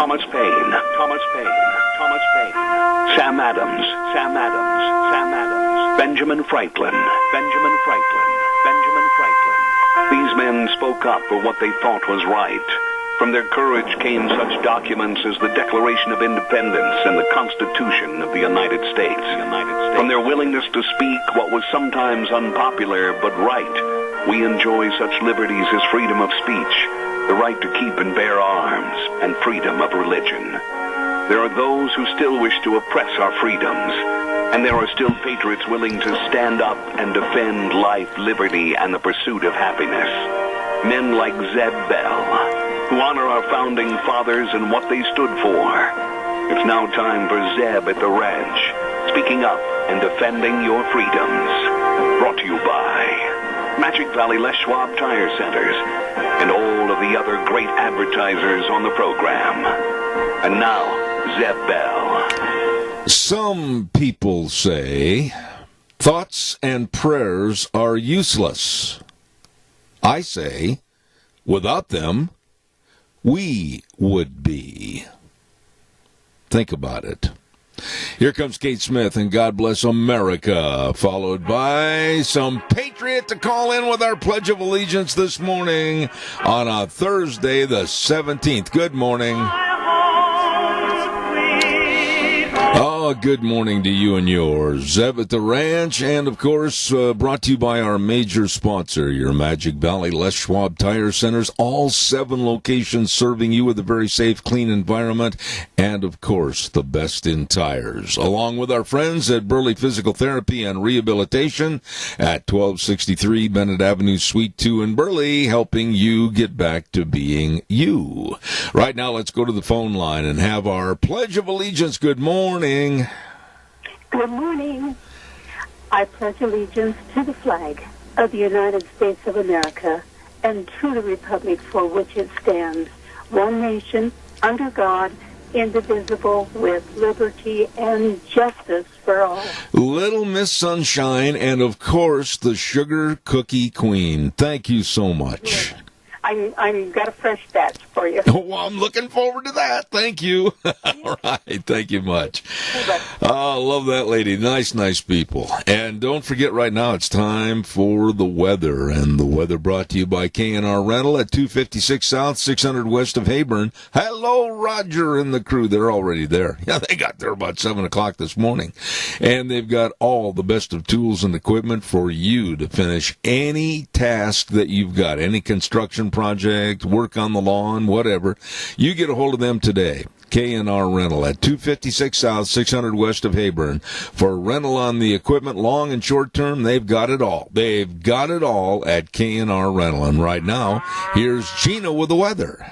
Thomas Paine, Thomas Paine, Thomas Paine, Sam Adams, Sam Adams, Sam Adams, Benjamin Franklin, Benjamin Franklin, Benjamin Franklin. These men spoke up for what they thought was right. From their courage came such documents as the Declaration of Independence and the Constitution of the United States. From their willingness to speak what was sometimes unpopular but right, we enjoy such liberties as freedom of speech, the right to keep and bear arms, and freedom of religion. There are those who still wish to oppress our freedoms, and there are still patriots willing to stand up and defend life, liberty, and the pursuit of happiness. Men like Zeb Bell, who honor our founding fathers and what they stood for. It's now time for Zeb at the ranch, speaking up and defending your freedoms. Brought to you by Magic Valley Les Schwab Tire Centers and all of the other great advertisers on the program. And now, Zeb Bell. Some people say thoughts and prayers are useless. I say, without them, we would be. Think about it. Here comes Kate Smith and God Bless America, followed by some patriot to call in with our Pledge of Allegiance this morning on a Thursday the 17th. Good morning. Oh, good morning to you and yours. Zeb at the Ranch, and of course, brought to you by our major sponsor, your Magic Valley Les Schwab Tire Centers, all 7 locations serving you with a very safe, clean environment, and of course, the best in tires. Along with our friends at Burley Physical Therapy and Rehabilitation at 1263 Bennett Avenue, Suite 2 in Burley, helping you get back to being you. Right now, let's go to the phone line and have our Pledge of Allegiance. Good morning. Good morning. I pledge allegiance to the flag of the United States of America and to the republic for which it stands, one nation, under God, indivisible, with liberty and justice for all. Little Miss Sunshine, and of course, the Sugar Cookie Queen. Thank you so much. I'm got a fresh batch for you. Well, I'm looking forward to that. Thank you. All right. Thank you much. Oh, love that lady. Nice people. And don't forget, right now it's time for the weather. And the weather brought to you by K&R Rental at 256 South, 600 west of Hayburn. Hello, Roger and the crew. They're already there. Yeah, they got there about 7 o'clock this morning. And they've got all the best of tools and equipment for you to finish any task that you've got, any construction project, work on the lawn, whatever. You get a hold of them today. K&R Rental at 256 South, 600 west of Hayburn. For rental on the equipment, long and short term, they've got it all. They've got it all at K&R Rental. And right now, here's Gina with the weather.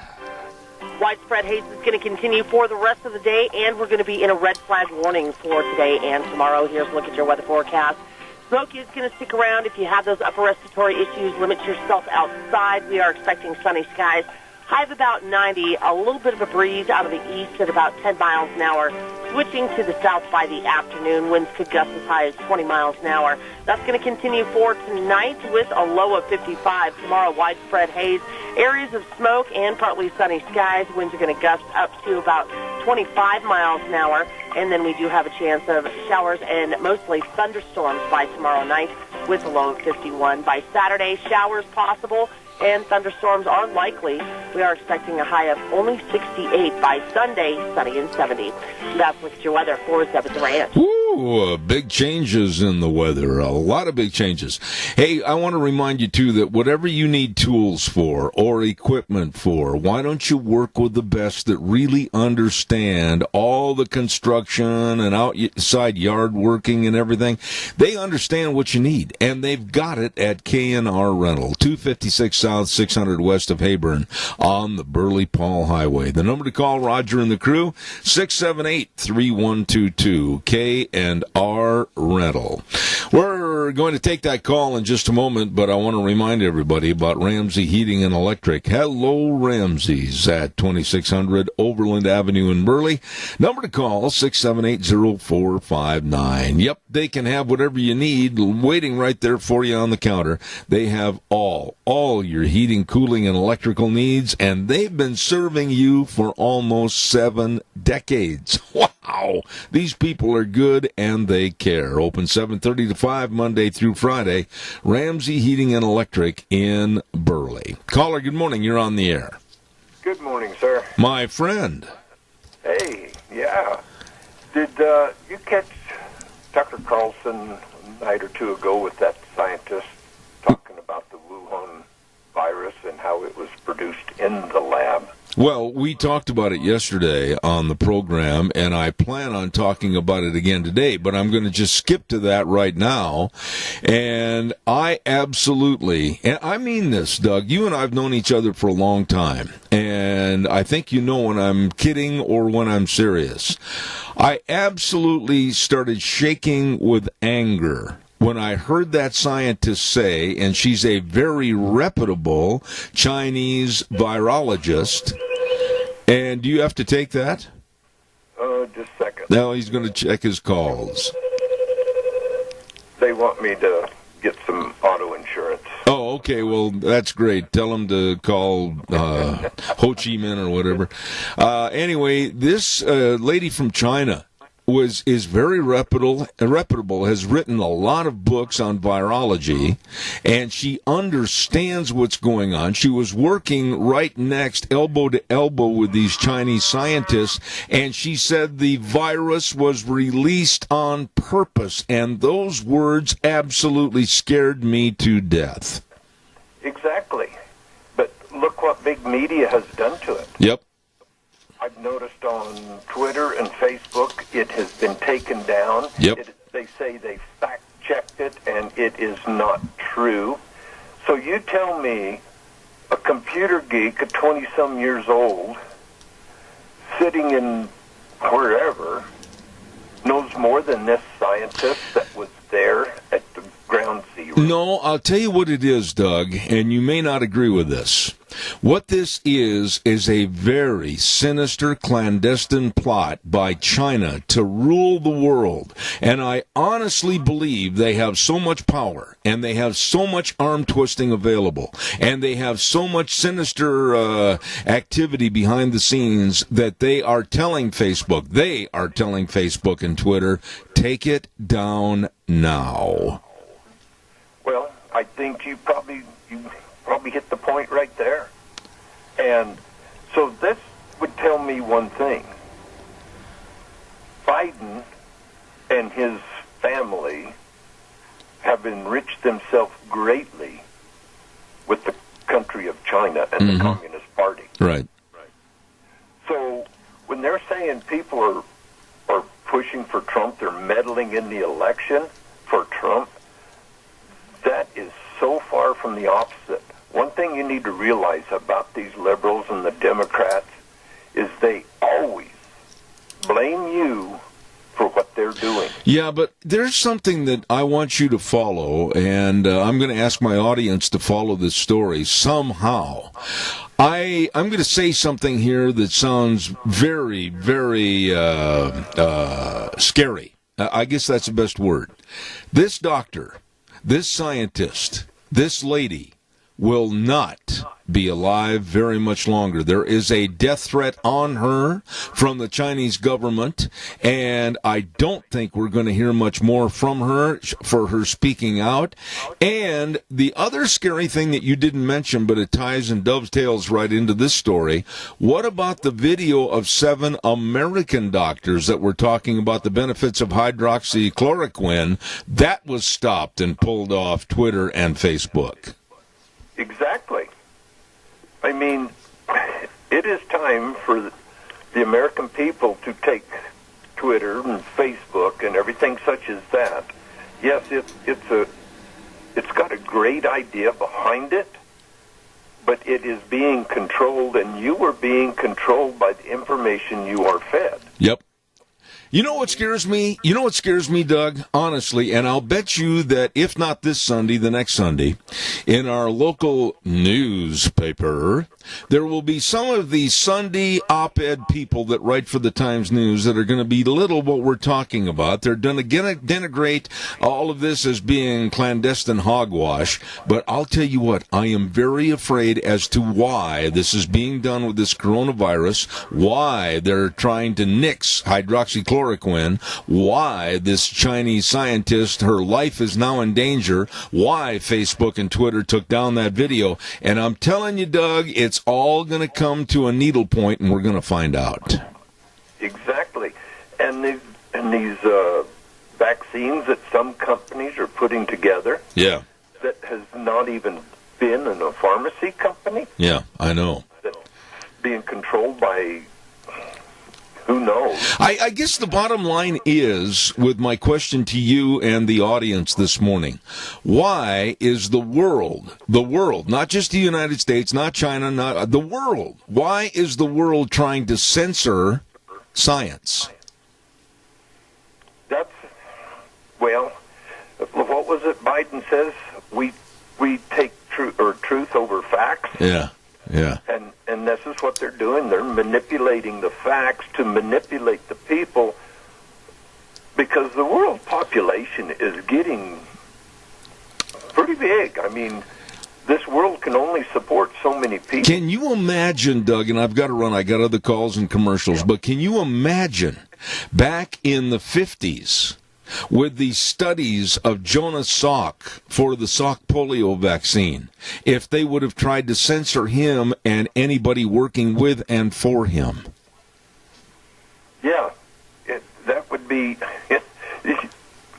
Widespread haze is going to continue for the rest of the day, and we're going to be in a red flag warning for today and tomorrow. Here's a look at your weather forecast. Smoke is going to stick around. If you have those upper respiratory issues, limit yourself outside. We are expecting sunny skies. High of about 90, a little bit of a breeze out of the east at about 10 miles an hour. Switching to the south by the afternoon, winds could gust as high as 20 miles an hour. That's going to continue for tonight with a low of 55. Tomorrow, widespread haze, areas of smoke, and partly sunny skies. Winds are going to gust up to about 25 miles an hour. And then we do have a chance of showers and mostly thunderstorms by tomorrow night with a low of 51. By Saturday, showers possible and thunderstorms are likely. We are expecting a high of only 68. By Sunday, sunny and 70. That's look at your weather for Zeb at the Ranch. Ooh, big changes in the weather. A lot of big changes. Hey, I want to remind you, too, that whatever you need tools for or equipment for, why don't you work with the best that really understand all the construction and outside yard working and everything? They understand what you need, and they've got it at K&R Rental, 256 South, 600 west of Hayburn on the Burley-Paul Highway. The number to call Roger and the crew, 678-3122, K&R and our rental. We're going to take that call in just a moment, but I want to remind everybody about Ramsey Heating and Electric. Hello, Ramsey's at 2600 Overland Avenue in Burley. Number to call, 678-0459. Yep, they can have whatever you need waiting right there for you on the counter. They have all your heating, cooling, and electrical needs, and they've been serving you for almost 7 decades. Wow! These people are good, and they care. Open 7:30 to 5 Monday through Friday. Ramsey Heating and Electric in Burley. Caller, good morning. You're on the air. Good morning, sir. My friend. Hey, yeah. Did you catch Tucker Carlson a night or two ago with that scientist talking about the Wuhan virus and how it was produced in the lab? Well, we talked about it yesterday on the program, and I plan on talking about it again today, but I'm going to just skip to that right now. And I absolutely, and I mean this, Doug, you and I have known each other for a long time, and I think you know when I'm kidding or when I'm serious. I absolutely started shaking with anger when I heard that scientist say, and she's a very reputable Chinese virologist, and do you have to take that? Just a second. No, he's going to check his calls. They want me to get some auto insurance. Oh, okay, well, that's great. Tell him to call Ho Chi Minh or whatever. Anyway, this lady from China is very reputable, has written a lot of books on virology, and she understands what's going on. She was working right next, elbow to elbow, with these Chinese scientists, and she said the virus was released on purpose, and those words absolutely scared me to death. Exactly. But look what big media has done to it. Yep. I've noticed on Twitter and Facebook it has been taken down. Yep. They say they fact-checked it, and it is not true. So you tell me a computer geek at 20-some years old, sitting in wherever, knows more than this scientist that was there at the ground zero. No, I'll tell you what it is, Doug, and you may not agree with this. What this is a very sinister, clandestine plot by China to rule the world. And I honestly believe they have so much power, and they have so much arm twisting available, and they have so much sinister activity behind the scenes that they are telling Facebook and Twitter, take it down now. Well, I think you probably hit the point right there. And so this would tell me one thing. Biden and his family have enriched themselves greatly with the country of China and the Communist Party. Right. So when they're saying people are pushing for Trump, they're meddling in the election for Trump, that is so far from the opposite. One thing you need to realize about these liberals and the Democrats is they always blame you for what they're doing. Yeah, but there's something that I want you to follow, and I'm going to ask my audience to follow this story somehow. I'm going to say something here that sounds very, very scary. I guess that's the best word. This doctor, this scientist, this lady will not be alive very much longer. There is a death threat on her from the Chinese government, and I don't think we're going to hear much more from her for her speaking out. And the other scary thing that you didn't mention, but it ties and dovetails right into this story, what about the video of 7 American doctors that were talking about the benefits of hydroxychloroquine? That was stopped and pulled off Twitter and Facebook. Exactly. I mean, it is time for the American people to take Twitter and Facebook and everything such as that. Yes, it's got a great idea behind it, but it is being controlled, and you are being controlled by the information you are fed. Yep. You know what scares me? You know what scares me, Doug? Honestly, and I'll bet you that if not this Sunday, the next Sunday, in our local newspaper, there will be some of the Sunday op-ed people that write for the Times News that are going to belittle what we're talking about. They're going to denigrate all of this as being clandestine hogwash. But I'll tell you what, I am very afraid as to why this is being done with this coronavirus, why they're trying to nix hydroxychloroquine, why this Chinese scientist, her life is now in danger, why Facebook and Twitter took down that video. And I'm telling you, Doug, it's all going to come to a needle point, and we're going to find out. Exactly. And these vaccines that some companies are putting together, yeah, that has not even been in a pharmacy company. Yeah, I know. That's being controlled by who knows? I guess the bottom line is, with my question to you and the audience this morning, why is the world, not just the United States, not China, not the world, why is the world trying to censor science? That's, well, what was it Biden says? We take truth over facts. Yeah. Yeah. And this is what they're doing. They're manipulating the facts to manipulate the people, because the world population is getting pretty big. I mean, this world can only support so many people. Can you imagine, Doug, and I've got to run, I got other calls and commercials, but can you imagine back in the 50s, with the studies of Jonas Salk for the Salk polio vaccine, if they would have tried to censor him and anybody working with and for him? Yeah, that would be,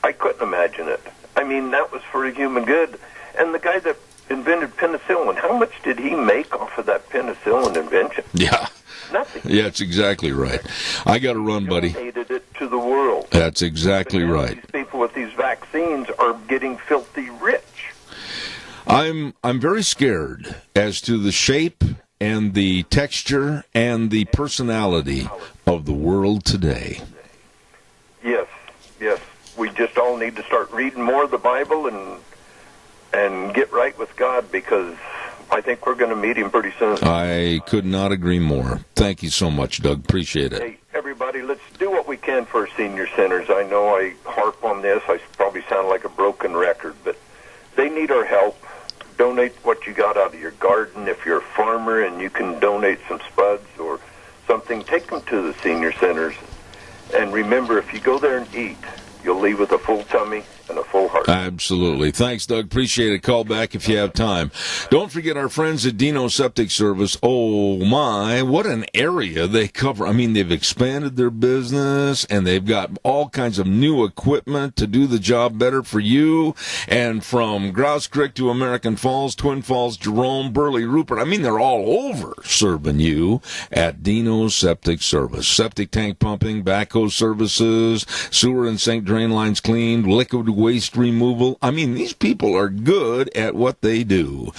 I couldn't imagine it. I mean, that was for a human good. And the guy that invented penicillin, how much did he make off of that penicillin invention? Yeah. Nothing. Yeah, that's exactly right. I got to run, buddy. Donated it to the world. That's exactly right. These people with these vaccines are getting filthy rich. I'm very scared as to the shape and the texture and the personality of the world today. Yes. We just all need to start reading more of the Bible and get right with God, because I think we're going to meet him pretty soon. I could not agree more. Thank you so much, Doug. Appreciate it. Hey, everybody, let's do what we can for our senior centers. I know I harp on this. I probably sound like a broken record, but they need our help. Donate what you got out of your garden. If you're a farmer and you can donate some spuds or something, take them to the senior centers. And remember, if you go there and eat, you'll leave with a full tummy and a full heart. Absolutely. Thanks, Doug. Appreciate it. Call back if you have time. Don't forget our friends at Dino Septic Service. Oh, my, what an area they cover. I mean, they've expanded their business, and they've got all kinds of new equipment to do the job better for you. And from Grouse Creek to American Falls, Twin Falls, Jerome, Burley, Rupert, I mean, they're all over serving you at Dino Septic Service. Septic tank pumping, backhoe services, sewer and sink drain lines cleaned, liquid waste removal. I mean, these people are good at what they do.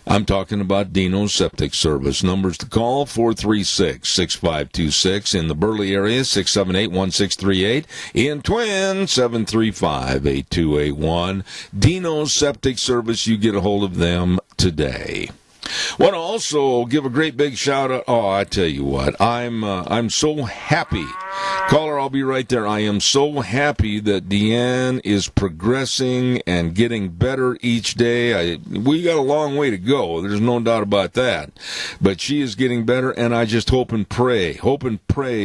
I'm talking about Dino Septic Service. Numbers to call, 436-6526. In the Burley area, 678-1638. In Twin, 735-8281. Dino Septic Service, you get a hold of them today. Want to also give a great big shout out. Oh, I tell you what, I'm so happy. Caller, I'll be right there. I am so happy that Deanne is progressing and getting better each day. We got a long way to go. There's no doubt about that. But she is getting better, and I just hope and pray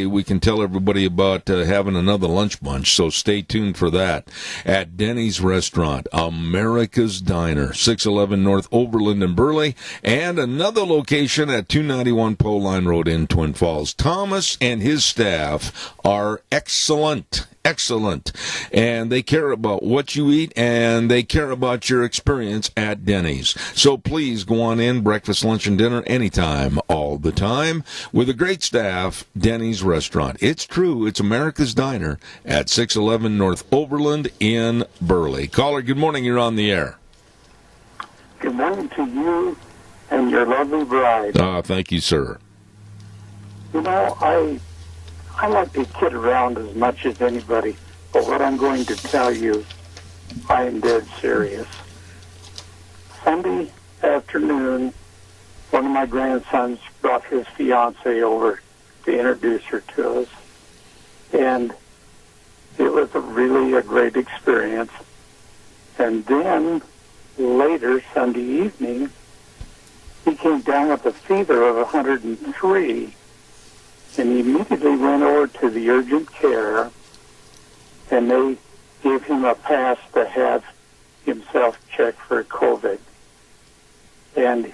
we can tell everybody about having another lunch bunch. So stay tuned for that. At Denny's Restaurant, America's Diner, 611 North Overland in Burley, and another location at 291 Pole Line Road in Twin Falls. Thomas and his staff are excellent, and they care about what you eat, and they care about your experience at Denny's. So please go on in, breakfast, lunch, and dinner anytime, all the time, with a great staff. Denny's Restaurant. It's true, it's America's Diner at 611 North Overland in Burley. Caller, good morning, you're on the air. Good morning to you and your lovely bride. Thank you, sir. You know, I like to kid around as much as anybody, but what I'm going to tell you, I am dead serious. Sunday afternoon, one of my grandsons brought his fiancée over to introduce her to us, and it was really a great experience. And then later, Sunday evening, he came down with a fever of 103, and he immediately went over to the urgent care, and they gave him a pass to have himself checked for COVID. And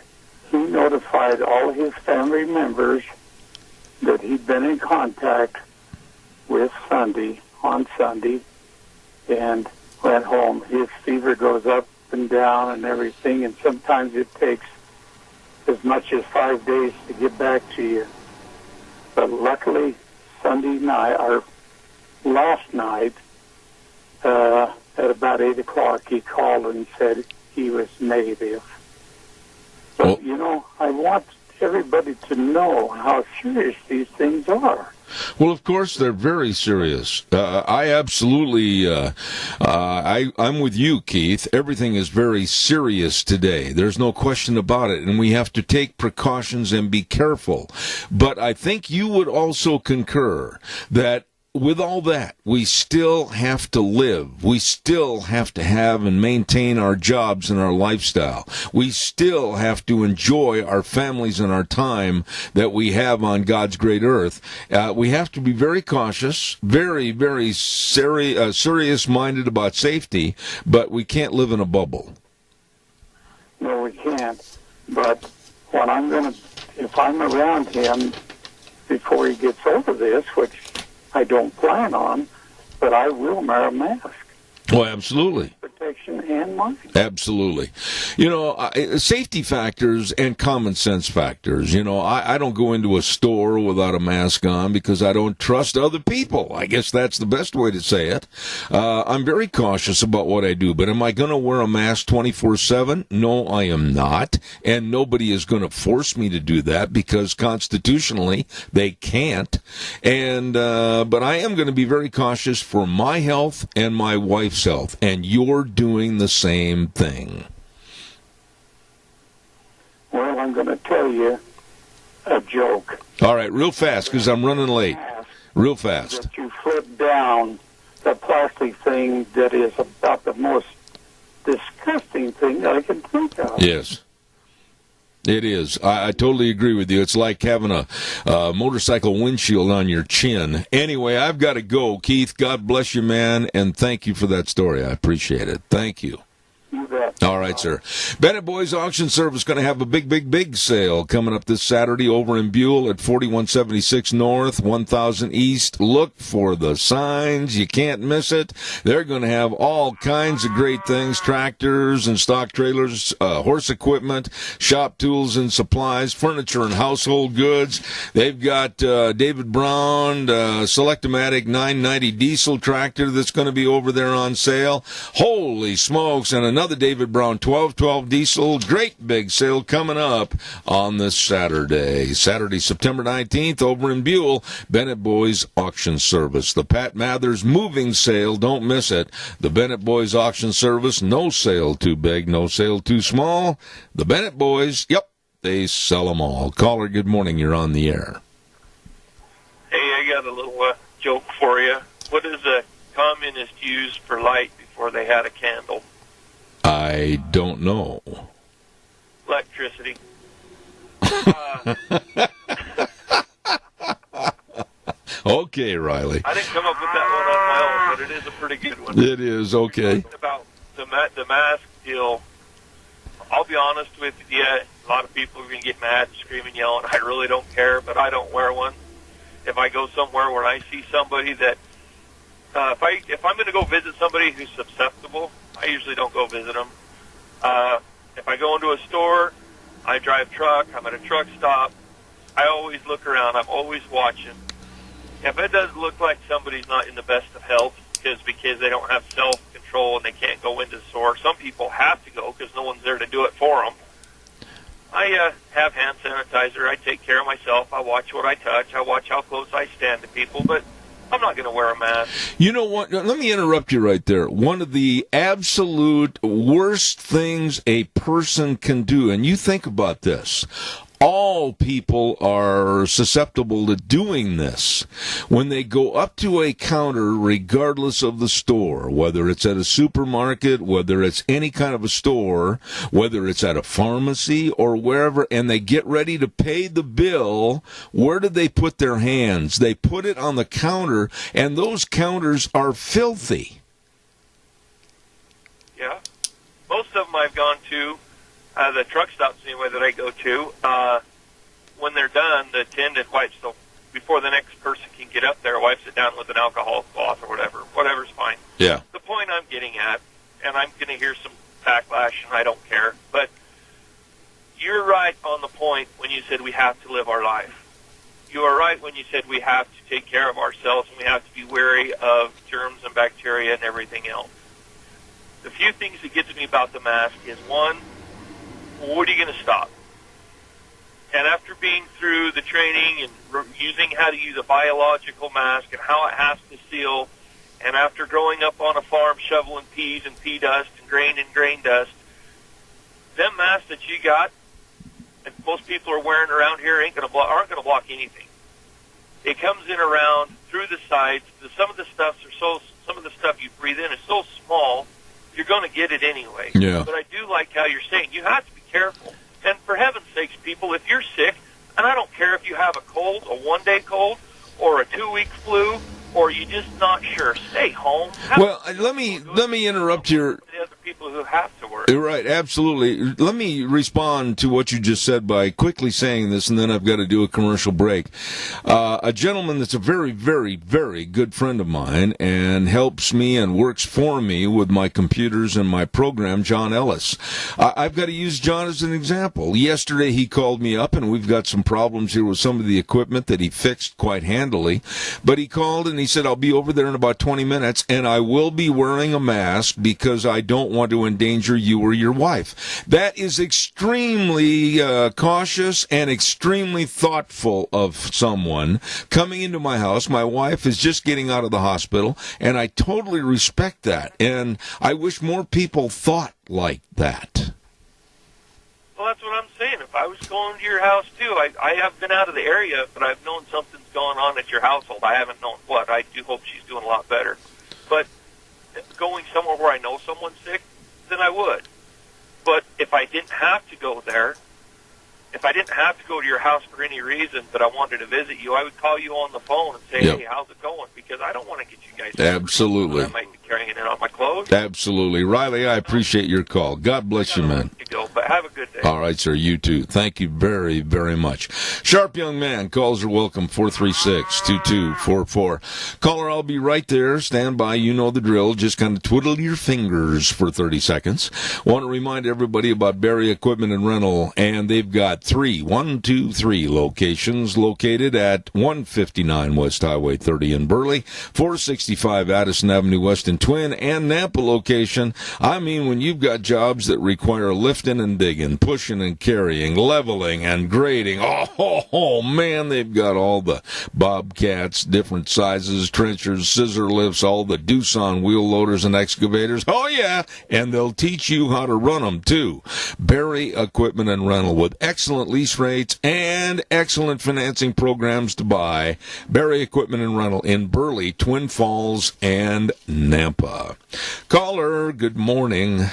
he notified all his family members that he'd been in contact with on Sunday, and went home. His fever goes up and down and everything, and sometimes it takes as much as 5 days to get back to you. But luckily, Sunday night, or last night, at about 8 o'clock, he called and said he was negative. But, I want everybody to know how serious these things are. Well, of course, they're very serious. I absolutely, I'm with you, Keith. Everything is very serious today. There's no question about it, and we have to take precautions and be careful. But I think you would also concur that with all that, we still have to live. We still have to have and maintain our jobs and our lifestyle. We still have to enjoy our families and our time that we have on God's great earth. We have to be very cautious, very, very serious-minded about safety, but we can't live in a bubble. No, we can't. But what if I'm around him before he gets over this, which I don't plan on, but I will wear a mask. Oh, absolutely. Protection and mine. Absolutely. Safety factors and common sense factors. I don't go into a store without a mask on because I don't trust other people. I guess that's the best way to say it. I'm very cautious about what I do, but am I going to wear a mask 24/7? No, I am not. And nobody is going to force me to do that because constitutionally they can't. But I am going to be very cautious for my health and my wife's health, and you're doing the same thing. Well, I'm going to tell you a joke. All right, real fast, because I'm running late. Real fast. That you flip down the plastic thing that is about the most disgusting thing I can think of. Yes. It is. I totally agree with you. It's like having a motorcycle windshield on your chin. Anyway, I've got to go. Keith, God bless you, man, and thank you for that story. I appreciate it. Thank you. You bet. All right, sir. Bennett Boys Auction Service going to have a big sale coming up this Saturday over in Buell at 4176 North, 1000 East. Look for the signs. You can't miss it. They're going to have all kinds of great things, tractors and stock trailers, horse equipment, shop tools and supplies, furniture and household goods. They've got David Brown, Selectomatic 990 diesel tractor that's going to be over there on sale. Holy smokes, and another David Brown 1212 diesel. Great big sale coming up on this Saturday, September 19th over in Buell. Bennett Boys Auction Service. The Pat Mathers moving sale, don't miss it. The Bennett Boys Auction Service, no sale too big, no sale too small. The Bennett Boys, yep, they sell them all. Caller, good morning, you're on the air. Hey, I got a little joke for you. What does a communist use for light before they had a candle? I don't know. Electricity. Okay, Riley. I didn't come up with that one on my own, but it is a pretty good one. It is, okay. Talking about the mask deal, I'll be honest with you, a lot of people are going to get mad, screaming, yelling. I really don't care, but I don't wear one. If I go somewhere where I see somebody that, if I'm going to go visit somebody who's susceptible, I usually don't go visit them. If I go into a store, I drive truck, I'm at a truck stop, I always look around, I'm always watching. If it doesn't look like somebody's not in the best of health because they don't have self-control and they can't go into the store, some people have to go because no one's there to do it for them. I have hand sanitizer. I take care of myself. I watch what I touch. I watch how close I stand to people, but I'm not going to wear a mask. You know what? Let me interrupt you right there. One of the absolute worst things a person can do, and you think about this, all people are susceptible to doing this. When they go up to a counter, regardless of the store, whether it's at a supermarket, whether it's any kind of a store, whether it's at a pharmacy or wherever, and they get ready to pay the bill, where do they put their hands? They put it on the counter, and those counters are filthy. Yeah. Most of them I've gone to. The truck stops anyway that I go to, when they're done, the attendant wipes, so before the next person can get up there, wipes it down with an alcohol cloth or whatever's fine. Yeah. The point I'm getting at, and I'm going to hear some backlash, and I don't care, but you're right on the point when you said we have to live our life. You are right when you said we have to take care of ourselves, and we have to be wary of germs and bacteria and everything else. The few things that gets me about the mask is, one, what are you going to stop? And after being through the training and using how to use a biological mask and how it has to seal, and after growing up on a farm shoveling peas and pea dust and grain dust, them masks that you got and most people are wearing around here aren't going to block anything. It comes in around through the sides. Some of the stuff you breathe in is so small, you're going to get it anyway. Yeah. But I do like how you're saying you have to be careful. And for heaven's sakes, people, if you're sick, and I don't care if you have a cold, a one-day cold, or a 2-week flu, or you're just not sure, stay home. Well, let me interrupt your... The other people who have to work. You're right, absolutely. Let me respond to what you just said by quickly saying this, and then I've got to do a commercial break. A gentleman that's a very, very, very good friend of mine and helps me and works for me with my computers and my program, John Ellis. I've got to use John as an example. Yesterday he called me up, and we've got some problems here with some of the equipment that he fixed quite handily. But he called and he said, I'll be over there in about 20 minutes, and I will be wearing a mask because I don't want to endanger you or your wife. That is extremely cautious and extremely thoughtful of someone coming into my house. My wife is just getting out of the hospital, and I totally respect that. And I wish more people thought like that. Well, that's what I'm saying. If I was going to your house, too, I have been out of the area, but I've known something's going on at your household. I haven't known what. I do hope she's doing a lot better. But going somewhere where I know someone's sick, then I would. But if I didn't have to go there, if I didn't have to go to your house for any reason, but I wanted to visit you, I would call you on the phone and say, Yep. Hey, how's it going? Because I don't want to get you guys Absolutely. I might be carrying it on my clothes. Absolutely. Riley, I appreciate your call. God bless you, man. To go, but have a good day. All right, sir. You too. Thank you very, very much. Sharp young man. Calls are welcome. 436-2244. Caller, I'll be right there. Stand by. You know the drill. Just kind of twiddle your fingers for 30 seconds. Want to remind everybody about Barry Equipment and Rental, and they've got 3 locations located at 159 West Highway 30 in Burley, 465 Addison Avenue West in Twin, and Nampa location. I mean, when you've got jobs that require lifting and digging, pushing and carrying, leveling and grading, oh man, they've got all the bobcats, different sizes, trenchers, scissor lifts, all the Doosan wheel loaders and excavators. Oh yeah, and they'll teach you how to run them too. Barry Equipment and Rental with excellent lease rates and excellent financing programs to buy. Barry Equipment and Rental in Burley, Twin Falls, and Nampa. Caller, good morning.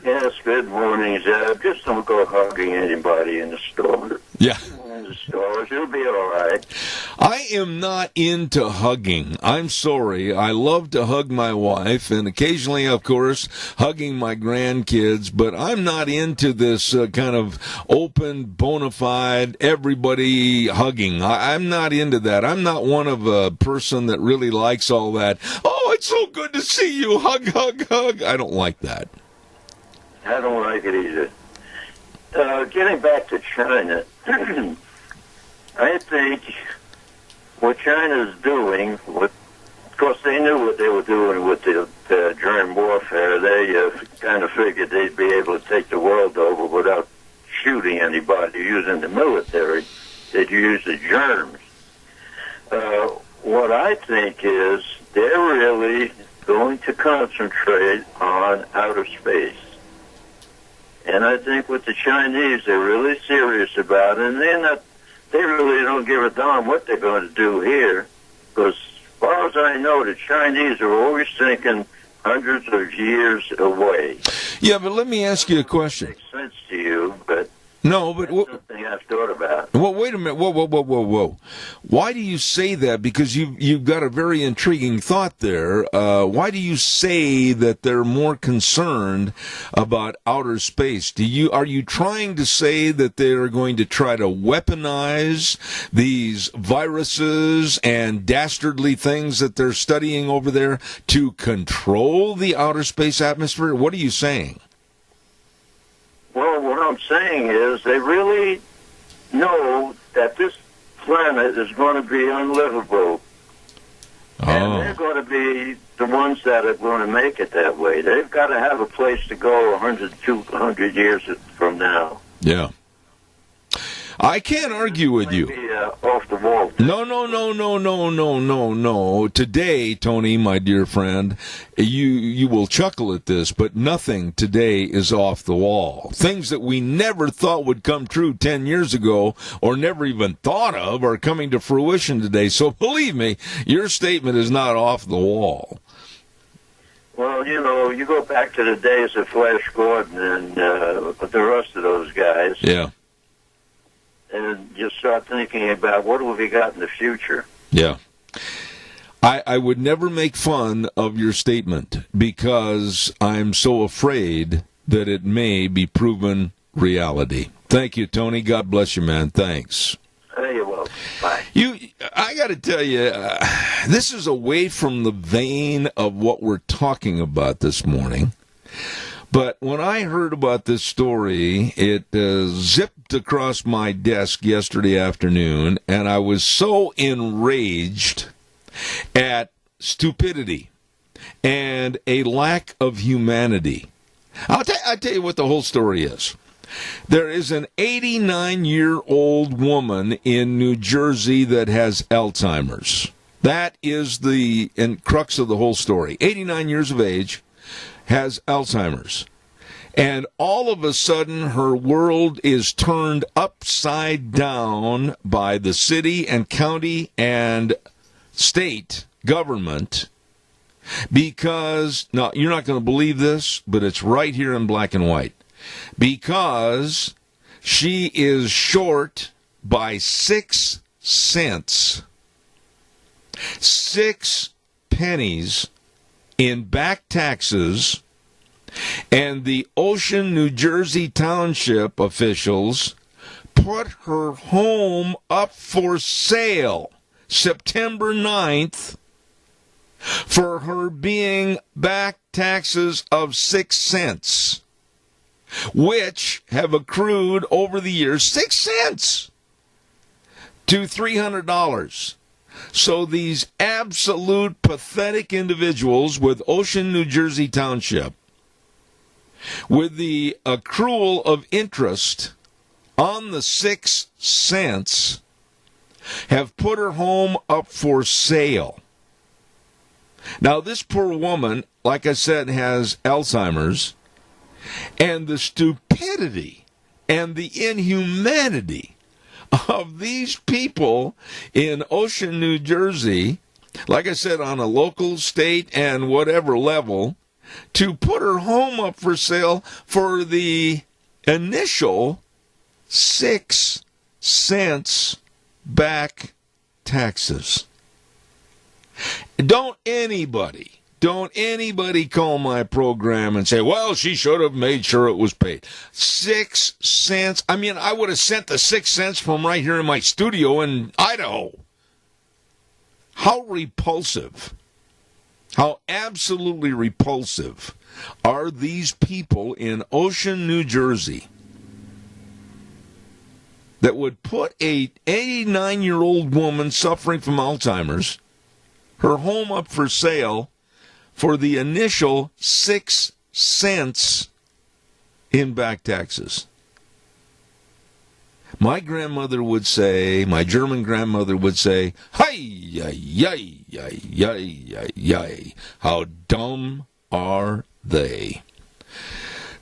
Yes, good morning, Zeb. Just don't go hugging anybody in the store. Yeah. In the stores, you'll be all right. I am not into hugging. I'm sorry. I love to hug my wife and occasionally, of course, hugging my grandkids, but I'm not into this kind of open, bona fide, everybody hugging. I'm not into that. I'm not one of a person that really likes all that. Oh, it's so good to see you. Hug, hug, hug. I don't like that. I don't like it either. Getting back to China, I think what China's doing, of course they knew what they were doing with the germ warfare. They kind of figured they'd be able to take the world over without shooting anybody using the military. They'd use the germs. What I think is they're really going to concentrate on outer space. And I think with the Chinese, they're really serious about it. And they really don't give a darn what they're going to do here. Because as far as I know, the Chinese are always thinking hundreds of years away. Yeah, but let me ask you a question. Makes sense to you, but no, but that's something I've thought about. Well, wait a minute. Whoa. Why do you say that? Because you've got a very intriguing thought there. Why do you say that they're more concerned about outer space? Are you trying to say that they're going to try to weaponize these viruses and dastardly things that they're studying over there to control the outer space atmosphere? What are you saying? Well, what I'm saying is they really know that this planet is going to be unlivable. Oh. And they're going to be the ones that are going to make it that way. They've got to have a place to go 100, 200 years from now. Yeah. I can't argue with you. Off the wall. No. Today, Tony, my dear friend, you will chuckle at this, but nothing today is off the wall. Things that we never thought would come true 10 years ago or never even thought of are coming to fruition today. So believe me, your statement is not off the wall. Well, you go back to the days of Flash Gordon and the rest of those guys. Yeah. And just start thinking about what have we got in the future. Yeah. I would never make fun of your statement because I'm so afraid that it may be proven reality. Thank you, Tony. God bless you, man. Thanks. You're welcome. Bye. I got to tell you, this is away from the vein of what we're talking about this morning. But when I heard about this story, it zipped across my desk yesterday afternoon, and I was so enraged at stupidity and a lack of humanity. I'll tell you what the whole story is. There is an 89-year-old woman in New Jersey that has Alzheimer's. That is the crux of the whole story. 89 years of age. Has Alzheimer's. And all of a sudden, her world is turned upside down by the city and county and state government because, now, you're not going to believe this, but it's right here in black and white. Because she is short by 6 cents. 6 pennies in back taxes, and the Ocean, New Jersey Township officials put her home up for sale September 9th for her being back taxes of 6 cents, which have accrued over the years 6 cents to $300. So these absolute pathetic individuals with Ocean, New Jersey Township, with the accrual of interest on the 6 cents, have put her home up for sale. Now, this poor woman, like I said, has Alzheimer's, and the stupidity and the inhumanity of these people in Ocean, New Jersey, like I said, on a local, state, and whatever level, to put her home up for sale for the initial 6 cents back taxes. Don't anybody call my program and say, well, she should have made sure it was paid. 6 cents. I mean, I would have sent the 6 cents from right here in my studio in Idaho. How repulsive, how absolutely repulsive are these people in Ocean, New Jersey that would put a 89-year-old woman suffering from Alzheimer's, her home up for sale for the initial 6 cents in back taxes. My grandmother would say, my German grandmother would say, "Hi, yi, yi, yi, yi, yi. How dumb are they?"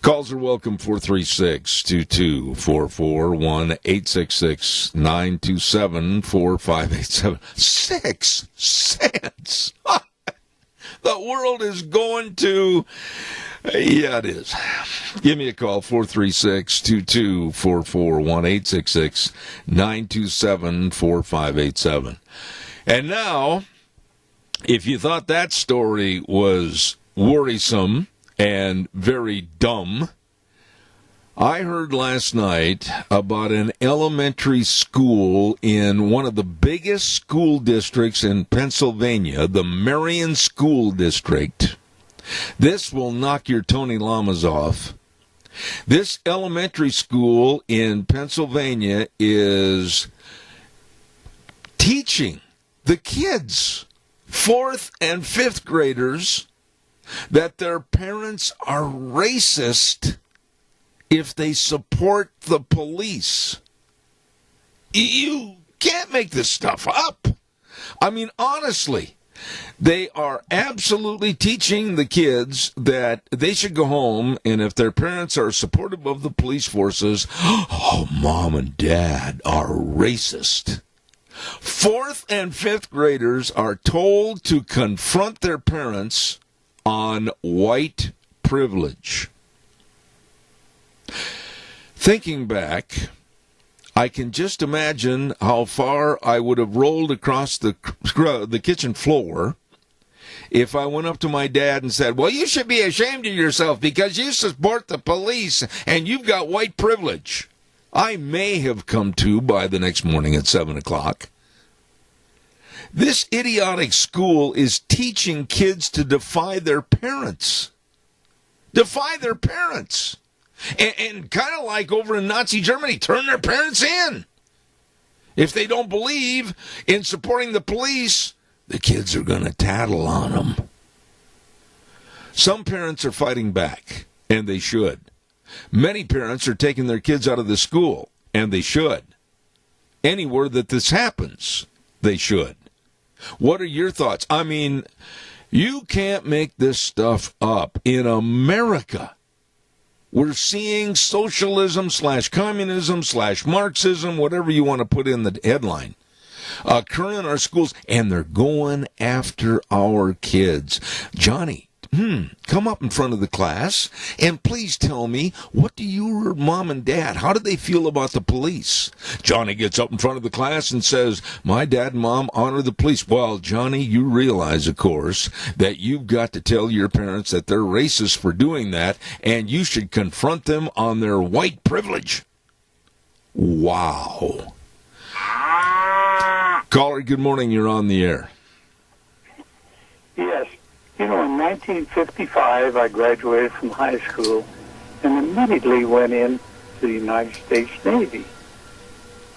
Calls are welcome, 436-2244, 1-866-927-4587. 6 cents! The world is going to... Yeah, it is. Give me a call, 436-2244, 1-866-927-4587. And now, if you thought that story was worrisome and very dumb, I heard last night about an elementary school in one of the biggest school districts in Pennsylvania, the Marion School District. This will knock your Tony Lamas off. This elementary school in Pennsylvania is teaching the kids, 4th and 5th graders, that their parents are racist if they support the police. You can't make this stuff up. I mean, honestly, they are absolutely teaching the kids that they should go home, and if their parents are supportive of the police forces, oh, mom and dad are racist. 4th and 5th graders are told to confront their parents on white privilege. Thinking back, I can just imagine how far I would have rolled across the kitchen floor if I went up to my dad and said, "Well, you should be ashamed of yourself because you support the police and you've got white privilege." I may have come to by the next morning at 7 o'clock. This idiotic school is teaching kids to defy their parents. Defy their parents. And kind of like over in Nazi Germany, turn their parents in. If they don't believe in supporting the police, the kids are going to tattle on them. Some parents are fighting back, and they should. Many parents are taking their kids out of the school, and they should. Anywhere that this happens, they should. What are your thoughts? I mean, you can't make this stuff up. In America, we're seeing socialism/communism/Marxism, whatever you want to put in the headline, occur in our schools, and they're going after our kids. Johnny, come up in front of the class and please tell me, what do your mom and dad, how do they feel about the police? Johnny gets up in front of the class and says, "My dad and mom honor the police." Well, Johnny, you realize, of course, that you've got to tell your parents that they're racist for doing that, and you should confront them on their white privilege. Wow. Caller, good morning. You're on the air. Yes. You know, in 1955, I graduated from high school and immediately went into the United States Navy.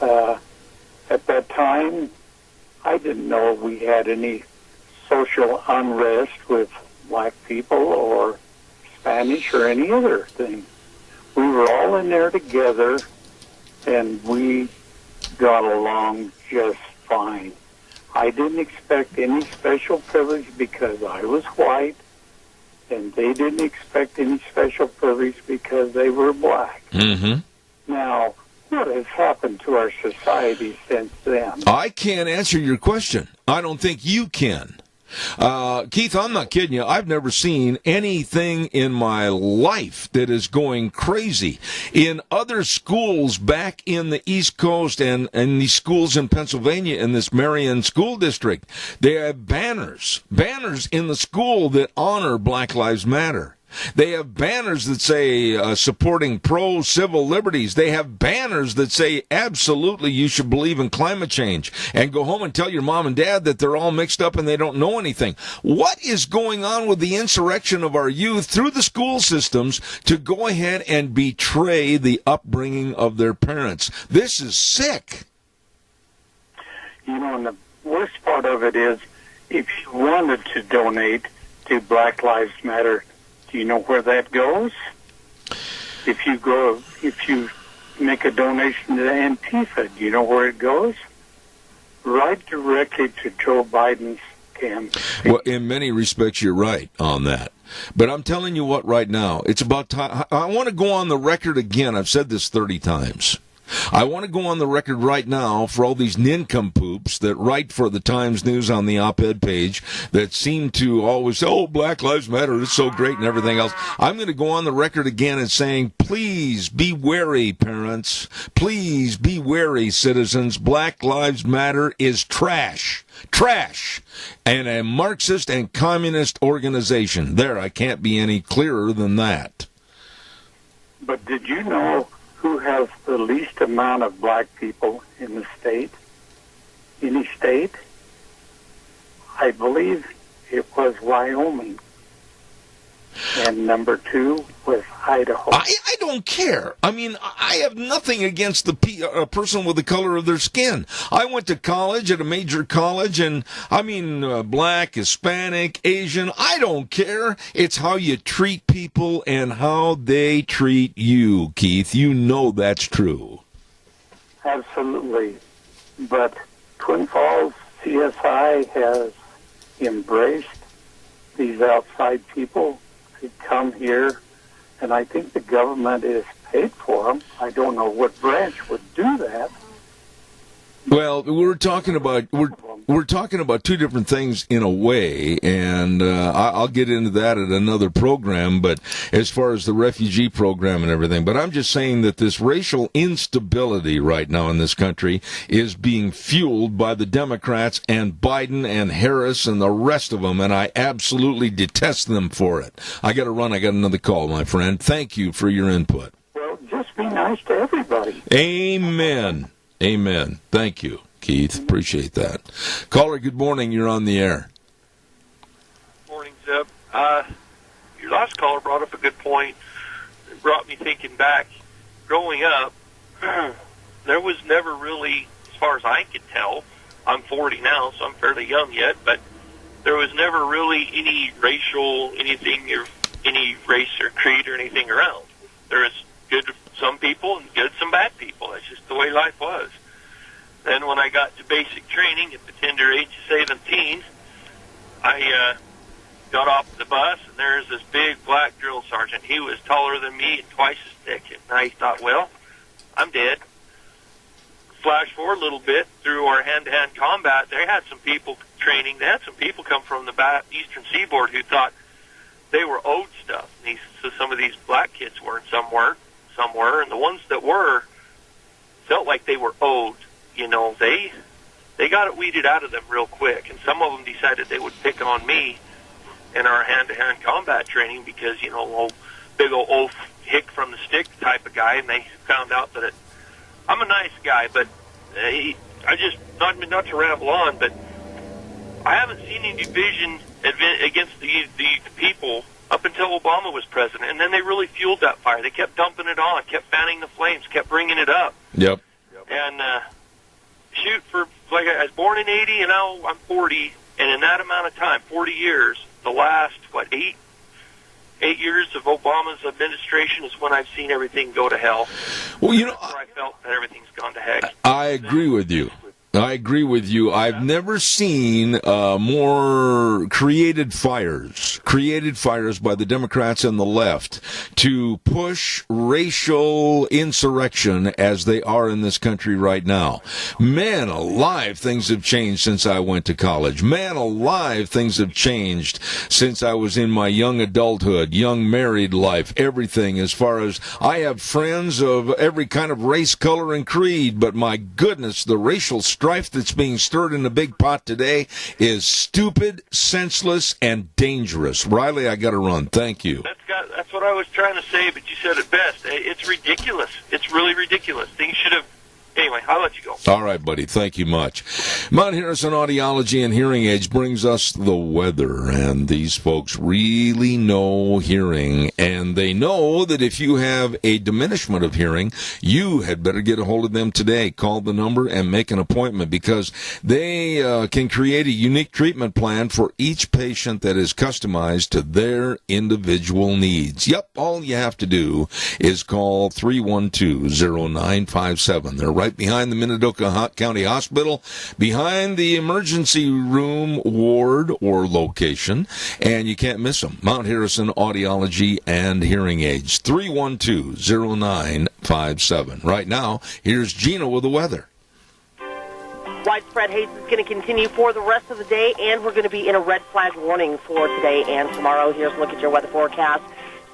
At that time, I didn't know we had any social unrest with black people or Spanish or any other thing. We were all in there together, and we got along just fine. I didn't expect any special privilege because I was white, and they didn't expect any special privilege because they were black. Mm-hmm. Now, what has happened to our society since then? I can't answer your question. I don't think you can. Keith, I'm not kidding you. I've never seen anything in my life that is going crazy. In other schools back in the East Coast and these schools in Pennsylvania in this Marion School District, they have banners in the school that honor Black Lives Matter. They have banners that say supporting pro-civil liberties. They have banners that say absolutely you should believe in climate change and go home and tell your mom and dad that they're all mixed up and they don't know anything. What is going on with the insurrection of our youth through the school systems to go ahead and betray the upbringing of their parents? This is sick. You know, and the worst part of it is, if you wanted to donate to Black Lives Matter, do you know where that goes? If you make a donation to Antifa. Do you know where it goes? Right directly to Joe Biden's campaign. Well, in many respects, you're right on that. But I'm telling you what, right now, it's about time. I want to go on the record again. I've said this 30 times. I want to go on the record right now for all these nincompoops that write for the Times News on the op-ed page that seem to always say, oh, Black Lives Matter, it's so great and everything else. I'm going to go on the record again and saying, please be wary, parents. Please be wary, citizens. Black Lives Matter is trash. Trash. And a Marxist and communist organization. There, I can't be any clearer than that. But did you know who has the least amount of black people in the state? Any state? I believe it was Wyoming. And number 2 was Idaho. I don't care. I mean, I have nothing against the person with the color of their skin. I went to college at a major college, and I mean, black, Hispanic, Asian, I don't care. It's how you treat people and how they treat you, Keith. You know that's true. Absolutely. But Twin Falls CSI has embraced these outside people who come here, and I think the government is paid for them. I don't know what branch would do that. Well, we're talking about two different things in a way, and I'll get into that at another program. But as far as the refugee program and everything, but I'm just saying that this racial instability right now in this country is being fueled by the Democrats and Biden and Harris and the rest of them, and I absolutely detest them for it. I got to run. I got another call, my friend. Thank you for your input. Well, just be nice to everybody. Amen. Amen. Thank you, Keith. Appreciate that. Caller, good morning. You're on the air. Morning, Zeb. Your last caller brought up a good point. It brought me thinking back. Growing up, there was never really, as far as I could tell, I'm 40 now, so I'm fairly young yet, but there was never really any racial, anything, or any race or creed or anything around. There was good some people and good some bad people. That's just the way life was. Then when I got to basic training at the tender age of 17, I got off the bus, and there's this big black drill sergeant. He was taller than me and twice as thick. And I thought, well, I'm dead. Flash forward a little bit through our hand-to-hand combat. They had some people training. They had some people come from the eastern seaboard who thought they were owed stuff. And so some of these black kids were, and some weren't. And the ones that were felt like they were owed. You know, they got it weeded out of them real quick, and some of them decided they would pick on me in our hand-to-hand combat training because, you know, big old hick from the stick type of guy, and they found out that I'm a nice guy, but I just, not to ramble on, but I haven't seen any division against the people up until Obama was president, and then they really fueled that fire. They kept dumping it on, kept fanning the flames, kept bringing it up. Yep. And I was born in 80, and now I'm 40, and in that amount of time, 40 years, the last, 8 years of Obama's administration is when I've seen everything go to hell. Well, you know, I felt that everything's gone to heck. I agree with you. I've never seen more created fires by the Democrats and the left to push racial insurrection as they are in this country right now. Man alive, things have changed since I went to college. Man alive, things have changed since I was in my young adulthood, young married life, everything as far as I have friends of every kind of race, color, and creed, but my goodness, the racial strife that's being stirred in the big pot today is stupid, senseless, and dangerous. Riley, I got to run. Thank you. That's what I was trying to say, but you said it best. It's ridiculous. It's really ridiculous. Things should have Anyway, I'll let you go. All right, buddy. Thank you much. Mount Harrison Audiology and Hearing Aids brings us the weather, and these folks really know hearing, and they know that if you have a diminishment of hearing, you had better get a hold of them today. Call the number and make an appointment, because they can create a unique treatment plan for each patient that is customized to their individual needs. Yep, all you have to do is call 312-0957. They're right behind the Minidoka County Hospital, behind the emergency room ward or location, and you can't miss them. Mount Harrison Audiology and Hearing Aids, 312-0957. Right now, here's Gina with the weather. Widespread haze is going to continue for the rest of the day, and we're going to be in a red flag warning for today and tomorrow. Here's a look at your weather forecast.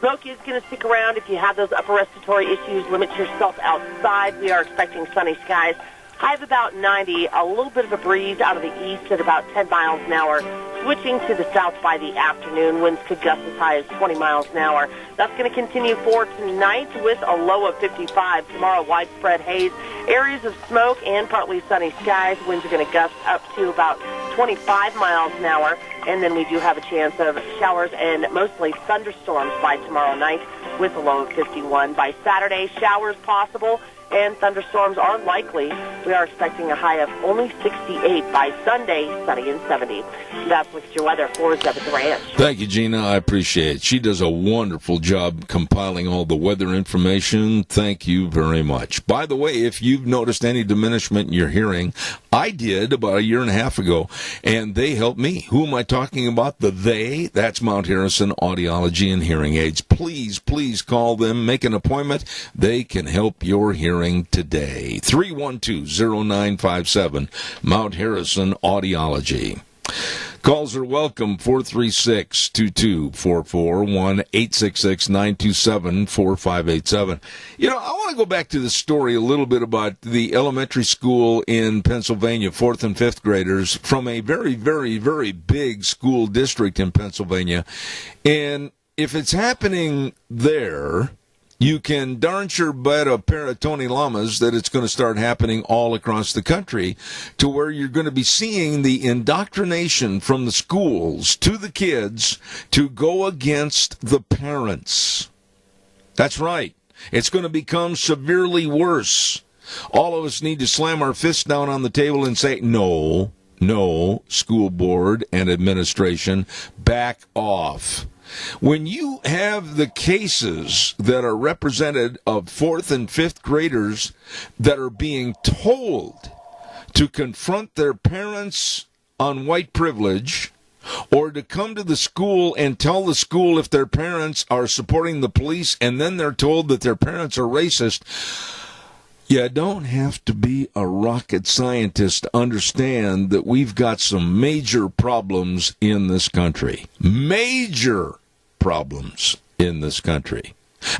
Smoke is going to stick around. If you have those upper respiratory issues, limit yourself outside. We are expecting sunny skies. High of about 90, a little bit of a breeze out of the east at about 10 miles an hour. Switching to the south by the afternoon, winds could gust as high as 20 miles an hour. That's going to continue for tonight with a low of 55. Tomorrow, widespread haze, areas of smoke, and partly sunny skies. Winds are going to gust up to about 25 miles an hour. And then we do have a chance of showers and mostly thunderstorms by tomorrow night with a low of 51. By Saturday, showers possible and thunderstorms are likely. We are expecting a high of only 68. By Sunday, sunny and 70. That's look at your weather for Zeb at the Ranch. Thank you, Gina. I appreciate it. She does a wonderful job compiling all the weather information. Thank you very much. By the way, if you've noticed any diminishment in your hearing, I did about a year and a half ago, and they helped me. Who am I talking about? The they. That's Mount Harrison Audiology and Hearing Aids. Please, please call them. Make an appointment. They can help your hearing today. 312-0957, Mount Harrison Audiology. Calls are welcome, 436-2244, 1-866-927-4587. You know, I want to go back to the story a little bit about the elementary school in Pennsylvania, 4th and 5th graders, from a very, very, very big school district in Pennsylvania. And if it's happening there, you can darn sure bet a pair of Tony Llamas that it's going to start happening all across the country, to where you're going to be seeing the indoctrination from the schools to the kids to go against the parents. That's right. It's going to become severely worse. All of us need to slam our fists down on the table and say, no, school board and administration, back off. When you have the cases that are represented of 4th and 5th graders that are being told to confront their parents on white privilege, or to come to the school and tell the school if their parents are supporting the police, and then they're told that their parents are racist, you don't have to be a rocket scientist to understand that we've got some major problems in this country. Major problems in this country.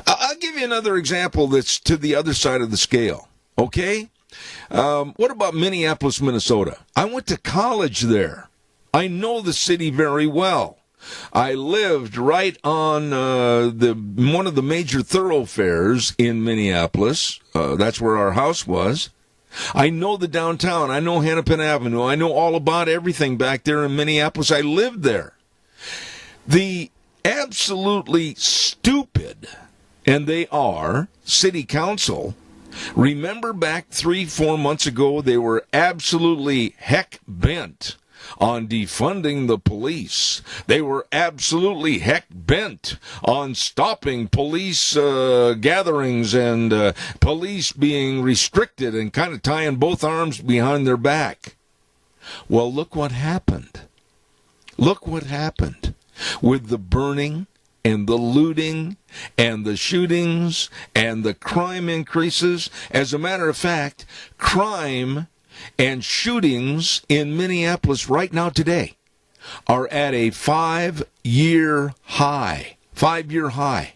I'll give you another example that's to the other side of the scale, okay? What about Minneapolis, Minnesota? I went to college there. I know the city very well. I lived right on one of the major thoroughfares in Minneapolis. That's where our house was. I know the downtown. I know Hennepin Avenue. I know all about everything back there in Minneapolis. I lived there. The absolutely stupid, and they are, city council, remember back 3-4 months ago, they were absolutely heck bent on defunding the police. They were absolutely heck bent on stopping police gatherings and police being restricted and kind of tying both arms behind their back. Well, look what happened. Look what happened with the burning and the looting and the shootings and the crime increases. As a matter of fact, crime and shootings in Minneapolis right now today are at a 5-year high. 5-year high.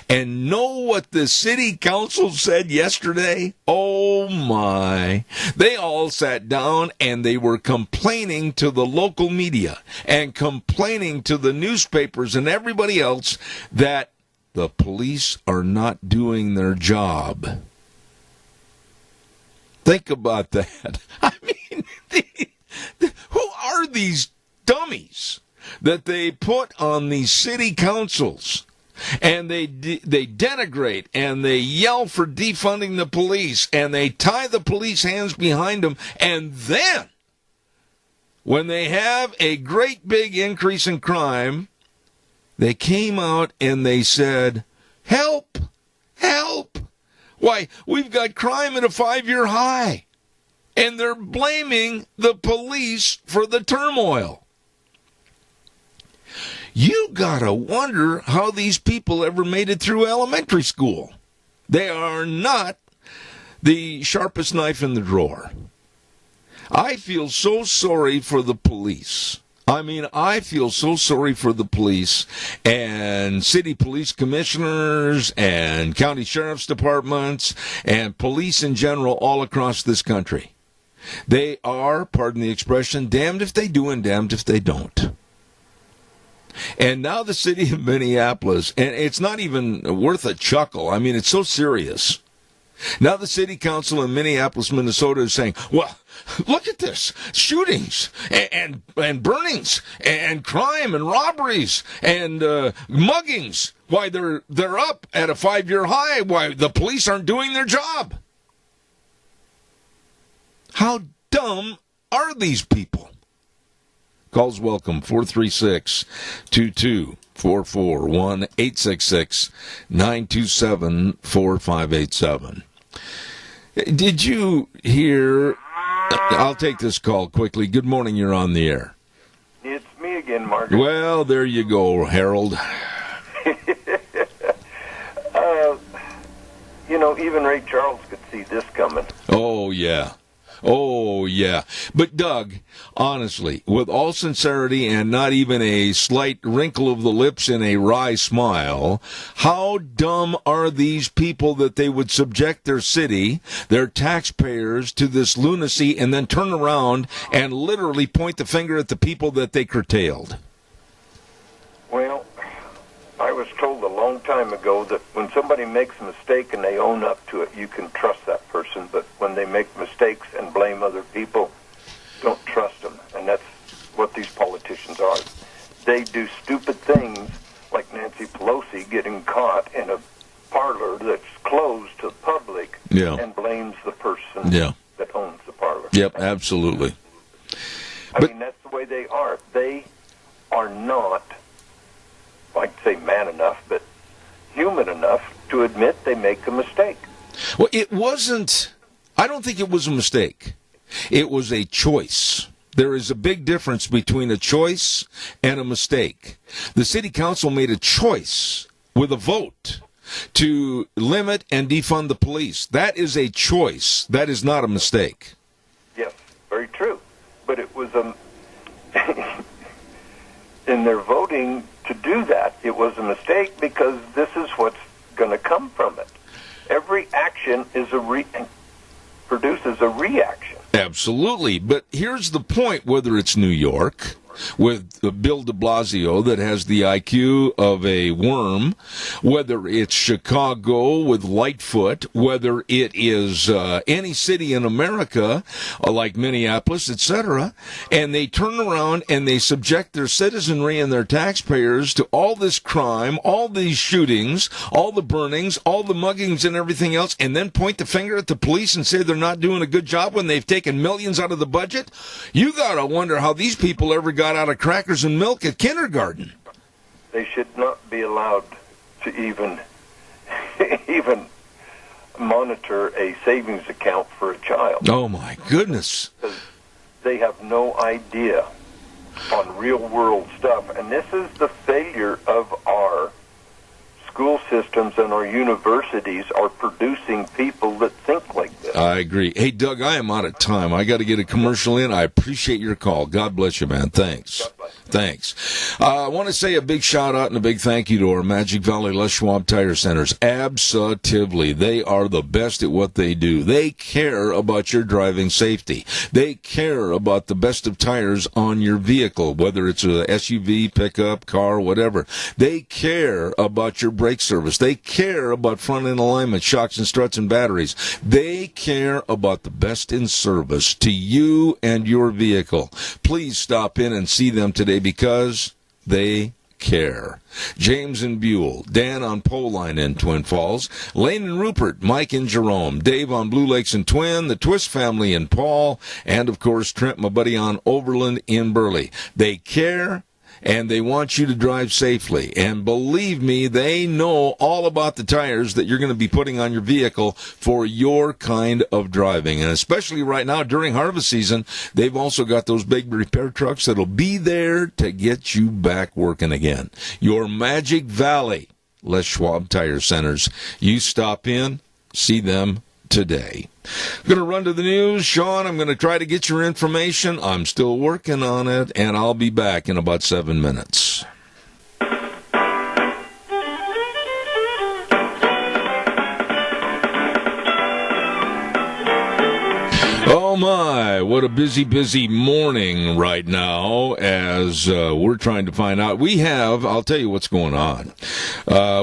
And know what the city council said yesterday? Oh my. They all sat down and they were complaining to the local media and complaining to the newspapers and everybody else that the police are not doing their job. Think about that. I mean, who are these dummies that they put on these city councils? And they denigrate, and they yell for defunding the police, and they tie the police hands behind them, and then, when they have a great big increase in crime, they came out and they said, help, help. Why, we've got crime at a 5-year high, and they're blaming the police for the turmoil. You gotta wonder how these people ever made it through elementary school. They are not the sharpest knife in the drawer. I feel so sorry for the police. I feel so sorry for the police and city police commissioners and county sheriff's departments and police in general all across this country. They are, pardon the expression, damned if they do and damned if they don't. And now the city of Minneapolis, and it's not even worth a chuckle. I mean, it's so serious. Now the city council in Minneapolis, Minnesota is saying, well, look at this, shootings and burnings and crime and robberies and muggings. Why, they're up at a 5-year high. Why, the police aren't doing their job. How dumb are these people? Calls welcome, 436-2244, 1-866-927-4587. Did you hear, I'll take this call quickly. Good morning, you're on the air. It's me again, Margaret. Well, there you go, Harold. Even Ray Charles could see this coming. Oh, yeah. Oh, yeah. But, Doug, honestly, with all sincerity and not even a slight wrinkle of the lips and a wry smile, how dumb are these people that they would subject their city, their taxpayers, to this lunacy and then turn around and literally point the finger at the people that they curtailed? Well, I was told a long time ago that when somebody makes a mistake and they own up to it, you can trust that person. But when they make mistakes and blame other people, don't trust them. And that's what these politicians are. They do stupid things like Nancy Pelosi getting caught in a parlor that's closed to the public and blames the person that owns the parlor. Yep, absolutely. I mean, that's the way they are. They are not, I'd say man enough, but human enough to admit they make a mistake. Well, I don't think it was a mistake. It was a choice. There is a big difference between a choice and a mistake. The city council made a choice with a vote to limit and defund the police. That is a choice. That is not a mistake. Yes, very true. But it was in their voting to do that, it was a mistake because this is what's going to come from it. Every action is produces a reaction. Absolutely. But here's the point, whether it's New York with Bill de Blasio that has the IQ of a worm, whether it's Chicago with Lightfoot, whether it is any city in America like Minneapolis, etc., and they turn around and they subject their citizenry and their taxpayers to all this crime, all these shootings, all the burnings, all the muggings and everything else, and then point the finger at the police and say they're not doing a good job when they've taken millions out of the budget. You gotta wonder how these people ever got out of crackers and milk at kindergarten. They should not be allowed to even monitor a savings account for a child. Oh my goodness. Because they have no idea on real world stuff. And this is the failure of our school systems, and our universities are producing people that think like this. I agree. Hey, Doug, I am out of time. I got to get a commercial in. I appreciate your call. God bless you, man. Thanks. Thanks. I want to say a big shout-out and a big thank you to our Magic Valley Les Schwab Tire Centers. Absolutely. They are the best at what they do. They care about your driving safety. They care about the best of tires on your vehicle, whether it's a SUV, pickup, car, whatever. They care about your brake service. They care about front-end alignment, shocks and struts and batteries. They care about the best in service to you and your vehicle. Please stop in and see them today because they care. James and Buell, Dan on Pole Line in Twin Falls, Lane and Rupert, Mike and Jerome, Dave on Blue Lakes and Twin, the Twist family in Paul, and of course Trent, my buddy on Overland in Burley. They care. And they want you to drive safely. And believe me, they know all about the tires that you're going to be putting on your vehicle for your kind of driving. And especially right now during harvest season, they've also got those big repair trucks that'll be there to get you back working again. Your Magic Valley Les Schwab Tire Centers. You stop in, see them today. I'm going to run to the news. Sean, I'm going to try to get your information. I'm still working on it, and I'll be back in about 7 minutes. Oh my, what a busy morning right now as we're trying to find out. I'll tell you what's going on.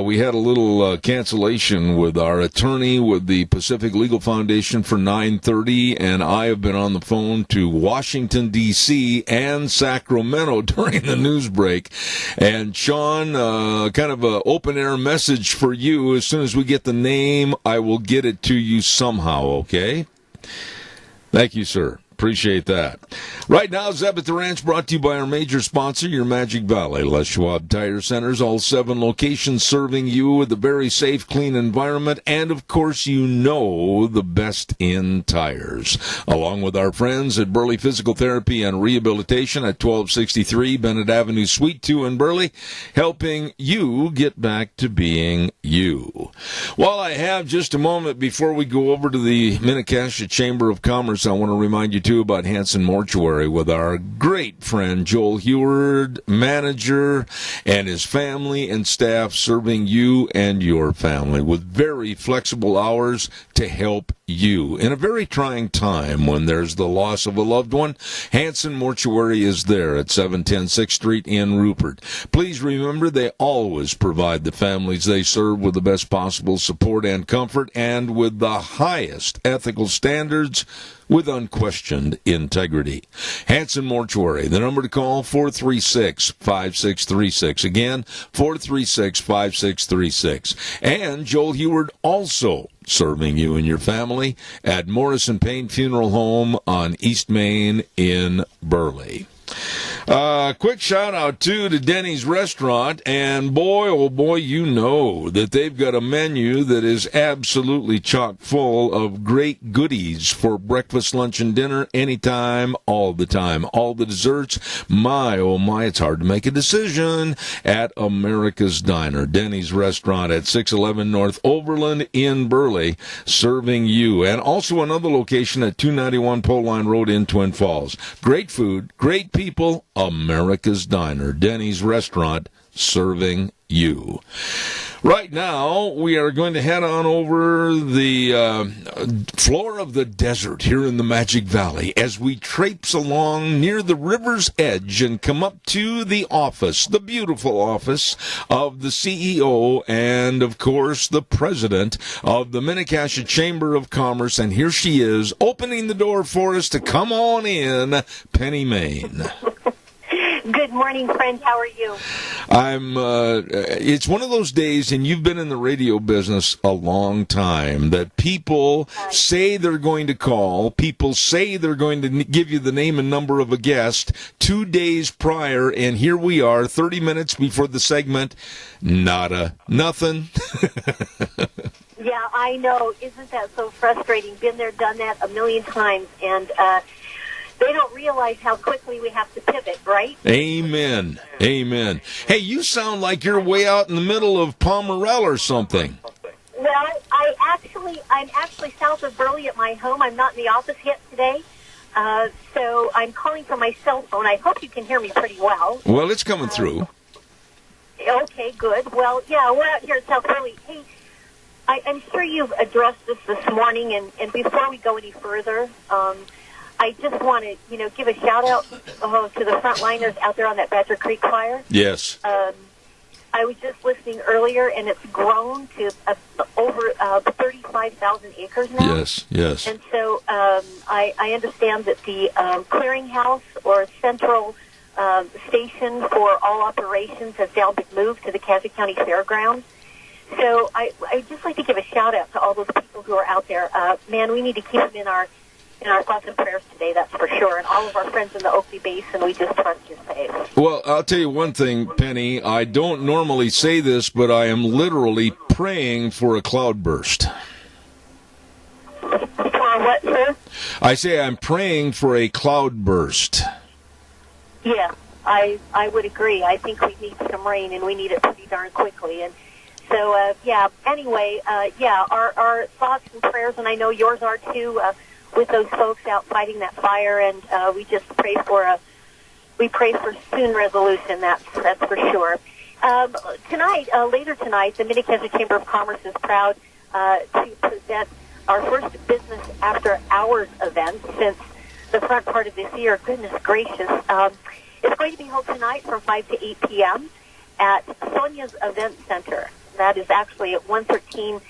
We had a little cancellation with our attorney with the Pacific Legal Foundation for 9:30, and I have been on the phone to Washington, D.C. and Sacramento during the news break. And Sean, kind of an open-air message for you. As soon as we get the name, I will get it to you somehow, okay? Thank you, sir. Appreciate that. Right now, Zeb at the Ranch brought to you by our major sponsor, your Magic Valley Les Schwab Tire Centers. All 7 locations serving you with a very safe, clean environment. And, of course, you know the best in tires. Along with our friends at Burley Physical Therapy and Rehabilitation at 1263 Bennett Avenue, Suite 2 in Burley, helping you get back to being you. While I have just a moment before we go over to the Minnetonka Chamber of Commerce, I want to remind you, too, about Hanson Mortuary with our great friend Joel Heward, manager, and his family and staff serving you and your family with very flexible hours to help you. In a very trying time when there's the loss of a loved one, Hanson Mortuary is there at 710 6th Street in Rupert. Please remember they always provide the families they serve with the best possible support and comfort and with the highest ethical standards with unquestioned integrity. Hanson Mortuary, the number to call, 436-5636. Again, 436-5636. And Joel Heward also serving you and your family at Morrison Payne Funeral Home on East Main in Burley. Quick shout out too to Denny's Restaurant, and boy, oh boy, you know that they've got a menu that is absolutely chock full of great goodies for breakfast, lunch, and dinner, anytime, all the time. All the desserts, my, oh my, it's hard to make a decision at America's Diner. Denny's Restaurant at 611 North Overland in Burley, serving you. And also another location at 291 Pole Line Road in Twin Falls. Great food, great people, America's Diner, Denny's Restaurant, serving you. Right now, we are going to head on over the floor of the desert here in the Magic Valley as we traipse along near the river's edge and come up to the office, the beautiful office of the CEO and, of course, the president of the Minnetonka Chamber of Commerce. And here she is, opening the door for us to come on in, Penny Main. Good morning, friend. How are you? It's one of those days, and you've been in the radio business a long time, that people say they're going to call, people say they're going to give you the name and number of a guest 2 days prior, and here we are, 30 minutes before the segment, nada, nothing. Yeah, I know. Isn't that so frustrating? Been there, done that a million times, and they don't realize how quickly we have to pivot, right? Amen. Amen. Hey, you sound like you're way out in the middle of Pomerelle or something. Well, I'm actually south of Burley at my home. I'm not in the office yet today. So I'm calling from my cell phone. I hope you can hear me pretty well. Well, it's coming through. Okay, good. Well, yeah, we're out here at South Burley. Hey, I'm sure you've addressed this morning, and before we go any further, I just want to, give a shout-out to the frontliners out there on that Badger Creek fire. Yes. I was just listening earlier, and it's grown to over 35,000 acres now. Yes. And so I understand that the clearinghouse or central station for all operations has now been moved to the Cassia County Fairgrounds. So I'd just like to give a shout-out to all those people who are out there. Man, we need to keep them in our thoughts and prayers today, that's for sure. And all of our friends in the Oakley Basin, we just trust you're safe. Well, I'll tell you one thing, Penny. I don't normally say this, but I am literally praying for a cloudburst. For what, sir? I say I'm praying for a cloudburst. Yeah, I would agree. I think we need some rain, and we need it pretty darn quickly. And so, anyway, our thoughts and prayers, and I know yours are too, with those folks out fighting that fire, and we just pray for soon resolution. That's for sure. Later tonight, the Mini-Cassia Chamber of Commerce is proud to present our first Business After Hours event since the front part of this year. Goodness gracious! It's going to be held tonight from 5 to 8 p.m. at Sonia's Event Center. That is actually at 113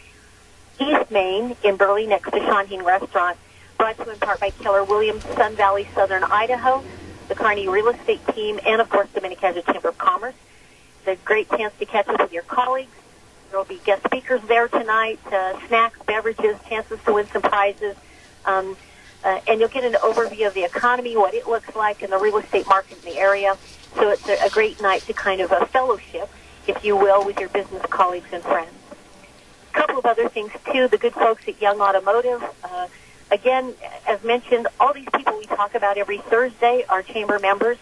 East Main in Burley, next to Shawnheen Restaurant. Brought to you in part by Keller Williams, Sun Valley, Southern Idaho, the Kearney Real Estate Team, and, of course, the Mini-Cassia Chamber of Commerce. It's a great chance to catch up with your colleagues. There will be guest speakers there tonight, snacks, beverages, chances to win some prizes, and you'll get an overview of the economy, what it looks like, and the real estate market in the area. So it's a great night to kind of a fellowship, if you will, with your business colleagues and friends. A couple of other things, too. The good folks at Young Automotive. Again, as mentioned, all these people we talk about every Thursday are chamber members,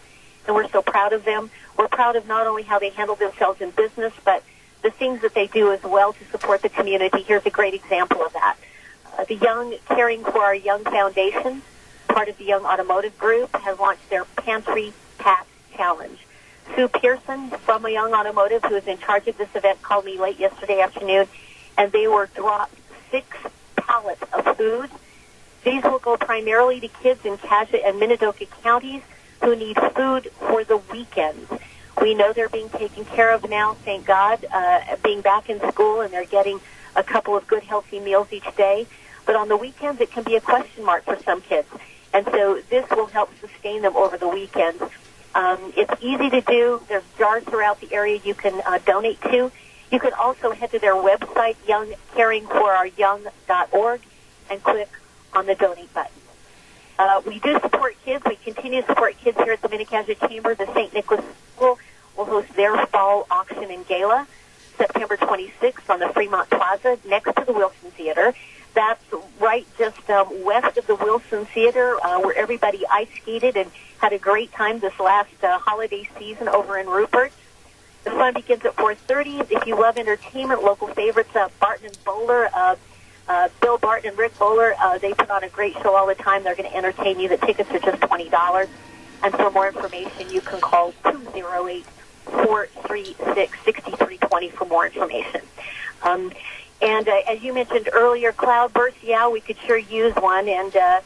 and we're so proud of them. We're proud of not only how they handle themselves in business, but the things that they do as well to support the community. Here's a great example of that. The Young Caring for Our Young Foundation, part of the Young Automotive Group, has launched their Pantry Pack Challenge. Sue Pearson from a Young Automotive, who is in charge of this event, called me late yesterday afternoon, and they were dropped 6 pallets of food. These will go primarily to kids in Cassia and Minidoka counties who need food for the weekends. We know they're being taken care of now, thank God, being back in school, and they're getting a couple of good, healthy meals each day. But on the weekends, it can be a question mark for some kids. And so this will help sustain them over the weekends. It's easy to do. There's jars throughout the area you can donate to. You can also head to their website, youngcaringforouryoung.org, and click on the donate button. We do support kids. We continue to support kids here at the Mini-Cassia Chamber. The St. Nicholas School will host their fall auction and gala September 26th on the Fremont Plaza next to the Wilson Theater. That's right just west of the Wilson Theater, where everybody ice skated and had a great time this last holiday season over in Rupert. The fun begins at 4:30. If you love entertainment, local favorites, Barton and Bowler, Bill Barton and Rick Bowler, they put on a great show all the time. They're going to entertain you. The tickets are just $20. And for more information, you can call 208-436-6320 for more information. And as you mentioned earlier, cloudbursts, yeah, we could sure use one. And the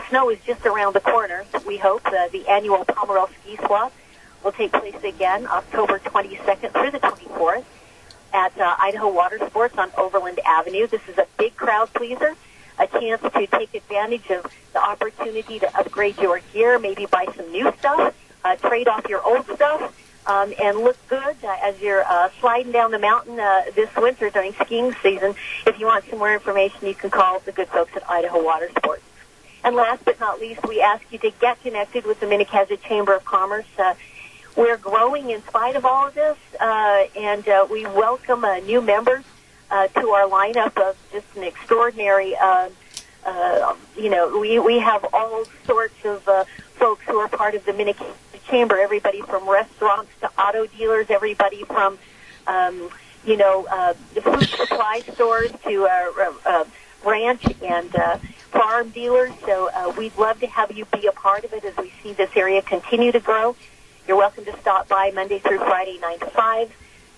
snow is just around the corner, we hope. The annual Pomerelle Ski Swap will take place again October 22nd through the 24th at Idaho Water Sports on Overland Avenue. This is a big crowd pleaser, a chance to take advantage of the opportunity to upgrade your gear, maybe buy some new stuff, trade off your old stuff, and look good as you're sliding down the mountain this winter during skiing season. If you want some more information, you can call the good folks at Idaho Water Sports. And last but not least, we ask you to get connected with the Mini-Cassia Chamber of Commerce. We're growing in spite of all of this, and we welcome new members to our lineup of just an extraordinary, we have all sorts of folks who are part of the Mini-Cassia Chamber, everybody from restaurants to auto dealers, everybody from, the food supply stores to ranch, and farm dealers. So we'd love to have you be a part of it as we see this area continue to grow. You're welcome to stop by Monday through Friday, 9 to 5.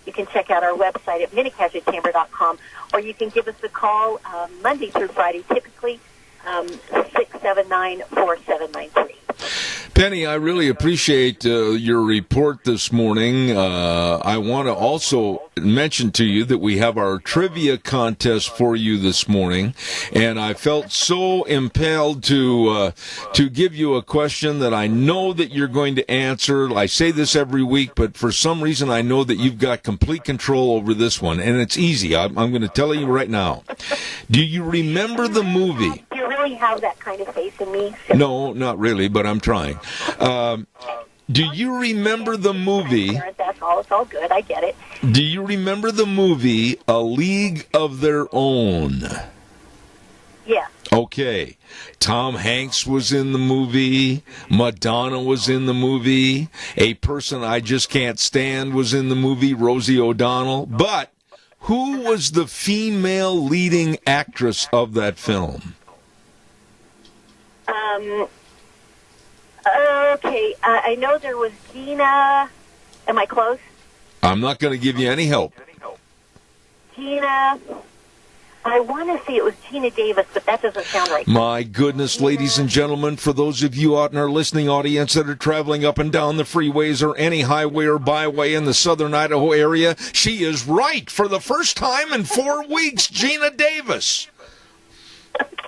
You can check out our website at minnecassachamber.com, or you can give us a call Monday through Friday, typically 679-4793. Penny, I really appreciate your report this morning. I want to also mention to you that we have our trivia contest for you this morning, and I felt so impelled to give you a question that I know that you're going to answer. I say this every week, but for some reason I know that you've got complete control over this one, and it's easy. I'm going to tell you right now. Do you remember the movie? Do you really have that kind of faith in me? No, not really, but I'm trying. Do you remember the movie? That's all. It's all good. I get it. Do you remember the movie A League of Their Own? Yeah. Okay. Tom Hanks was in the movie. Madonna was in the movie. A Person I Just Can't Stand was in the movie, Rosie O'Donnell. But who was the female leading actress of that film? Okay, I know there was Gina. Am I close? I'm not going to give you any help. Gina. I want to say it was Gina Davis, but that doesn't sound right. My goodness, ladies and gentlemen, for those of you out in our listening audience that are traveling up and down the freeways or any highway or byway in the southern Idaho area, she is right for the first time in 4 weeks, Gina Davis.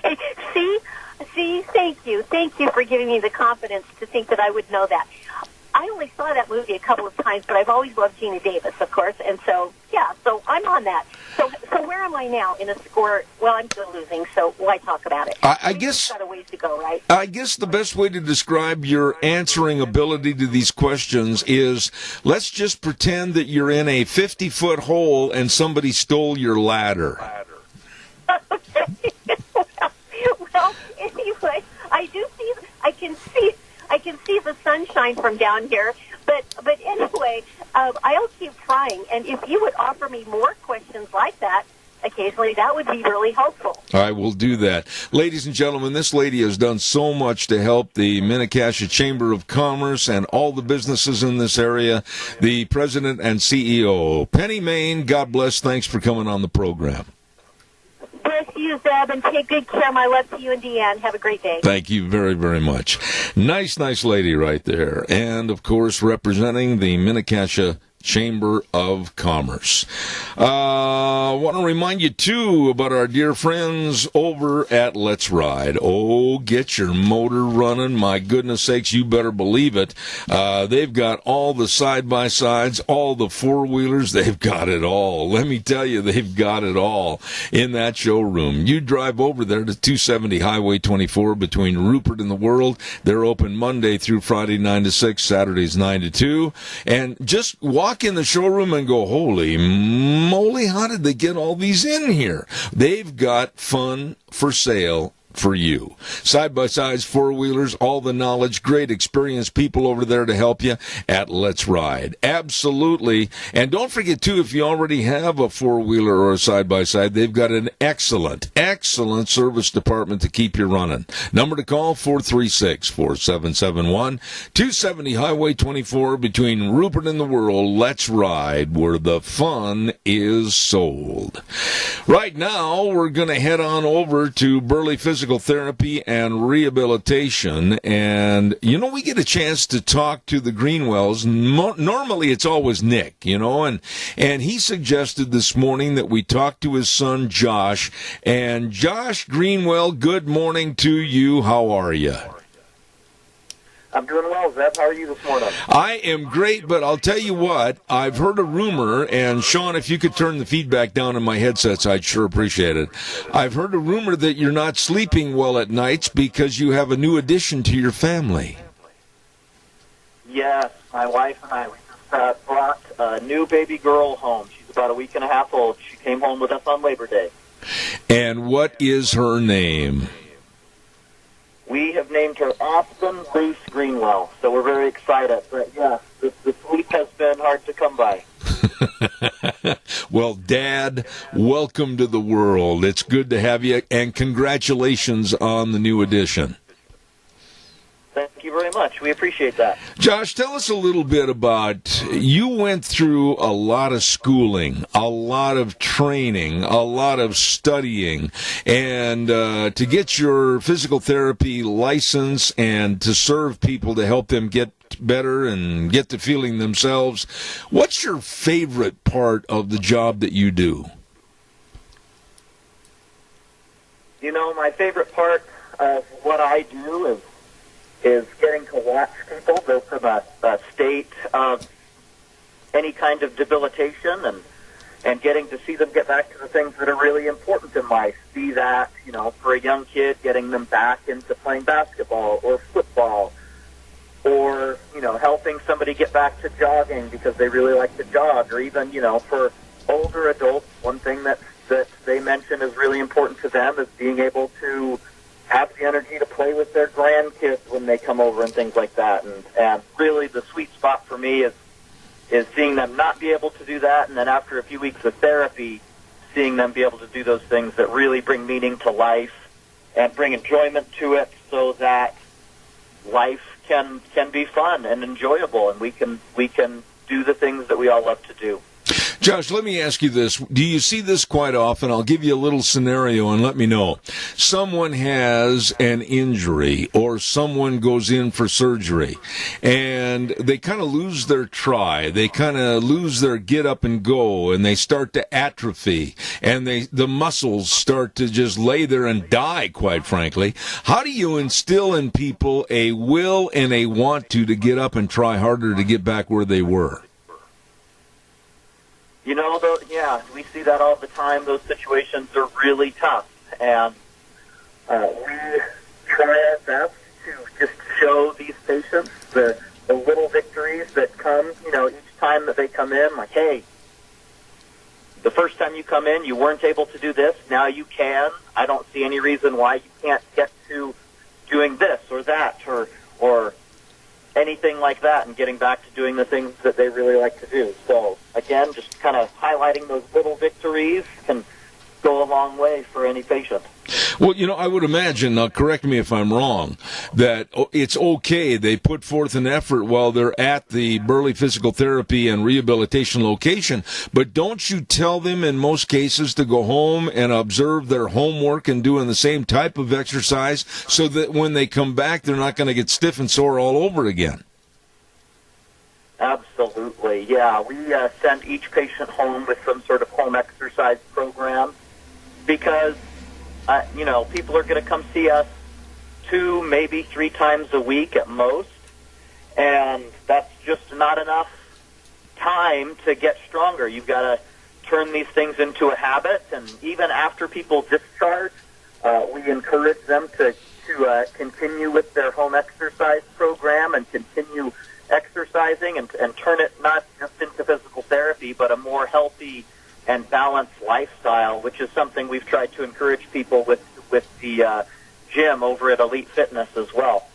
Okay, See, thank you. Thank you for giving me the confidence to think that I would know that. I only saw that movie a couple of times, but I've always loved Gina Davis, of course, and so, yeah, so I'm on that. So where am I now in a score? Well, I'm still losing, so why talk about it? I guess got a ways to go, right? I guess the best way to describe your answering ability to these questions is, let's just pretend that you're in a 50-foot hole and somebody stole your ladder. Well, anyway, I can see the sunshine from down here, but anyway, I'll keep trying, and if you would offer me more questions like that occasionally, that would be really helpful. I will do that. Ladies and gentlemen, this lady has done so much to help the Minnecassacre Chamber of Commerce and all the businesses in this area. The president and CEO, Penny Main, God bless. Thanks for coming on the program. Bless you, Zeb, and take good care. My love to you and Deanne. Have a great day. Thank you very, very much. Nice lady right there. And, of course, representing the Minnecassacre Chamber of Commerce. I want to remind you, too, about our dear friends over at Let's Ride. Oh, get your motor running. My goodness sakes, you better believe it. They've got all the side-by-sides, all the four-wheelers. They've got it all. Let me tell you, they've got it all in that showroom. You drive over there to 270 Highway 24 between Rupert and the World. They're open Monday through Friday, 9 to 6, Saturdays, 9 to 2. And just walk in the showroom and go, holy moly, how did they get all these in here? They've got fun for sale for you. Side-by-sides, four-wheelers, all the knowledge, great experienced people over there to help you at Let's Ride. Absolutely. And don't forget, too, if you already have a four-wheeler or a side-by-side, they've got an excellent service department to keep you running. Number to call, 436-4771, 270 Highway 24 between Rupert and the World. Let's Ride, where the fun is sold. Right now, we're going to head on over to Burley Physical Therapy and Rehabilitation, and we get a chance to talk to the Greenwells. Normally it's always Nick, and he suggested this morning that we talk to his son Josh. And Josh Greenwell, good morning to you. How are you? I'm doing well, Zeb. How are you this morning? I am great, but I'll tell you what, I've heard a rumor, and Sean, if you could turn the feedback down in my headsets, I'd sure appreciate it. I've heard a rumor that you're not sleeping well at nights because you have a new addition to your family. Yes, my wife and I brought a new baby girl home. She's about a week and a half old. She came home with us on Labor Day. And what is her name? We have named her Aspen Bruce Greenwell, so we're very excited. But yeah, the sleep has been hard to come by. Well, Dad, welcome to the world. It's good to have you, and congratulations on the new edition. Thank you very much. We appreciate that. Josh, tell us a little bit about, you went through a lot of schooling, a lot of training, a lot of studying, and to get your physical therapy license and to serve people to help them get better and get to feeling themselves. What's your favorite part of the job that you do? You know, my favorite part of what I do is getting to watch people go from a state of any kind of debilitation and getting to see them get back to the things that are really important in life. Be that, you know, for a young kid, getting them back into playing basketball or football, or, you know, helping somebody get back to jogging because they really like to jog, or even, you know, for older adults, one thing that they mention is really important to them is being able to have the energy to play with their grandkids when they come over and things like that. And really the sweet spot for me is seeing them not be able to do that, and then after a few weeks of therapy, seeing them be able to do those things that really bring meaning to life and bring enjoyment to it, so that life can be fun and enjoyable, and we can do the things that we all love to do. Josh, let me ask you this. Do you see this quite often? I'll give you a little scenario and let me know. Someone has an injury or someone goes in for surgery and they kind of lose their try. They kind of lose their get up and go, and they start to atrophy, and the muscles start to just lay there and die, quite frankly. How do you instill in people a will and a want to get up and try harder to get back where they were? You know, yeah, we see that all the time. Those situations are really tough, and we try our best to just show these patients the little victories that come, you know, each time that they come in, like, hey, the first time you come in, you weren't able to do this. Now you can. I don't see any reason why you can't get to doing this or that or anything like that, and getting back to doing the things that they really like to do. So, again, just kind of highlighting those little victories can go a long way for any patient. Well, you know, I would imagine, now correct me if I'm wrong, that it's okay, they put forth an effort while they're at the Burley Physical Therapy and Rehabilitation location, but don't you tell them in most cases to go home and observe their homework and doing the same type of exercise so that when they come back, they're not going to get stiff and sore all over again? Absolutely, yeah. We send each patient home with some sort of home exercise program because you know, people are going to come see us 2, maybe 3 times a week at most, and that's just not enough time to get stronger. You've got to turn these things into a habit, and even after people discharge, we encourage them to continue with their home exercise program and continue exercising and turn it not just into physical therapy, but a more healthy and balanced lifestyle, which is something we've tried to encourage people with the gym over at Elite Fitness as well.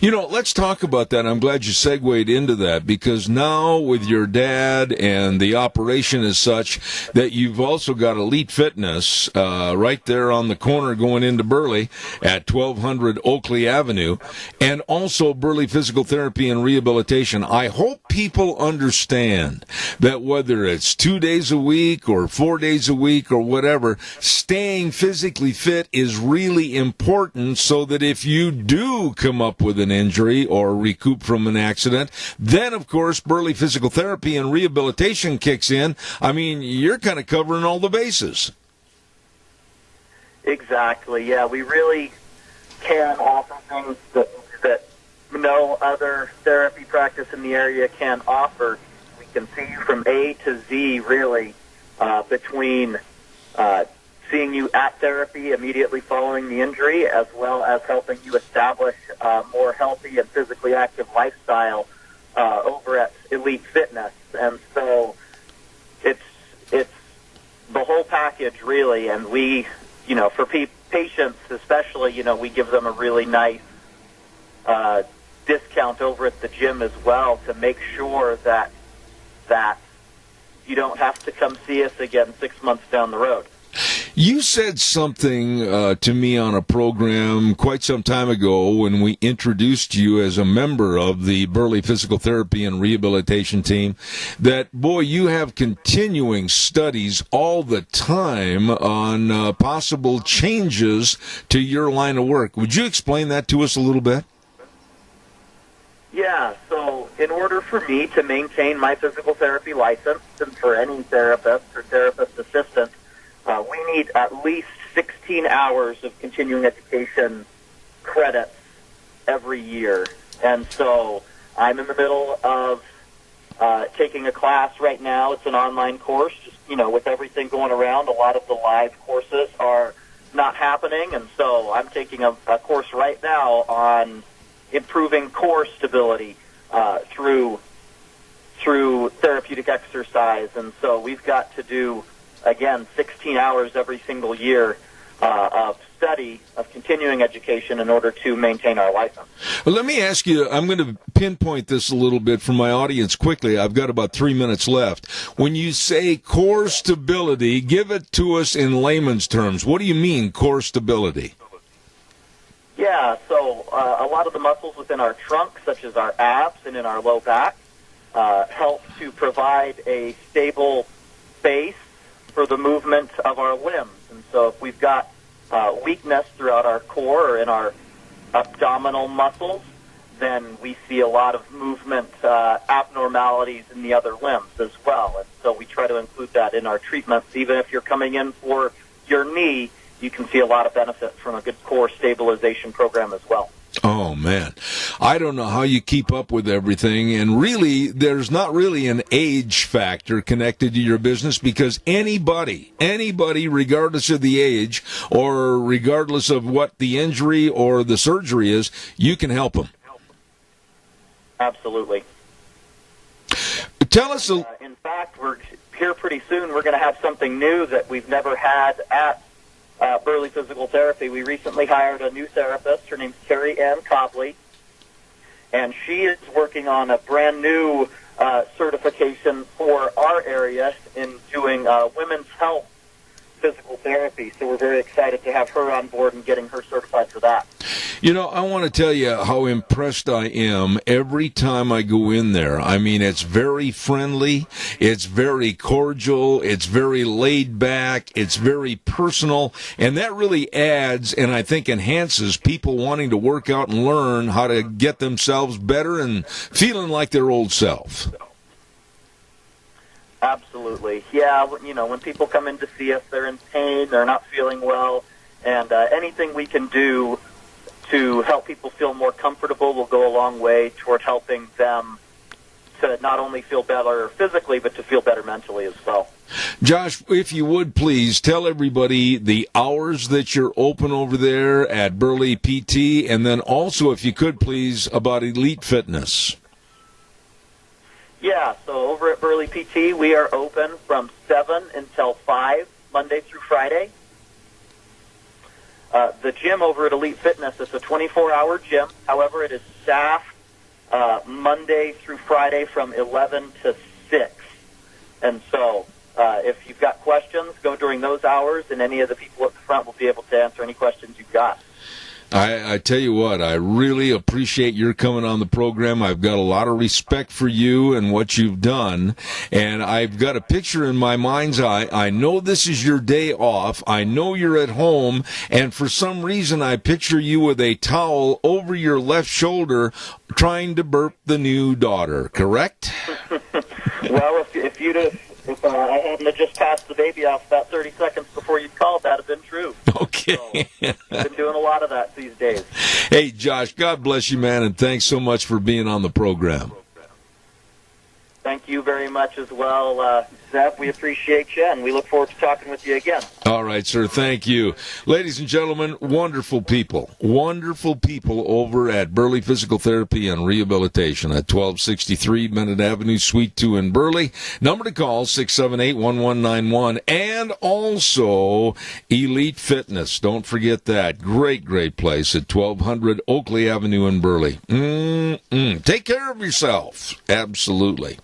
You know, let's talk about that. I'm glad you segued into that, because now with your dad and the operation is such that you've also got Elite Fitness right there on the corner going into Burley at 1200 Oakley Avenue, and also Burley Physical Therapy and Rehabilitation. I hope people understand that whether it's 2 days a week or 4 days a week or whatever, staying physically fit is really important, so that if you do come up with an injury or recoup from an accident, then of course Burley Physical Therapy and Rehabilitation kicks in. I mean, you're kind of covering all the bases. Exactly, yeah. We really can offer things that no other therapy practice in the area can offer. We can see you from A to Z, really, between seeing you at therapy immediately following the injury, as well as helping you establish a more healthy and physically active lifestyle over at Elite Fitness. And so it's the whole package, really. And we, you know, for patients especially, you know, we give them a really nice discount over at the gym as well, to make sure that you don't have to come see us again 6 months down the road. You said something to me on a program quite some time ago when we introduced you as a member of the Burley Physical Therapy and Rehabilitation team that, boy, you have continuing studies all the time on possible changes to your line of work. Would you explain that to us a little bit? Yeah, so in order for me to maintain my physical therapy license, and for any therapist or therapist assistant, we need at least 16 hours of continuing education credits every year. And so I'm in the middle of taking a class right now. It's an online course. Just, with everything going around, a lot of the live courses are not happening. And so I'm taking a course right now on improving core stability through therapeutic exercise. And so we've got to do, again, 16 hours every single year of study, of continuing education in order to maintain our license. Well, let me ask you, I'm going to pinpoint this a little bit for my audience quickly. I've got about 3 minutes left. When you say core stability, give it to us in layman's terms. What do you mean, core stability? Yeah, so a lot of the muscles within our trunk, such as our abs and in our low back, help to provide a stable base for the movement of our limbs. And so if we've got weakness throughout our core or in our abdominal muscles, then we see a lot of movement abnormalities in the other limbs as well. And so we try to include that in our treatments. Even if you're coming in for your knee, you can see a lot of benefit from a good core stabilization program as well. Oh, man. I don't know how you keep up with everything. And really, there's not really an age factor connected to your business because anybody, regardless of the age or regardless of what the injury or the surgery is, you can help them. Absolutely. Tell us in fact, we're here pretty soon. We're going to have something new that we've never had at Burley Physical Therapy. We recently hired a new therapist. Her name's Carrie Ann Copley, and she is working on a brand new certification for our area in doing women's health physical therapy. So we're very excited to have her on board and getting her certified for that. I want to tell you how impressed I am every time I go in there. I mean, it's very friendly, it's very cordial, it's very laid back, it's very personal, and that really adds and I think enhances people wanting to work out and learn how to get themselves better and feeling like their old self. Absolutely. Yeah, when people come in to see us, they're in pain, they're not feeling well, and anything we can do to help people feel more comfortable will go a long way toward helping them to not only feel better physically, but to feel better mentally as well. Josh, if you would please tell everybody the hours that you're open over there at Burley PT, and then also, if you could please, about Elite Fitness. Yeah, so over at Burley PT, we are open from 7 until 5, Monday through Friday. The gym over at Elite Fitness is a 24-hour gym. However, it is staffed Monday through Friday from 11 to 6. And so if you've got questions, go during those hours, and any of the people at the front will be able to answer any questions you've got. I tell you what, I really appreciate your coming on the program. I've got a lot of respect for you and what you've done, and I've got a picture in my mind's eye. I know this is your day off. I know you're at home, and for some reason I picture you with a towel over your left shoulder trying to burp the new daughter, correct? Well, if I hadn't have just passed the baby off about 30 seconds before you called, that would have been true. Okay. So, I've been doing a lot of that these days. Hey, Josh, God bless you, man, and thanks so much for being on the program. Thank you very much as well, Zeb. We appreciate you, and we look forward to talking with you again. All right, sir. Thank you. Ladies and gentlemen, wonderful people over at Burley Physical Therapy and Rehabilitation at 1263 Bennett Avenue, Suite 2 in Burley. Number to call, 678-1191. And also Elite Fitness. Don't forget that. Great place at 1200 Oakley Avenue in Burley. Take care of yourself. Absolutely.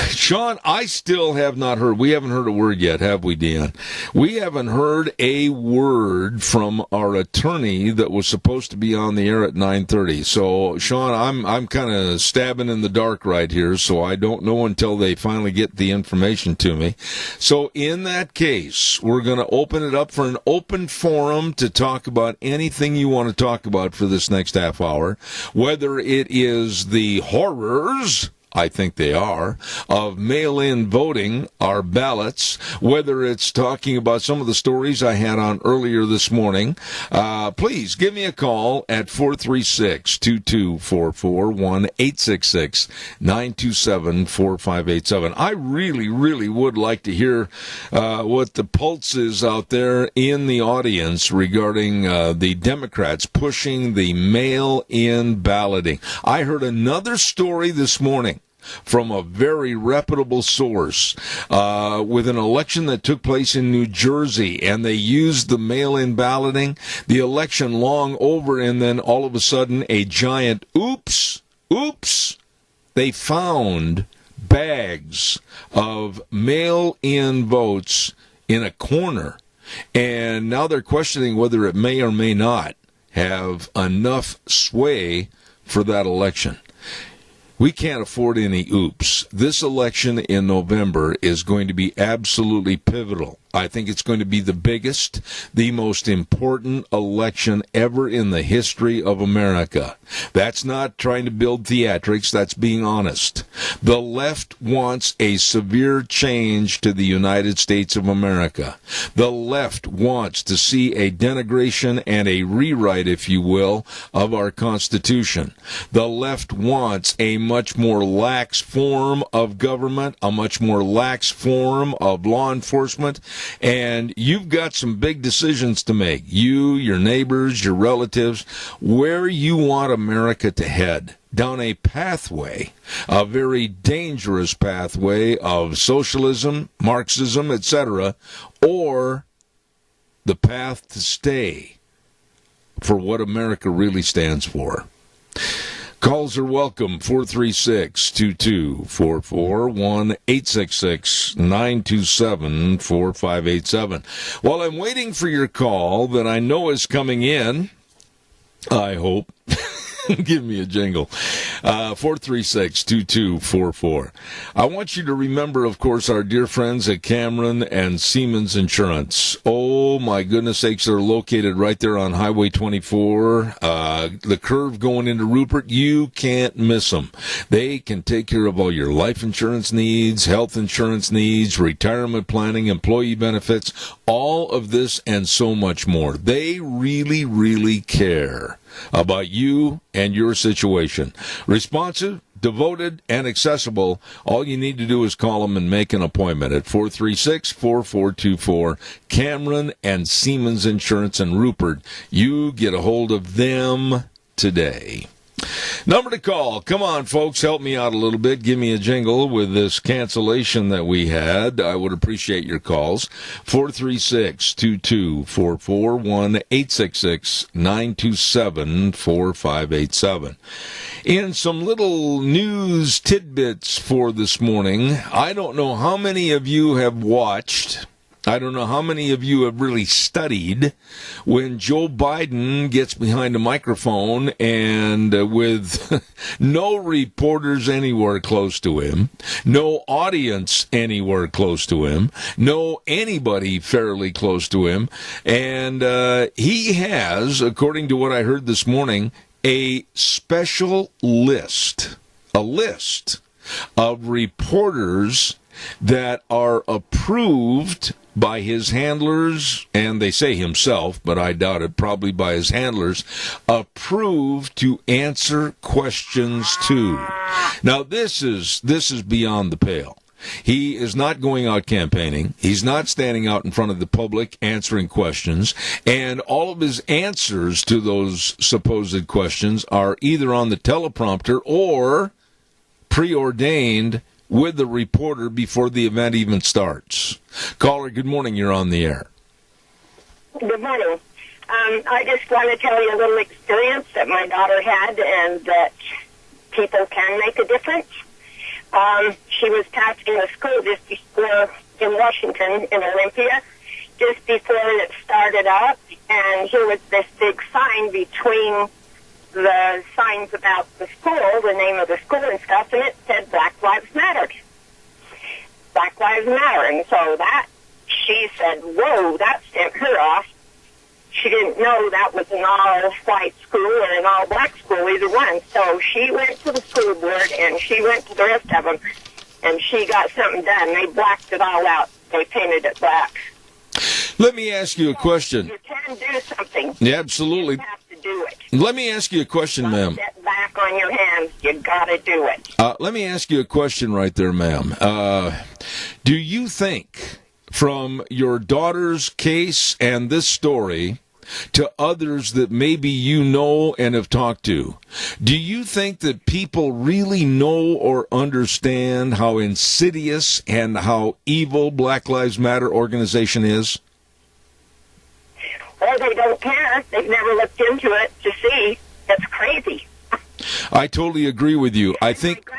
Sean, I still have not heard. We haven't heard a word yet, have we, Deanne? We haven't heard a word from our attorney that was supposed to be on the air at 9:30. So, Sean, I'm kind of stabbing in the dark right here, so I don't know until they finally get the information to me. So, in that case, we're going to open it up for an open forum to talk about anything you want to talk about for this next half hour, whether it is the horrors, I think they are, of mail-in voting, our ballots, whether it's talking about some of the stories I had on earlier this morning. Please give me a call at 436-2244, 1-866-927-4587. I really, really would like to hear what the pulse is out there in the audience regarding the Democrats pushing the mail-in balloting. I heard another story this morning from a very reputable source with an election that took place in New Jersey, and they used the mail-in balloting, the election long over, and then all of a sudden a giant oops, they found bags of mail-in votes in a corner, and now they're questioning whether it may or may not have enough sway for that election. We can't afford any oops. This election in November is going to be absolutely pivotal. I think it's going to be the biggest, the most important election ever in the history of America. That's not trying to build theatrics. That's being honest. The left wants a severe change to the United States of America. The left wants to see a denigration and a rewrite, if you will, of our Constitution. The left wants a much more lax form of government, a much more lax form of law enforcement. And you've got some big decisions to make. You, your neighbors, your relatives, where you want America to head. Down a pathway, a very dangerous pathway of socialism, Marxism, etc., or the path to stay for what America really stands for. Calls are welcome, 436-2244, 1-866-927-4587. While I'm waiting for your call that I know is coming in, I hope, give me a jingle, 436-2244. I want you to remember, of course, our dear friends at Cameron and Simmons Insurance. Oh, my goodness sakes, they're located right there on Highway 24. The curve going into Rupert, you can't miss them. They can take care of all your life insurance needs, health insurance needs, retirement planning, employee benefits, all of this and so much more. They really, really care about you and your situation. Responsive, devoted, and accessible. All you need to do is call them and make an appointment at 436-4424. Cameron and Simmons Insurance in Rupert. You get a hold of them today. Number to call. Come on, folks. Help me out a little bit. Give me a jingle with this cancellation that we had. I would appreciate your calls. 436-2244, 1-866-927-4587. In some little news tidbits for this morning, I don't know how many of you have watched, I don't know how many of you have really studied when Joe Biden gets behind a microphone and with no reporters anywhere close to him, no audience anywhere close to him, no anybody fairly close to him, and he has, according to what I heard this morning, a special list, a list of reporters that are approved by his handlers, and they say himself, but I doubt it, probably by his handlers, approved to answer questions to. Now, this is beyond the pale. He is not going out campaigning. He's not standing out in front of the public answering questions. And all of his answers to those supposed questions are either on the teleprompter or preordained with the reporter before the event even starts. Caller, good morning. You're on the air. Good morning. I just want to tell you a little experience that my daughter had and that people can make a difference. she was passing the school just before in Washington, in Olympia, just before it started up, and here was this big sign between the signs about the school, the name of the school and stuff, and it said Black Lives Matter. Black Lives Matter. And so that, she said, whoa, that sent her off. She didn't know that was an all-white school or an all-black school, either one. So she went to the school board, and she went to the rest of them, and she got something done. They blacked it all out. They painted it black. Let me ask you a question. You can do something. Yeah, absolutely. You have to do it. Let me ask you a question, ma'am. Set back on your hands. You got to do it. Let me ask you a question right there, ma'am. Do you think, from your daughter's case and this story to others that maybe you know and have talked to, do you think that people really know or understand how insidious and how evil Black Lives Matter organization is? Or they don't care. They've never looked into it to see. It's crazy. I totally agree with you. I think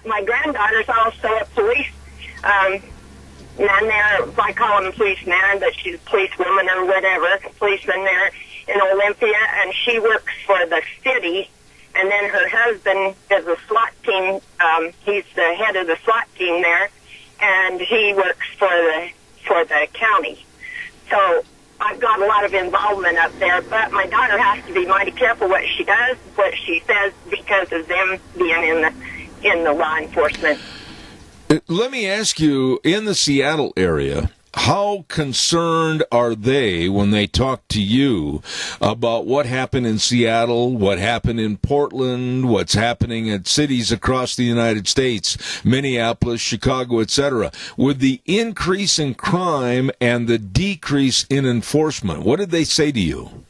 my granddaughter's also a police man there. I call him a policeman, but she's a policewoman or whatever, policeman there in Olympia, and she works for the city. And then her husband is a SWAT team. He's the head of the SWAT team there, and he works for the county. So I've got a lot of involvement up there, but my daughter has to be mighty careful what she does, what she says, because of them being in the law enforcement. Let me ask you, in the Seattle area, how concerned are they when they talk to you about what happened in Seattle, what happened in Portland, what's happening in cities across the United States, Minneapolis, Chicago, etc., with the increase in crime and the decrease in enforcement? What did they say to you?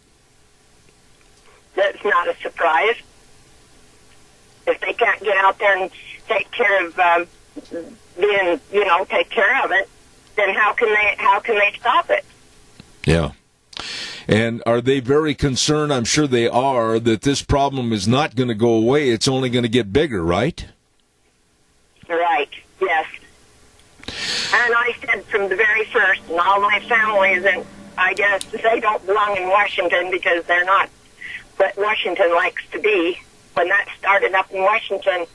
That's not a surprise. If they can't get out there and take care of take care of it, then how can they stop it? Yeah. And are they very concerned? I'm sure they are, that this problem is not going to go away. It's only going to get bigger, right? Right, yes. And I said from the very first, and all my families, and I guess they don't belong in Washington because they're not what Washington likes to be. When that started up in Washington,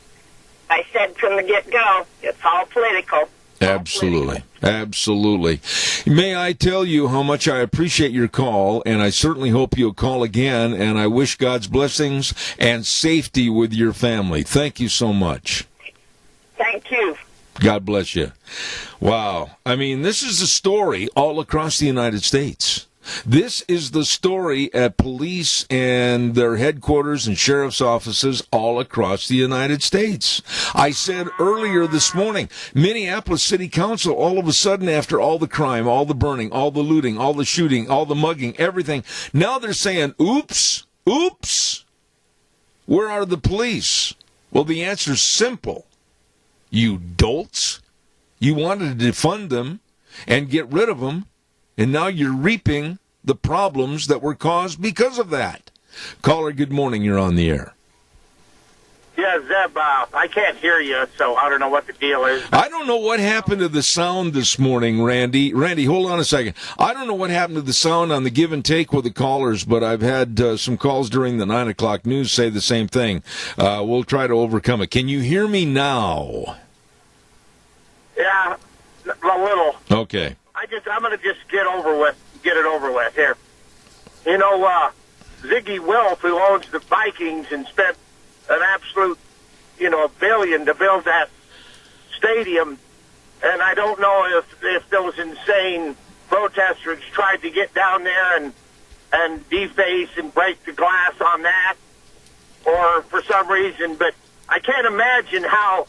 I said from the get-go, it's all political. Absolutely. Absolutely. May I tell you how much I appreciate your call, and I certainly hope you'll call again, and I wish God's blessings and safety with your family. Thank you so much. Thank you. God bless you. Wow. I mean, this is a story all across the United States. This is the story at police and their headquarters and sheriff's offices all across the United States. I said earlier this morning, Minneapolis City Council, all of a sudden, after all the crime, all the burning, all the looting, all the shooting, all the mugging, everything, now they're saying, oops, where are the police? Well, the answer's simple. You dolts. You wanted to defund them and get rid of them, and now you're reaping the problems that were caused because of that. Caller, good morning. You're on the air. Yeah, Zeb, I can't hear you, so I don't know what the deal is. I don't know what happened to the sound this morning, Randy. Randy, hold on a second. I don't know what happened to the sound on the give and take with the callers, but I've had some calls during the 9 o'clock news say the same thing. We'll try to overcome it. Can you hear me now? Yeah, a little. Okay. I'm going to just get it over with here. You know, Ziggy Wilf, who owns the Vikings and spent an absolute, $1 billion to build that stadium, and I don't know if those insane protesters tried to get down there and deface and break the glass on that, or for some reason, but I can't imagine how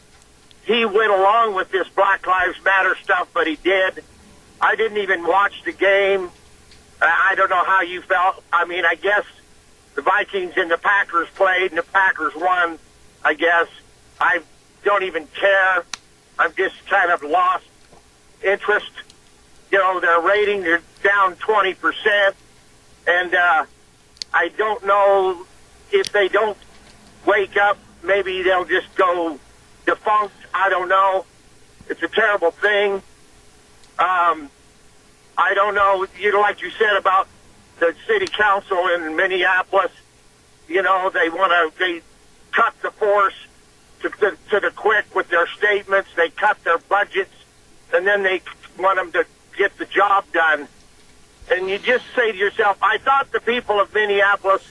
he went along with this Black Lives Matter stuff, but he did. I didn't even watch the game. I don't know how you felt. I mean, I guess the Vikings and the Packers played, and the Packers won, I guess. I don't even care. I've just kind of lost interest. Their rating, they're down 20%. And I don't know if they don't wake up, maybe they'll just go defunct. I don't know. It's a terrible thing. I don't know, like you said about the city council in Minneapolis, they cut the force to the quick with their statements. They cut their budgets, and then they want them to get the job done. And you just say to yourself, I thought the people of Minneapolis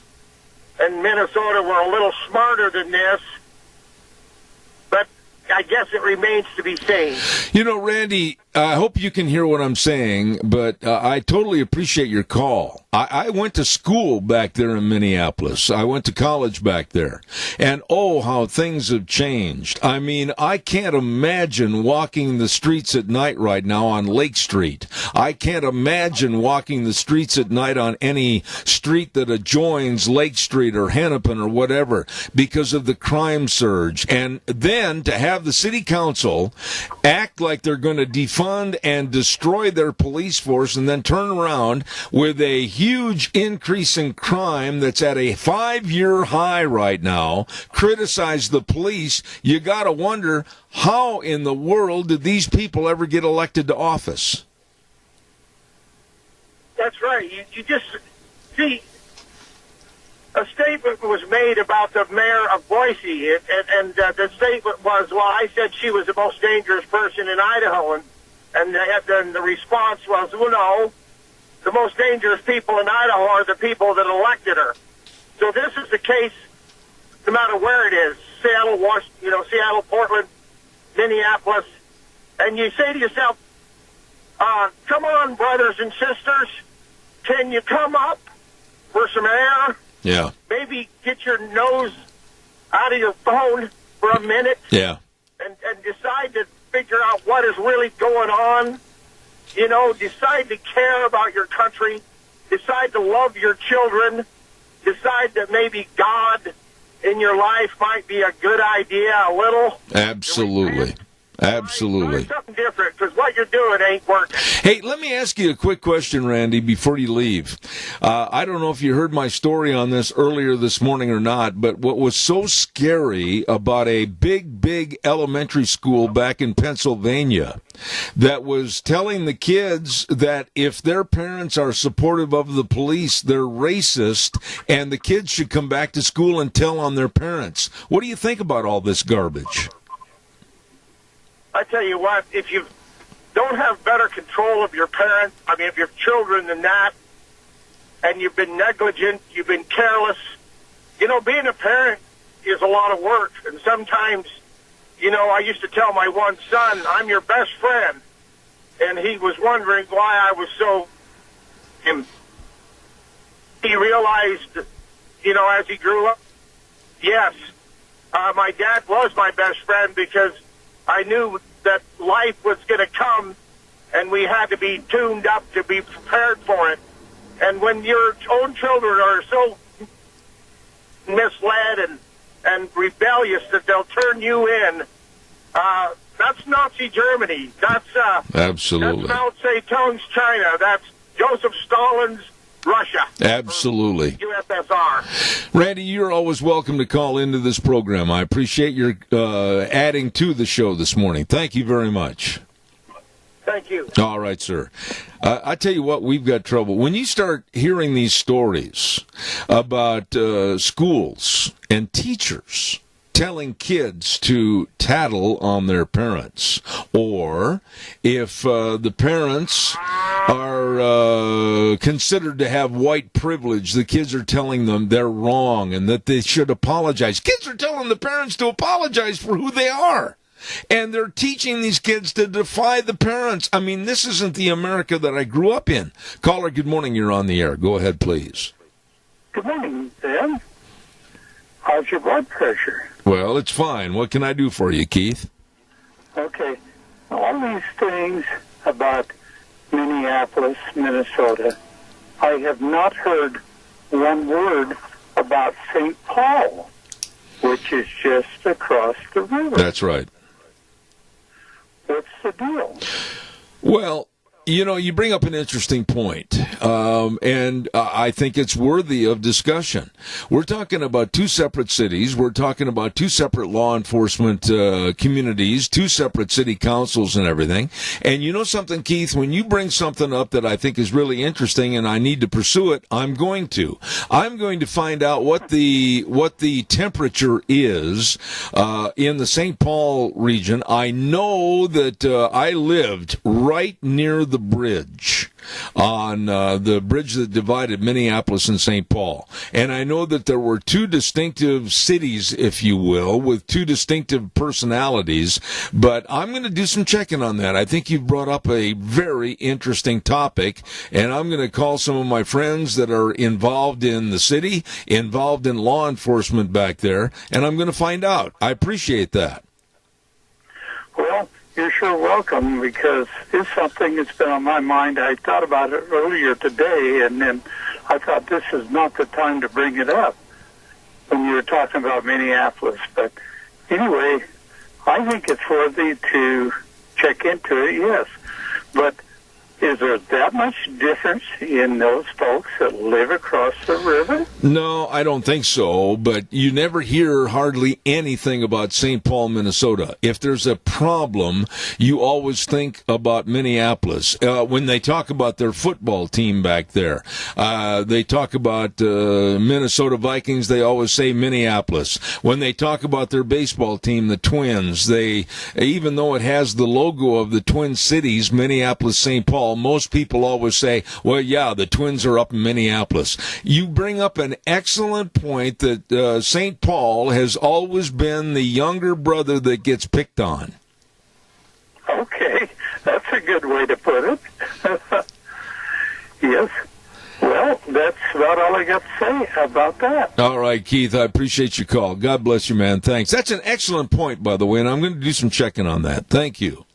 and Minnesota were a little smarter than this, but I guess it remains to be seen. Randy, I hope you can hear what I'm saying, but I totally appreciate your call. I went to school back there in Minneapolis. I went to college back there. And oh, how things have changed. I mean, I can't imagine walking the streets at night right now on Lake Street. I can't imagine walking the streets at night on any street that adjoins Lake Street or Hennepin or whatever because of the crime surge. And then to have the city council act like they're going to defund and destroy their police force and then turn around with a huge increase in crime that's at a 5-year high right now, criticize the police, you got to wonder, how in the world did these people ever get elected to office? That's right. You just see, a statement was made about the mayor of Boise, and the statement was, well, I said she was the most dangerous person in Idaho, and then the response was, well, no, the most dangerous people in Idaho are the people that elected her. So this is the case no matter where it is, Seattle, Washington, Seattle, Portland, Minneapolis, and you say to yourself, come on, brothers and sisters, can you come up for some air? Yeah. Maybe get your nose out of your phone for a minute. Yeah. And decide to figure out what is really going on. Decide to care about your country. Decide to love your children. Decide that maybe God in your life might be a good idea, a little. Absolutely. Absolutely. Try something different, because what you're doing ain't working. Hey, let me ask you a quick question, Randy, before you leave. I don't know if you heard my story on this earlier this morning or not, but what was so scary about a big elementary school back in Pennsylvania that was telling the kids that if their parents are supportive of the police, they're racist, and the kids should come back to school and tell on their parents. What do you think about all this garbage? I tell you what, if you don't have better control of your parents, of your children than that, and you've been negligent, you've been careless, being a parent is a lot of work. And sometimes, I used to tell my one son, I'm your best friend. And he was wondering why I was so... He realized, as he grew up, yes, my dad was my best friend because I knew that life was going to come, and we had to be tuned up to be prepared for it. And when your own children are so misled and rebellious that they'll turn you in, that's Nazi Germany. That's absolutely. That's Mao Zedong's China. That's Joseph Stalin's Russia. Absolutely. USSR. Randy, you're always welcome to call into this program. I appreciate your adding to the show this morning. Thank you very much. Thank you. All right, sir. I tell you what, we've got trouble. When you start hearing these stories about schools and teachers telling kids to tattle on their parents, or if the parents are considered to have white privilege, the kids are telling them they're wrong and that they should apologize. Kids are telling the parents to apologize for who they are. And they're teaching these kids to defy the parents. I mean, this isn't the America that I grew up in. Caller, good morning. You're on the air. Go ahead, please. Good morning, Ben. How's your blood pressure? Well, it's fine. What can I do for you, Keith? Okay. All these things about Minneapolis, Minnesota, I have not heard one word about St. Paul, which is just across the river. That's right. What's the deal? Well, You know, you bring up an interesting point, and I think it's worthy of discussion. We're talking about two separate cities. We're talking about two separate law enforcement communities, two separate city councils and everything. And you know something, Keith, when you bring something up that I think is really interesting and I need to pursue it, I'm going to find out what the temperature is in the St. Paul region. I know that I lived right near the bridge on the bridge that divided Minneapolis and St. Paul. And I know that there were two distinctive cities, if you will, with two distinctive personalities. But I'm going to do some checking on that. I think you've brought up a very interesting topic, and I'm going to call some of my friends that are involved in the city, involved in law enforcement back there, and I'm going to find out. I appreciate that. Well, you're sure welcome, because it's something that's been on my mind. I thought about it earlier today, and then I thought this is not the time to bring it up when you were talking about Minneapolis. But anyway, I think it's worthy to check into it, yes. But is there that much difference in those folks that live across the river? No, I don't think so, but you never hear hardly anything about St. Paul, Minnesota. If there's a problem, you always think about Minneapolis. When they talk about their football team back there, they talk about Minnesota Vikings, they always say Minneapolis. When they talk about their baseball team, the Twins, even though it has the logo of the Twin Cities, Minneapolis, St. Paul, most people always say, well, yeah, the Twins are up in Minneapolis. You bring up an excellent point that St. Paul has always been the younger brother that gets picked on. Okay, that's a good way to put it. Yes. Well, that's about all I got to say about that. All right, Keith, I appreciate your call. God bless you, man. Thanks. That's an excellent point, by the way, and I'm going to do some checking on that. Thank you.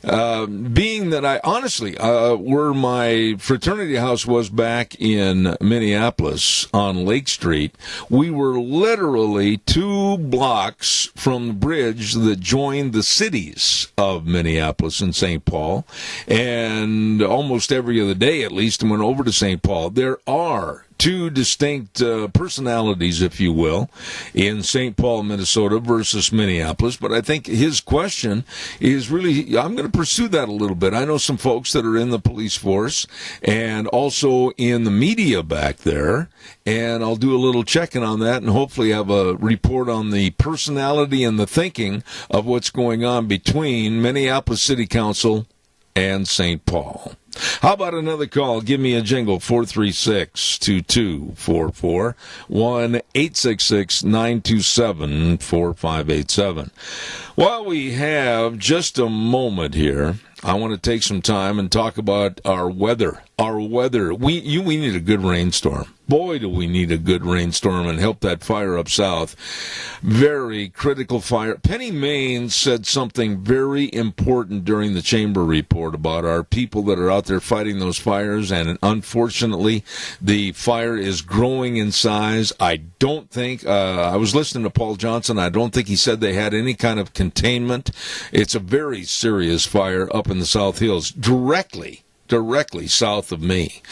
Being that I honestly, where my fraternity house was back in Minneapolis on Lake Street, we were literally 2 blocks from the bridge that joined the cities of Minneapolis and St. Paul, and almost every other day at least I went over to St. Paul. There are 2 distinct personalities, if you will, in St. Paul, Minnesota versus Minneapolis. But I think his question is really, I'm going to pursue that a little bit. I know some folks that are in the police force and also in the media back there, and I'll do a little checking on that and hopefully have a report on the personality and the thinking of what's going on between Minneapolis City Council and St. Paul. How about another call? Give me a jingle, 436-2244, 1-866-927-4587. While we have just a moment here, I want to take some time and talk about our weather. We need a good rainstorm. Boy, do we need a good rainstorm and help that fire up south. Very critical fire. Penny Main said something very important during the chamber report about our people that are out there fighting those fires, and unfortunately, the fire is growing in size. I don't think, I was listening to Paul Johnson, I don't think he said they had any kind of containment. It's a very serious fire up in the South Hills, directly south of me.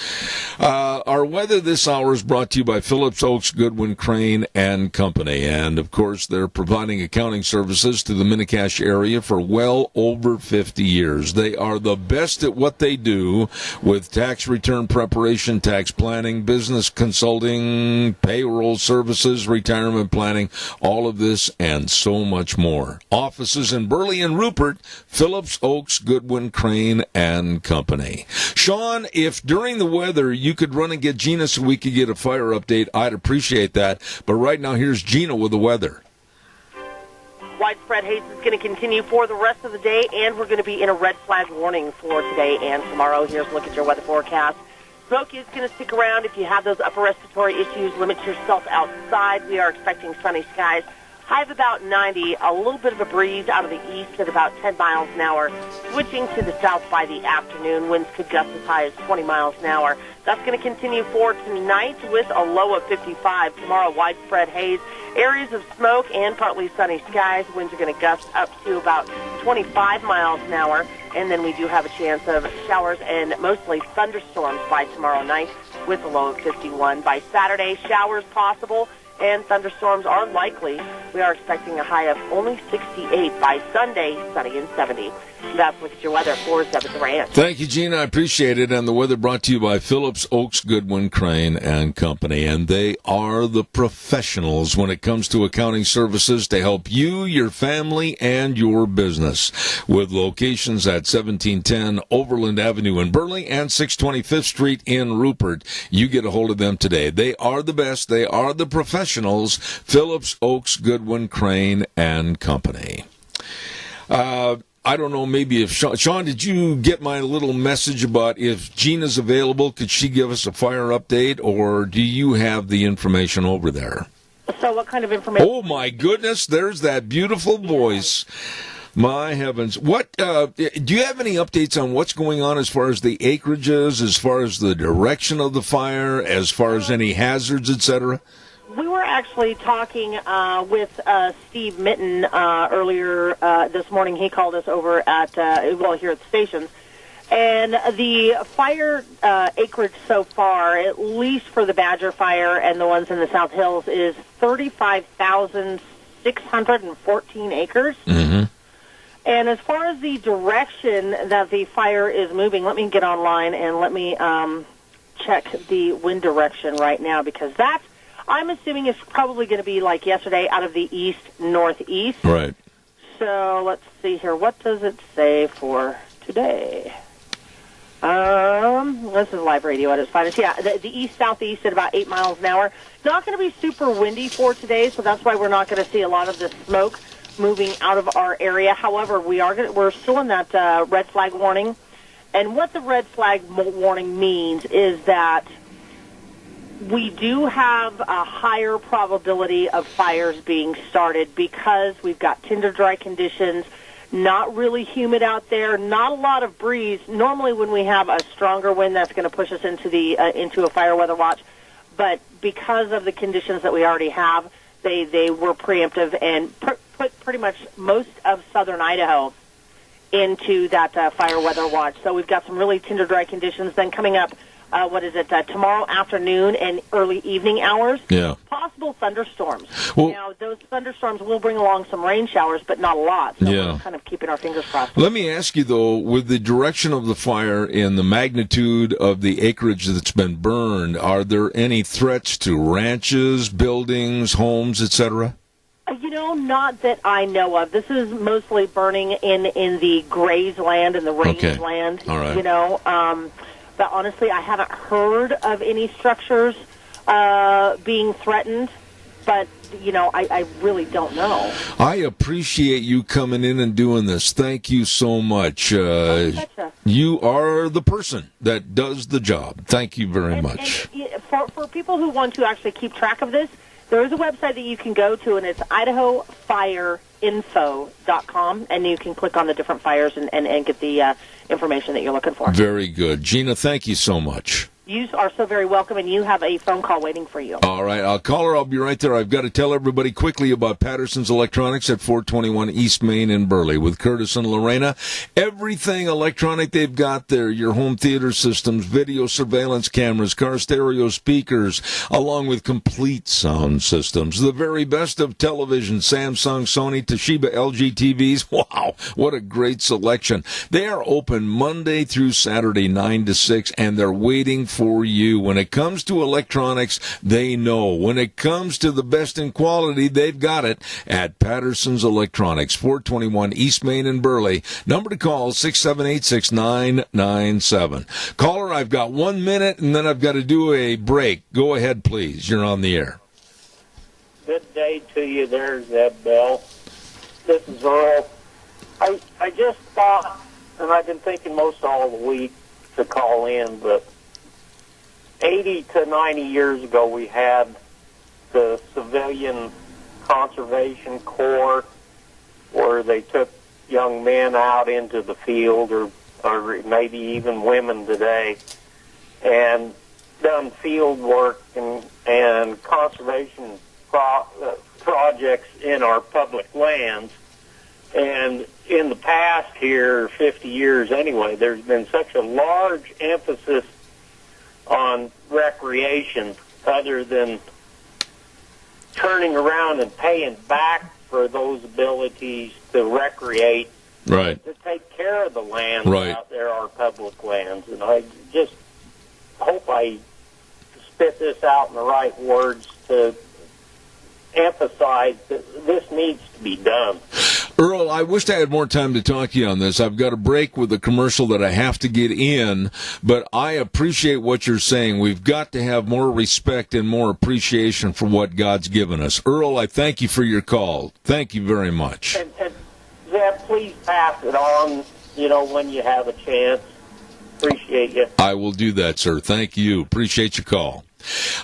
Our weather this hour is brought to you by Phillips Oaks, Goodwin, Crane, and Company. And, of course, they're providing accounting services to the Mini-Cash area for well over 50 years. They are the best at what they do with tax return preparation, tax planning, business consulting, payroll services, retirement planning, all of this and so much more. Offices in Burley and Rupert, Phillips Oaks, Goodwin, Crane, and Company. Sean, if during the weather you could run and get Gina so we could get a fire update, I'd appreciate that. But right now, here's Gina with the weather. Widespread haze is going to continue for the rest of the day, and we're going to be in a red flag warning for today and tomorrow. Here's a look at your weather forecast. Smoke is going to stick around. If you have those upper respiratory issues, limit yourself outside. We are expecting sunny skies. High of about 90, a little bit of a breeze out of the east at about 10 miles an hour. Switching to the south by the afternoon, winds could gust as high as 20 miles an hour. That's going to continue for tonight with a low of 55. Tomorrow, widespread haze, areas of smoke, and partly sunny skies. Winds are going to gust up to about 25 miles an hour. and then we do have a chance of showers and mostly thunderstorms by tomorrow night with a low of 51. By Saturday, showers possible and thunderstorms are likely. We are expecting a high of only 68. By Sunday, sunny and 70. That's Look at Your Weather for 7th Ranch. Thank you, Gina. I appreciate it. And the weather brought to you by Phillips, Oaks, Goodwin, Crane, and Company. And they are the professionals when it comes to accounting services to help you, your family, and your business. With locations at 1710 Overland Avenue in Burley and 625th Street in Rupert. You get a hold of them today. They are the best. They are the professionals. Phillips, Oaks, Goodwin, Crane, and Company. I don't know, maybe if Sean, did you get my little message about if Gina's available, could she give us a fire update, or do you have the information over there? So what kind of information? Oh, my goodness, there's that beautiful voice. My heavens. What do you have any updates on what's going on as far as the acreages, as far as the direction of the fire, as far as any hazards, etc.? We were actually talking with Steve Mitten earlier this morning. He called us over at, here at the stations. And the fire acreage so far, at least for the Badger Fire and the ones in the South Hills, is 35,614 acres. Mm-hmm. And as far as the direction that the fire is moving, let me get online and let me check the wind direction right now, because that's, I'm assuming it's probably going to be like yesterday, out of the east-northeast. Right. So let's see here. What does it say for today? This is live radio at its finest. Yeah, the east-southeast at about 8 miles an hour. Not going to be super windy for today, so that's why we're not going to see a lot of this smoke moving out of our area. However, we're still in that red flag warning. And what the red flag warning means is that we do have a higher probability of fires being started because we've got tinder dry conditions, not really humid out there, not a lot of breeze. Normally when we have a stronger wind, that's going to push us into a fire weather watch. But because of the conditions that we already have, they were preemptive and put pretty much most of southern Idaho into that fire weather watch. So we've got some really tinder dry conditions. Then coming up, tomorrow afternoon and early evening hours. Yeah. Possible thunderstorms. Well, now, those thunderstorms will bring along some rain showers, but not a lot. So yeah. We're kind of keeping our fingers crossed. Let me ask you, though, with the direction of the fire and the magnitude of the acreage that's been burned, are there any threats to ranches, buildings, homes, etc.? Not that I know of. This is mostly burning in the graze land and the range land. All right. But honestly, I haven't heard of any structures being threatened. But, I really don't know. I appreciate you coming in and doing this. Thank you so much. You are the person that does the job. Thank you very much. And for people who want to actually keep track of this, there is a website that you can go to, and it's IdahoFireInfo.com, and you can click on the different fires and get the information that you're looking for. Very good. Gina, thank you so much. You are so very welcome, and you have a phone call waiting for you. All right, I'll call her. I'll be right there. I've got to tell everybody quickly about Patterson's Electronics at 421 East Main in Burley with Curtis and Lorena. Everything electronic they've got there, your home theater systems, video surveillance cameras, car stereo speakers, along with complete sound systems. The very best of television, Samsung, Sony, Toshiba, LG TVs. Wow, what a great selection. They are open Monday through Saturday, 9 to 6, and they're waiting for you. When it comes to electronics, they know. When it comes to the best in quality, they've got it at Patterson's Electronics, 421 East Main in Burley. Number to call, 678-6997. Caller, I've got 1 minute, and then I've got to do a break. Go ahead, please. You're on the air. Good day to you there, Zeb Bell. This is Earl. I just thought, and I've been thinking most all the week to call in, but 80 to 90 years ago, we had the Civilian Conservation Corps, where they took young men out into the field, or maybe even women today, and done field work and conservation projects in our public lands. And in the past here, 50 years anyway, there's been such a large emphasis on recreation other than turning around and paying back for those abilities to recreate, right, to take care of the lands right out there, our public lands. And I just hope I spit this out in the right words to emphasize that this needs to be done. Earl, I wish I had more time to talk to you on this. I've got a break with a commercial that I have to get in, but I appreciate what you're saying. We've got to have more respect and more appreciation for what God's given us. Earl, I thank you for your call. Thank you very much. And Zeb, please pass it on, when you have a chance. Appreciate you. I will do that, sir. Thank you. Appreciate your call.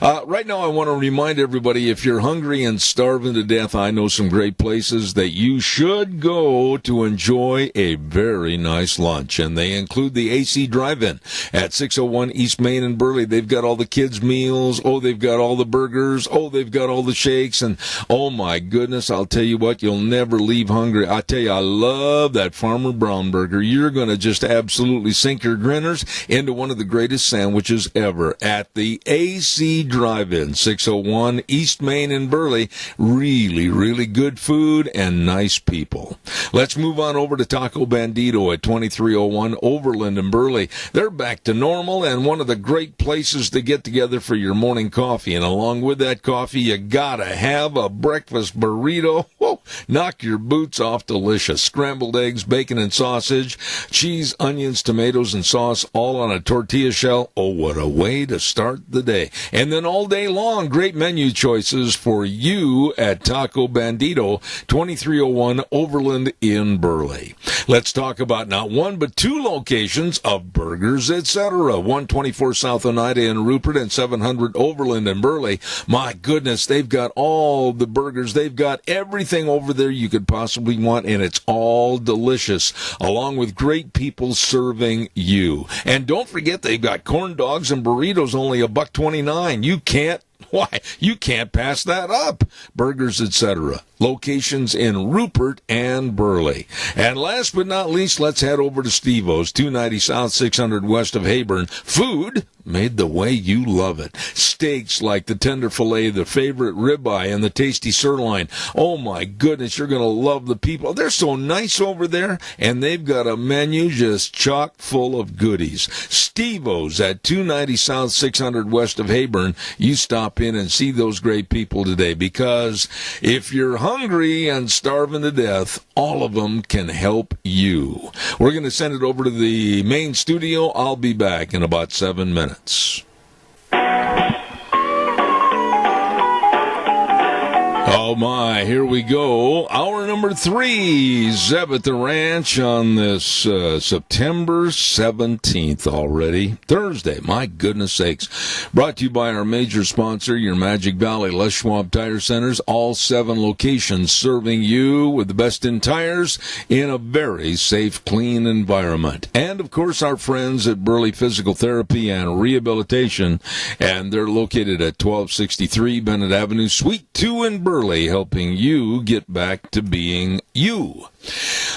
Right now, I want to remind everybody, if you're hungry and starving to death, I know some great places that you should go to enjoy a very nice lunch. And they include the AC Drive-In at 601 East Main in Burley. They've got all the kids' meals. Oh, they've got all the burgers. Oh, they've got all the shakes. And, oh, my goodness, I'll tell you what, you'll never leave hungry. I tell you, I love that Farmer Brown burger. You're going to just absolutely sink your grinners into one of the greatest sandwiches ever at the AC Drive-In, 601 East Main in Burley. Really, really good food and nice people. Let's move on over to Taco Bandito at 2301 Overland in Burley. They're back to normal and one of the great places to get together for your morning coffee. And along with that coffee, you gotta have a breakfast burrito. Whoa, knock your boots off delicious. Scrambled eggs, bacon and sausage, cheese, onions, tomatoes, and sauce, all on a tortilla shell. Oh, what a way to start the day. And then all day long, great menu choices for you at Taco Bandito, 2301 Overland in Burley. Let's talk about not one, but two locations of burgers, etc. 124 South Oneida in Rupert and 700 Overland in Burley. My goodness, they've got all the burgers. They've got everything over there you could possibly want, and it's all delicious, along with great people serving you. And don't forget, they've got corn dogs and burritos, only $1.29. You can't pass that up. Burgers, etc. Locations in Rupert and Burley. And last but not least, let's head over to Steve-O's, 290 South, 600 west of Hayburn. Food made the way you love it. Steaks like the tender filet, the favorite ribeye, and the tasty sirloin. Oh my goodness, you're going to love the people. They're so nice over there, and they've got a menu just chock full of goodies. Steve-O's at 290 South, 600 west of Hayburn. You stop in and see those great people today, because if you're hungry and starving to death, all of them can help you. We're going to send it over to the main studio. I'll be back in about 7 minutes. Oh my, here we go. Hour number 3, Zeb at the Ranch on this September 17th already. Thursday, my goodness sakes. Brought to you by our major sponsor, your Magic Valley Les Schwab Tire Centers. All 7 locations serving you with the best in tires in a very safe, clean environment. And, of course, our friends at Burley Physical Therapy and Rehabilitation. And they're located at 1263 Bennett Avenue, Suite 2 in Burley, helping you get back to being you.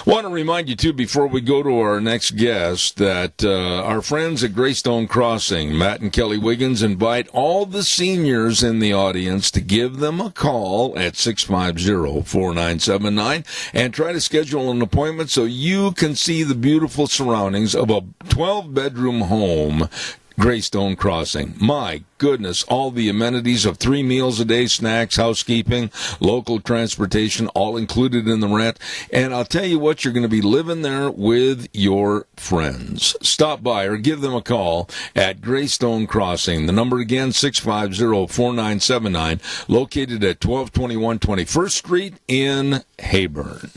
Want to remind you, too, before we go to our next guest, that our friends at Greystone Crossing, Matt and Kelly Wiggins, invite all the seniors in the audience to give them a call at 650-4979 and try to schedule an appointment so you can see the beautiful surroundings of a 12-bedroom home, Greystone Crossing. My goodness, all the amenities of 3 meals a day, snacks, housekeeping, local transportation, all included in the rent. And I'll tell you what, you're going to be living there with your friends. Stop by or give them a call at Greystone Crossing. The number again, 650-4979, located at 1221 21st Street in Hayburn.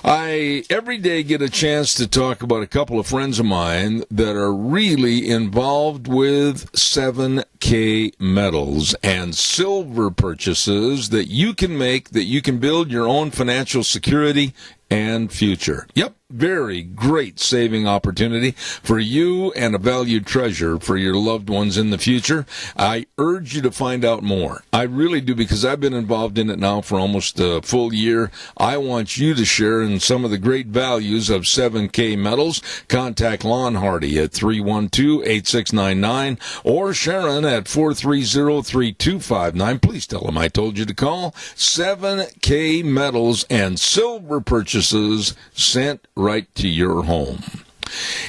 I every day get a chance to talk about a couple of friends of mine that are really involved with 7K metals and silver purchases that you can make, that you can build your own financial security and future. Yep. very great saving opportunity for you and a valued treasure for your loved ones in the future. I urge you to find out more. I really do, because I've been involved in it now for almost a full year. I want you to share in some of the great values of 7K Metals. Contact Lon Hardy at 312-8699 or Sharon at 430-3259. Please tell them I told you to call. 7K Metals and silver purchases sent right to your home.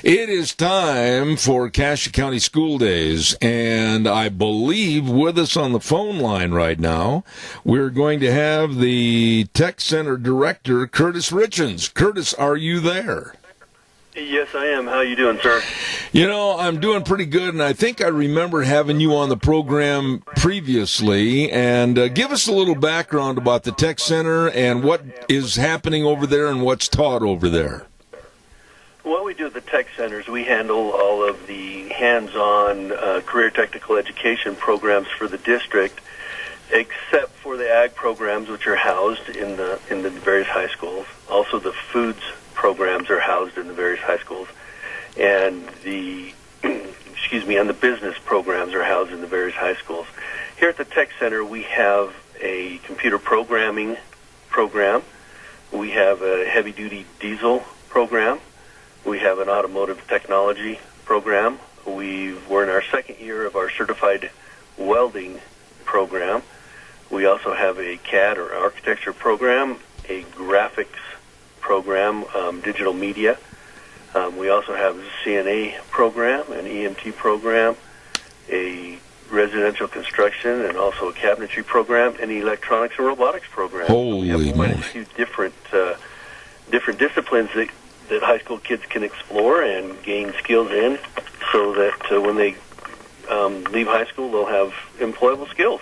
It is time for Cassia County School Days, and I believe with us on the phone line right now, we're going to have the Tech Center Director, Curtis Richens. Curtis, are you there? Yes, I am. How you doing, sir? You know, I'm doing pretty good, and I think I remember having you on the program previously. And give us a little background about the Tech Center and what is happening over there and what's taught over there. What we do at the Tech Centers, we handle all of the hands-on career technical education programs for the district, except for the ag programs, which are housed in the various high schools. Also, the foods programs are housed in the various high schools, and the and the business programs are housed in the various high schools. Here at the Tech Center, we have a computer programming program. We have a heavy-duty diesel program. We have an automotive technology program. We're in our second year of our certified welding program. We also have a CAD or architecture program, a graphics program, digital media. We also have a CNA program, an EMT program, a residential construction, and also a cabinetry program, and an electronics and robotics program. Holy we have quite a moly. few different disciplines that high school kids can explore and gain skills in, so that when they leave high school, they'll have employable skills.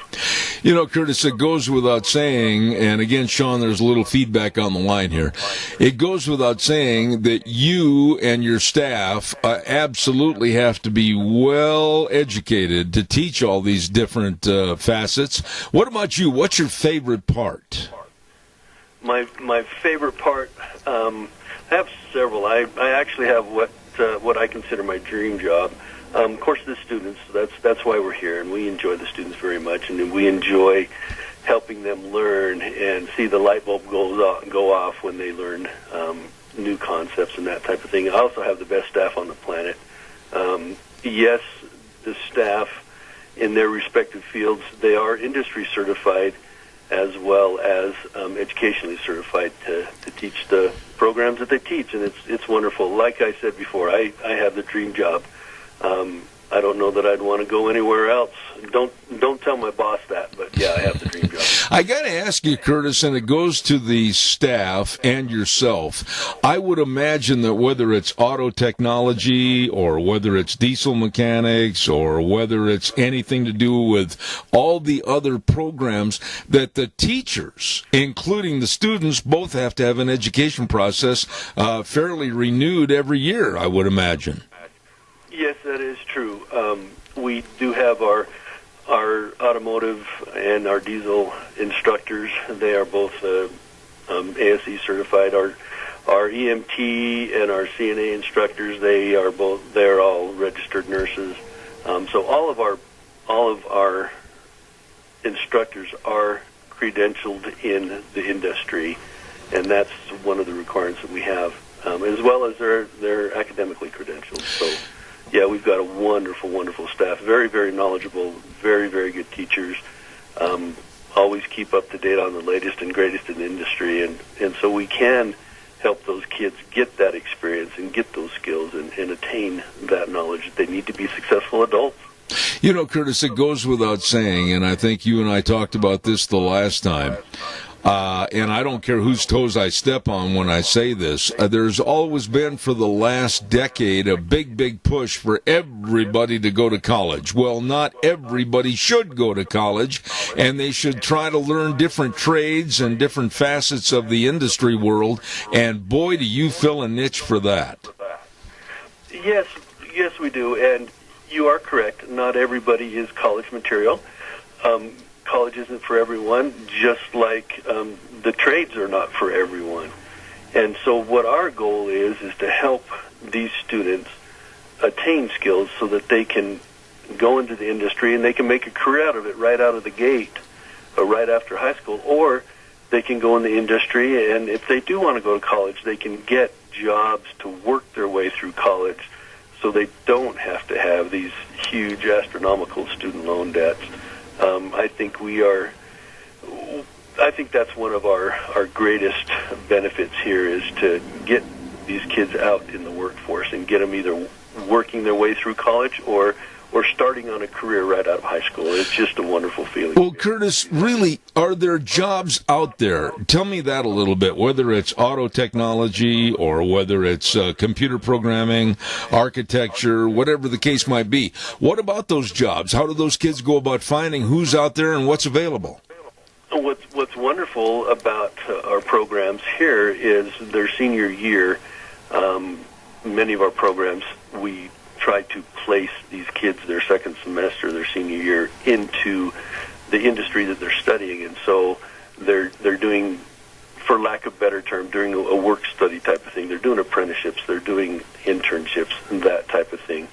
You know, Curtis, it goes without saying, and again, Sean, there's a little feedback on the line here. It goes without saying that you and your staff absolutely have to be well educated to teach all these different facets. What about you? What's your favorite part? My favorite part, I have several. I actually have what I consider my dream job. Of course, the students. That's why we're here, and we enjoy the students very much, and we enjoy helping them learn and see the light bulb go off when they learn new concepts and that type of thing. I also have the best staff on the planet. Yes, the staff in their respective fields, they are industry certified as well as educationally certified to teach the programs that they teach, and it's wonderful. Like I said before, I have the dream job. I don't know that I'd want to go anywhere else. Don't tell my boss that, but yeah, I have the dream job. I got to ask you, Curtis, and it goes to the staff and yourself. I would imagine that whether it's auto technology or whether it's diesel mechanics or whether it's anything to do with all the other programs, that the teachers, including the students, both have to have an education process fairly renewed every year, I would imagine. Yes, that is true. We do have our automotive and our diesel instructors. They are both ASE certified. Our EMT and our CNA instructors, they're all registered nurses. So all of our instructors are credentialed in the industry, and that's one of the requirements that we have, as well as they're academically credentialed. So. Yeah, we've got a wonderful, wonderful staff. Very, very knowledgeable, very, very good teachers. Always keep up to date on the latest and greatest in the industry. And so we can help those kids get that experience and get those skills and attain that knowledge that they need to be successful adults. You know, Curtis, it goes without saying, and I think you and I talked about this the last time, and I don't care whose toes I step on when I say this, there's always been for the last decade a big, big push for everybody to go to college. Well, not everybody should go to college, and they should try to learn different trades and different facets of the industry world, and boy, do you fill a niche for that. Yes, we do, and you are correct. Not everybody is college material. College isn't for everyone, just like the trades are not for everyone. And so what our goal is to help these students attain skills so that they can go into the industry and they can make a career out of it right out of the gate or right after high school, or they can go in the industry, and if they do want to go to college, they can get jobs to work their way through college so they don't have to have these huge astronomical student loan debts. I think that's one of our greatest benefits here, is to get these kids out in the workforce and get them either working their way through college or starting on a career right out of high school. It's just a wonderful feeling. Well, Curtis, really, are there jobs out there? Tell me that a little bit, whether it's auto technology or whether it's computer programming, architecture, whatever the case might be. What about those jobs? How do those kids go about finding who's out there and what's available? What's wonderful about our programs here is their senior year. Many of our programs, we try to place these kids their second semester, their senior year, into the industry that they're studying, and so they're doing, for lack of a better term, doing a work study type of thing. They're doing apprenticeships, they're doing internships, and that type of thing.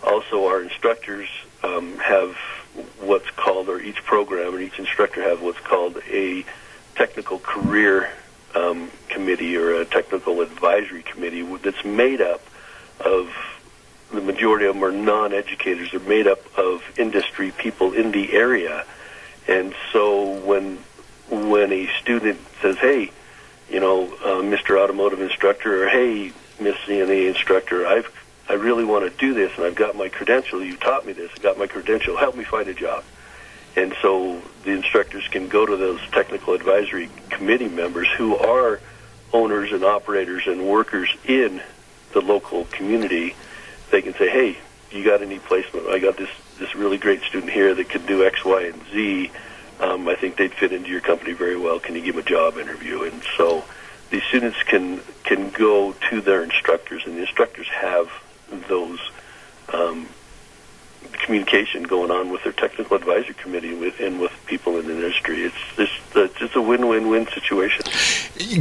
Also, our instructors have what's called, or each program and each instructor have what's called a technical career committee or a technical advisory committee that's made up of, the majority of them are non-educators, are made up of industry people in the area. And so when a student says, hey, Mr. Automotive Instructor, or hey, Miss CNA Instructor, I really want to do this, and I've got my credential, you taught me this, I got my credential, help me find a job. And so the instructors can go to those technical advisory committee members who are owners and operators and workers in the local community. They can say, hey, you got any placement? I got this really great student here that could do X, Y, and Z. I think they'd fit into your company very well. Can you give them a job interview? And so these students can go to their instructors, and the instructors have those communication going on with their technical advisory committee and with people in the industry. It's just a win-win-win situation.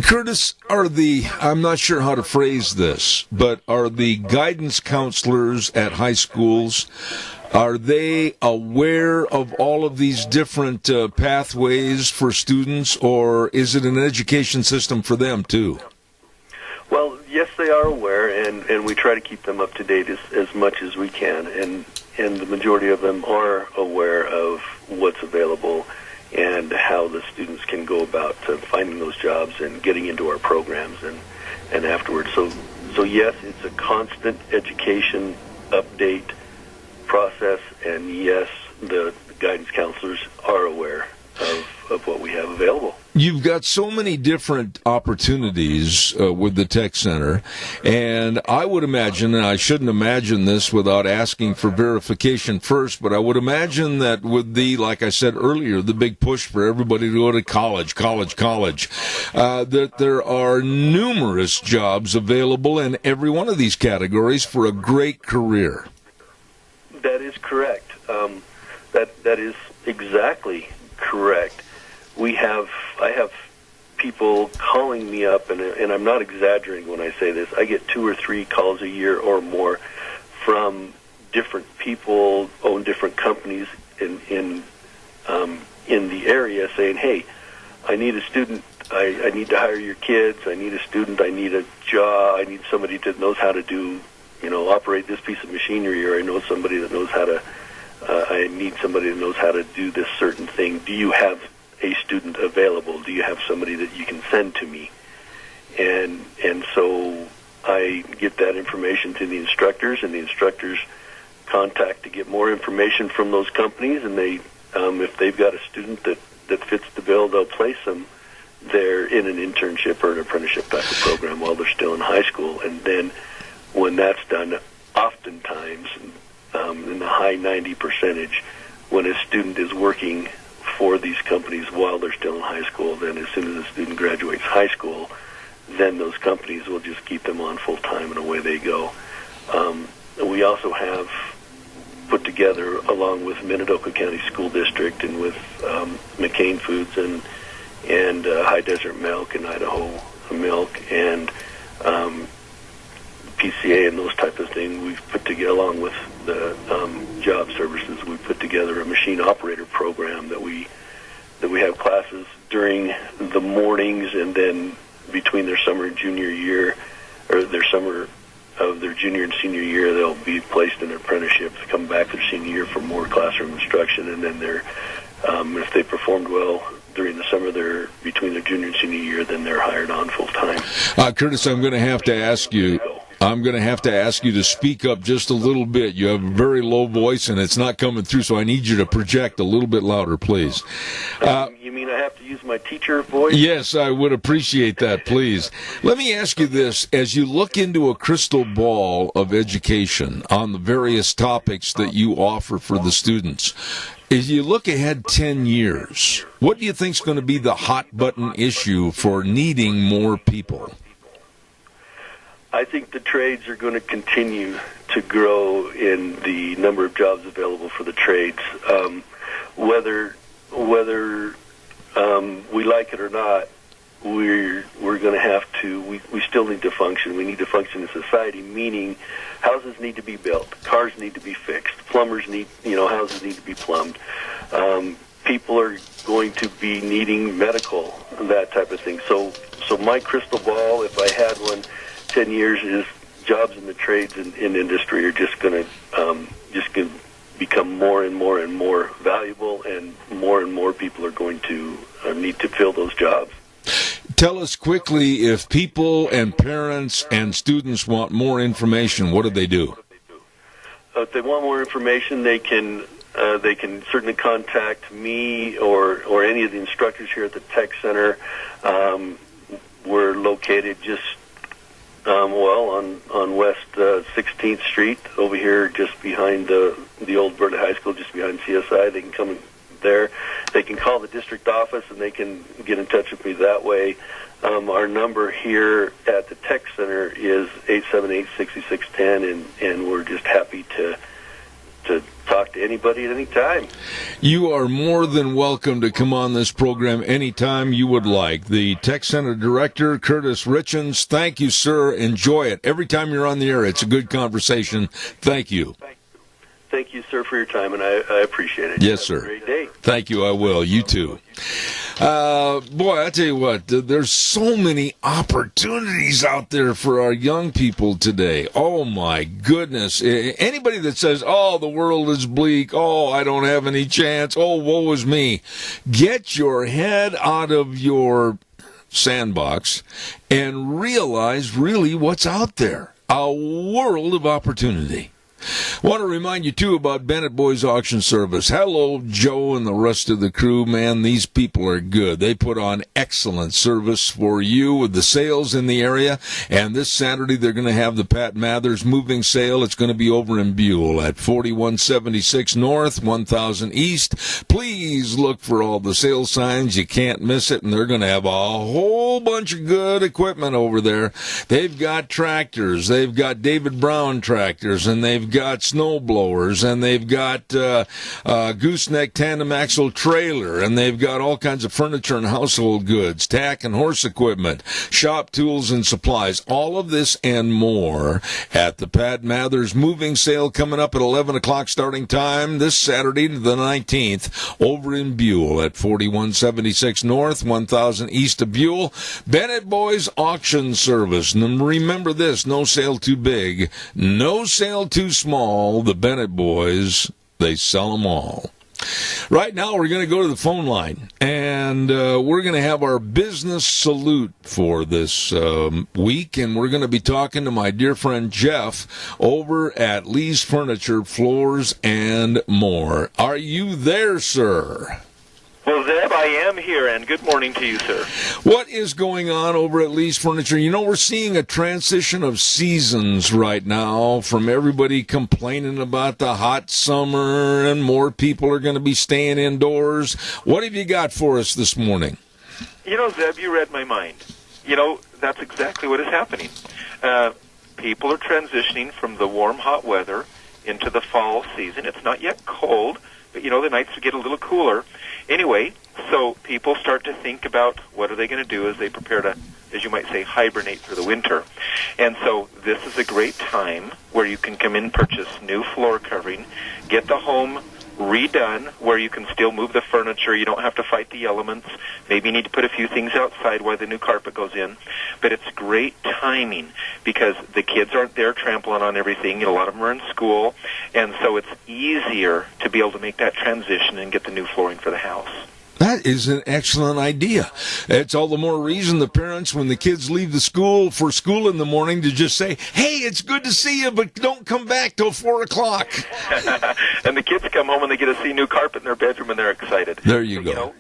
Curtis, I'm not sure how to phrase this, but are the guidance counselors at high schools, are they aware of all of these different pathways for students, or is it an education system for them too? Well, yes, they are aware, and we try to keep them up to date as much as we can, and the majority of them are aware of what's available and how the students can go about finding those jobs and getting into our programs and afterwards. So yes, it's a constant education update process, and yes, the guidance counselors are aware of what we have available. You've got so many different opportunities with the Tech Center, and I would imagine, and I shouldn't imagine this without asking for verification first, but I would imagine that with like I said earlier, the big push for everybody to go to college, that there are numerous jobs available in every one of these categories for a great career. That is correct. That is exactly correct. I have people calling me up, and I'm not exaggerating when I say this. I get 2 or 3 calls a year or more from different people, own different companies in the area, saying, "Hey, I need a student. I need to hire your kids. I need a student. I need a job. I need somebody that knows how to do, operate this piece of machinery, or I know somebody that knows how to. I need somebody that knows how to do this certain thing. Do you have a student available? Do you have somebody that you can send to me?" And so I get that information to the instructors, and the instructors contact to get more information from those companies, and they, if they've got a student that fits the bill, they'll place them there in an internship or an apprenticeship type of program while they're still in high school. And then when that's done, oftentimes in the high 90%, when a student is working for these companies while they're still in high school, then as soon as the student graduates high school, then those companies will just keep them on full-time, and away they go. We also have put together, along with Minidoka County School District and with McCain Foods and High Desert Milk in Idaho, milk and PCA and those type of things. We've put together, along with the job services, we've put together a machine operator program that we have classes during the mornings, and then between their summer and junior year, or their summer of their junior and senior year, they'll be placed in apprenticeships, come back their senior year for more classroom instruction, and then they're if they performed well during the summer, they're between their junior and senior year, then they're hired on full time. Curtis, I'm going to have to ask you to speak up just a little bit. You have a very low voice, and it's not coming through, so I need you to project a little bit louder, please. You mean I have to use my teacher voice? Yes, I would appreciate that, please. Let me ask you this. As you look into a crystal ball of education on the various topics that you offer for the students, as you look ahead 10 years, what do you think is going to be the hot-button issue for needing more people? I think the trades are going to continue to grow in the number of jobs available for the trades. Whether we like it or not, we're going to have to. We still need to function. We need to function in society. Meaning, houses need to be built, cars need to be fixed, plumbers need, houses need to be plumbed. People are going to be needing medical, that type of thing. So my crystal ball, if I had one, 10 years, is jobs in the trades and in industry are just going to become more and more and more valuable, and more people are going to need to fill those jobs. Tell us quickly, if people and parents and students want more information, what do they do? If they want more information, they can certainly contact me or any of the instructors here at the Tech Center. We're located just on West 16th Street, over here, just behind the old Berta High School, just behind CSI. They can come there. They can call the district office, and they can get in touch with me that way. Our number here at the Tech Center is 878-6610, and we're just happy to talk to anybody at any time. You are more than welcome to come on this program anytime you would like. The Tech Center Director, Curtis Richens, thank you, sir. Enjoy it. Every time you're on the air, it's a good conversation. Thank you. Thank you, sir, for your time, and I appreciate it. Yes, sir. Have a great day. Thank you, I will. You too. Boy, I tell you what, there's so many opportunities out there for our young people today. Oh, my goodness. Anybody that says, oh, the world is bleak, oh, I don't have any chance, oh, woe is me, get your head out of your sandbox and realize really what's out there. A world of opportunity. I want to remind you, too, about Bennett Boys Auction Service. Hello, Joe and the rest of the crew. Man, these people are good. They put on excellent service for you with the sales in the area. And this Saturday, they're going to have the Pat Mathers moving sale. It's going to be over in Buell at 4176 North, 1000 East. Please look for all the sale signs. You can't miss it. And they're going to have a whole bunch of good equipment over there. They've got tractors. They've got David Brown tractors. And they've got snow blowers, and they've got gooseneck tandem axle trailer, and they've got all kinds of furniture and household goods, tack and horse equipment, shop tools and supplies, all of this and more at the Pat Mathers moving sale coming up at 11 o'clock starting time this Saturday to the 19th over in Buell at 4176 North, 1000 East of Buell. Bennett Boys Auction Service. And remember this, no sale too big, no sale too small. The Bennett Boys, they sell them all. Right now, we're going to go to the phone line, and we're going to have our business salute for this week, and we're going to be talking to my dear friend Jeff over at Lee's Furniture, Floors, and More. Are you there, sir? Well, Zeb, I am here, and good morning to you, sir. What is going on over at Lee's Furniture? You know, we're seeing a transition of seasons right now, from everybody complaining about the hot summer and more people are going to be staying indoors. What have you got for us this morning? You know, Zeb, you read my mind. You know, that's exactly what is happening. People are transitioning from the warm, hot weather into the fall season. It's not yet cold, but, you know, the nights get a little cooler. Anyway, so people start to think about what are they going to do as they prepare to as you might say, hibernate for the winter. And so this is a great time where you can come in and purchase new floor covering, get the home redone where you can still move the furniture. You don't have to fight the elements. Maybe you need to put a few things outside while the new carpet goes in. But it's great timing because the kids aren't there trampling on everything. A lot of them are in school. And so it's easier to be able to make that transition and get the new flooring for the house. That is an excellent idea. It's all the more reason the parents, when the kids leave the school for school in the morning, to just say, hey, it's good to see you, but don't come back till 4 o'clock. And the kids come home and they get to see new carpet in their bedroom and they're excited. There you go. You know,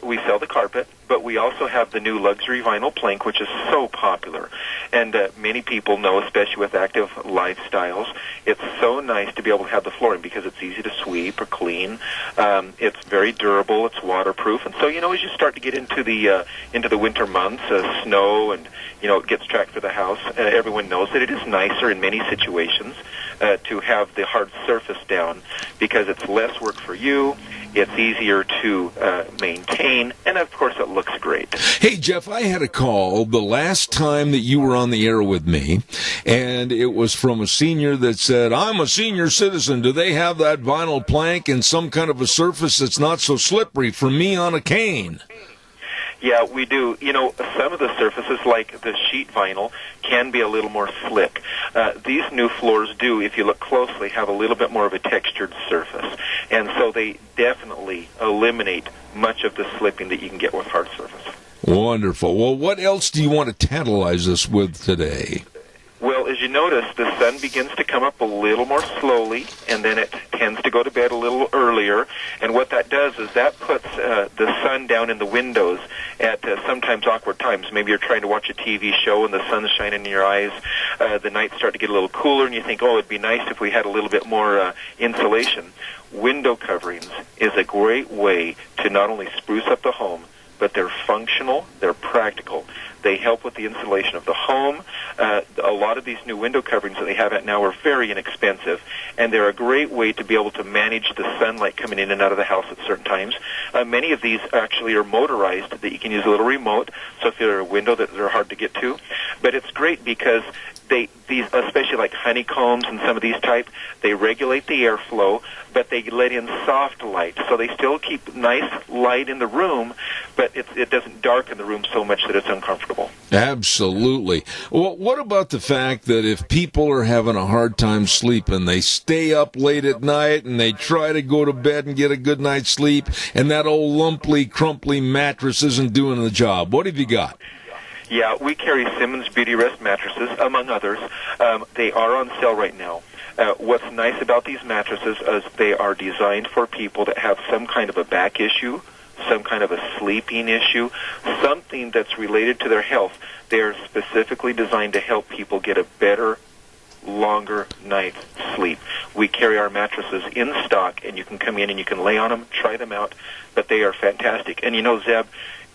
we sell the carpet, but we also have the new luxury vinyl plank, which is so popular. And many people know, especially with active lifestyles, it's so nice to be able to have the flooring because it's easy to sweep or clean. It's very durable. It's waterproof. And so, you know, as you start to get into the winter months, snow and, you know, it gets tracked for the house, everyone knows that it is nicer in many situations to have the hard surface down because it's less work for you. It's easier to maintain, and of course it looks great. Hey, Jeff, I had a call the last time that you were on the air with me, and it was from a senior that said, I'm a senior citizen. Do they have that vinyl plank and some kind of a surface that's not so slippery for me on a cane? Yeah, we do. You know, some of the surfaces, like the sheet vinyl, can be a little more slick. These new floors do, if you look closely, have a little bit more of a textured surface. And so they definitely eliminate much of the slipping that you can get with hard surface. Wonderful. Well, what else do you want to tantalize us with today? Well, as you notice, the sun begins to come up a little more slowly, and then it tends to go to bed a little earlier. And what that does is that puts the sun down in the windows at sometimes awkward times. Maybe you're trying to watch a TV show and the sun's shining in your eyes. The nights start to get a little cooler, and you think, oh, it'd be nice if we had a little bit more insulation. Window coverings is a great way to not only spruce up the home, but they're functional, they're practical. They help with the insulation of the home. A lot of these new window coverings that they have out now are very inexpensive, and they're a great way to be able to manage the sunlight coming in and out of the house at certain times. Many of these actually are motorized that you can use a little remote, so if you're a window that they're hard to get to. But it's great because these, especially like honeycombs and some of these type, they regulate the airflow, but they let in soft light. So they still keep nice light in the room, but it doesn't darken the room so much that it's uncomfortable. Absolutely. Well, what about the fact that if people are having a hard time sleeping, they stay up late at night and they try to go to bed and get a good night's sleep, and that old lumpy, crumply mattress isn't doing the job? What have you got? Yeah, we carry Simmons Beautyrest mattresses, among others. They are on sale right now. What's nice about these mattresses is they are designed for people that have some kind of a back issue, some kind of a sleeping issue, something that's related to their health. They are specifically designed to help people get a better, longer night's sleep. We carry our mattresses in stock, and you can come in and you can lay on them, try them out, but they are fantastic. And you know, Zeb,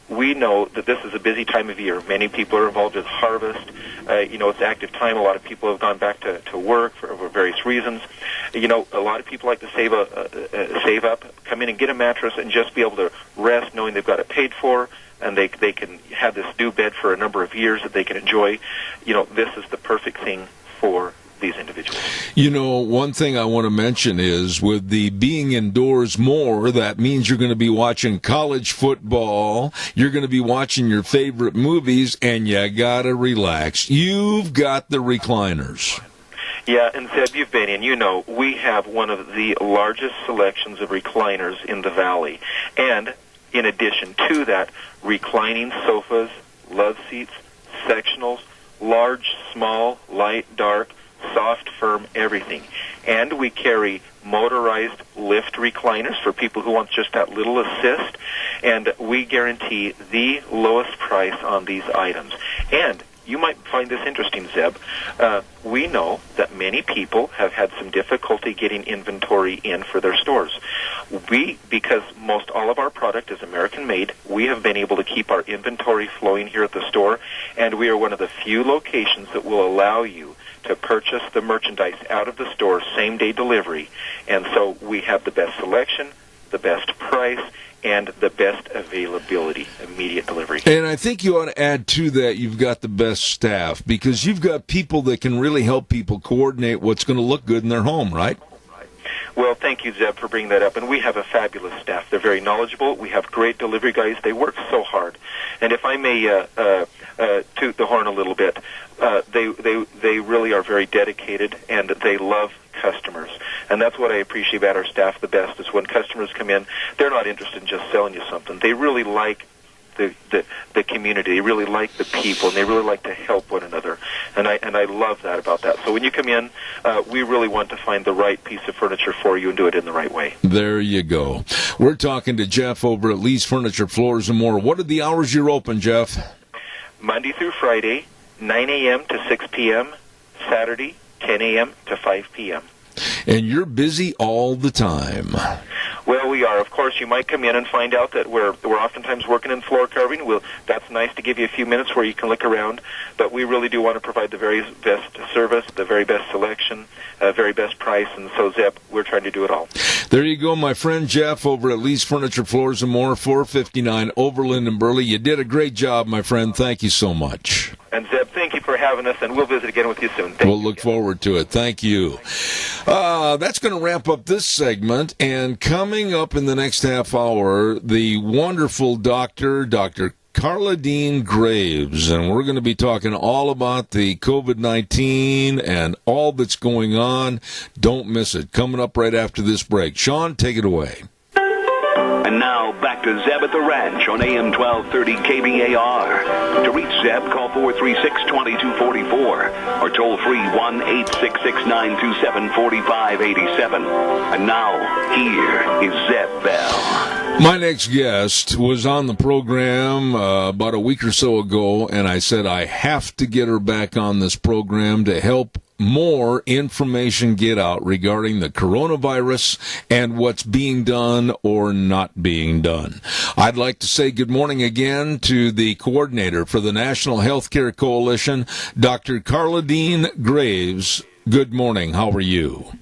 we know that this is a busy time of year. Many people are involved with harvest. You know, it's active time. A lot of people have gone back to work for various reasons. You know, a lot of people like to save up, come in and get a mattress and just be able to rest knowing they've got it paid for, and they can have this new bed for a number of years that they can enjoy. You know, this is the perfect thing for these individuals. You know, one thing I want to mention is with the being indoors more, that means you're going to be watching college football, you're going to be watching your favorite movies, and you got to relax. You've got the recliners. Yeah, and Zeb, you've been in. You know, we have one of the largest selections of recliners in the Valley. And in addition to that, reclining sofas, love seats, sectionals, large, small, light, dark, soft, firm, everything. And we carry motorized lift recliners for people who want just that little assist. And we guarantee the lowest price on these items. And you might find this interesting, Zeb. We know that many people have had some difficulty getting inventory in for their stores. Because most all of our product is American-made, we have been able to keep our inventory flowing here at the store, and we are one of the few locations that will allow you to purchase the merchandise out of the store, same-day delivery. And so we have the best selection, the best price, and the best availability, immediate delivery. And I think you ought to add to that you've got the best staff, because you've got people that can really help people coordinate what's going to look good in their home, right? Well, thank you, Zeb, for bringing that up. And we have a fabulous staff. They're very knowledgeable. We have great delivery guys. They work so hard. And if I may toot the horn a little bit, they really are very dedicated, and they love customers. And that's what I appreciate about our staff the best, is when customers come in, they're not interested in just selling you something. They really like the community. They really like the people, and they really like to help one another. And I love that about that. So when you come in, we really want to find the right piece of furniture for you and do it in the right way. There you go. We're talking to Jeff over at Lee's Furniture, Floors and More. What are the hours you're open, Jeff? Monday through Friday, 9 a.m. to 6 p.m., Saturday, 10 a.m. to 5 p.m. And you're busy all the time. Well, we are. Of course, you might come in and find out that we're oftentimes working in floor carving. That's nice to give you a few minutes where you can look around, but we really do want to provide the very best service, the very best selection, very best price, and so, Zeb, we're trying to do it all. There you go, my friend Jeff over at Lee's Furniture, Floors and More, 459 Overland and Burley. You did a great job, my friend. Thank you so much. And, Zeb, thank you for having us, and we'll visit again with you soon. We'll look forward to it. Thank you. That's going to wrap up this segment, and coming up in the next half hour, the wonderful Dr. Carla Dean Graves, and we're going to be talking all about the COVID-19 and all that's going on. Don't miss it. Coming up right after this break. Sean, take it away. And now, back to Zeb at the Ranch on AM 1230 KBAR. To reach Zeb, call 436-2244 or toll free 1-866-927-4587. And now, here is Zeb Bell. My next guest was on the program about a week or so ago, and I said I have to get her back on this program to help more information get out regarding the coronavirus and what's being done or not being done. I'd like to say good morning again to the coordinator for the National Healthcare Coalition, Dr. Carla Dean Graves. Good morning. How are you?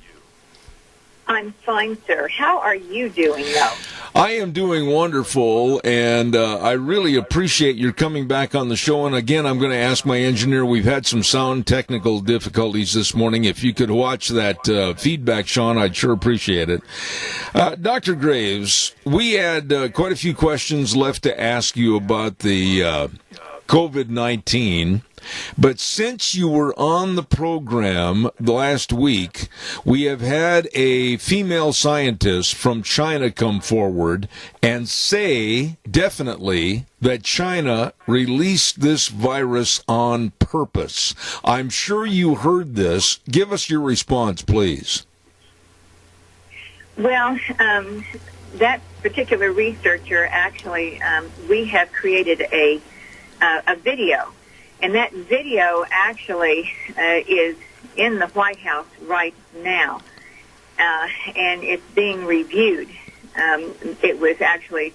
I'm fine, sir. How are you doing, though? I am doing wonderful, and I really appreciate your coming back on the show. And again, I'm going to ask my engineer, we've had some sound technical difficulties this morning. If you could watch that feedback, Sean, I'd sure appreciate it. Dr. Graves, we had quite a few questions left to ask you about the COVID-19. But since you were on the program last week, we have had a female scientist from China come forward and say definitely that China released this virus on purpose. I'm sure you heard this. Give us your response, please. Well, that particular researcher, actually, we have created a video. And that video actually is in the White House right now, and it's being reviewed. It was actually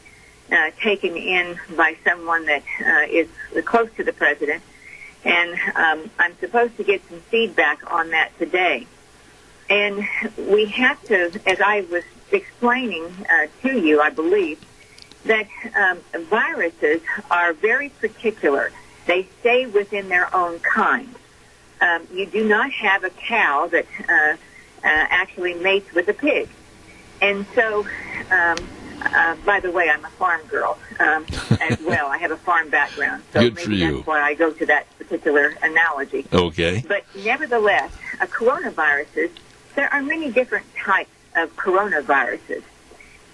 taken in by someone that is close to the president, and I'm supposed to get some feedback on that today. And we have to, as I was explaining to you, I believe, that viruses are very particular. They stay within their own kind. You do not have a cow that actually mates with a pig. And so, by the way, I'm a farm girl as well. I have a farm background. So Good for maybe you. That's why I go to that particular analogy. Okay. But nevertheless, coronaviruses, there are many different types of coronaviruses.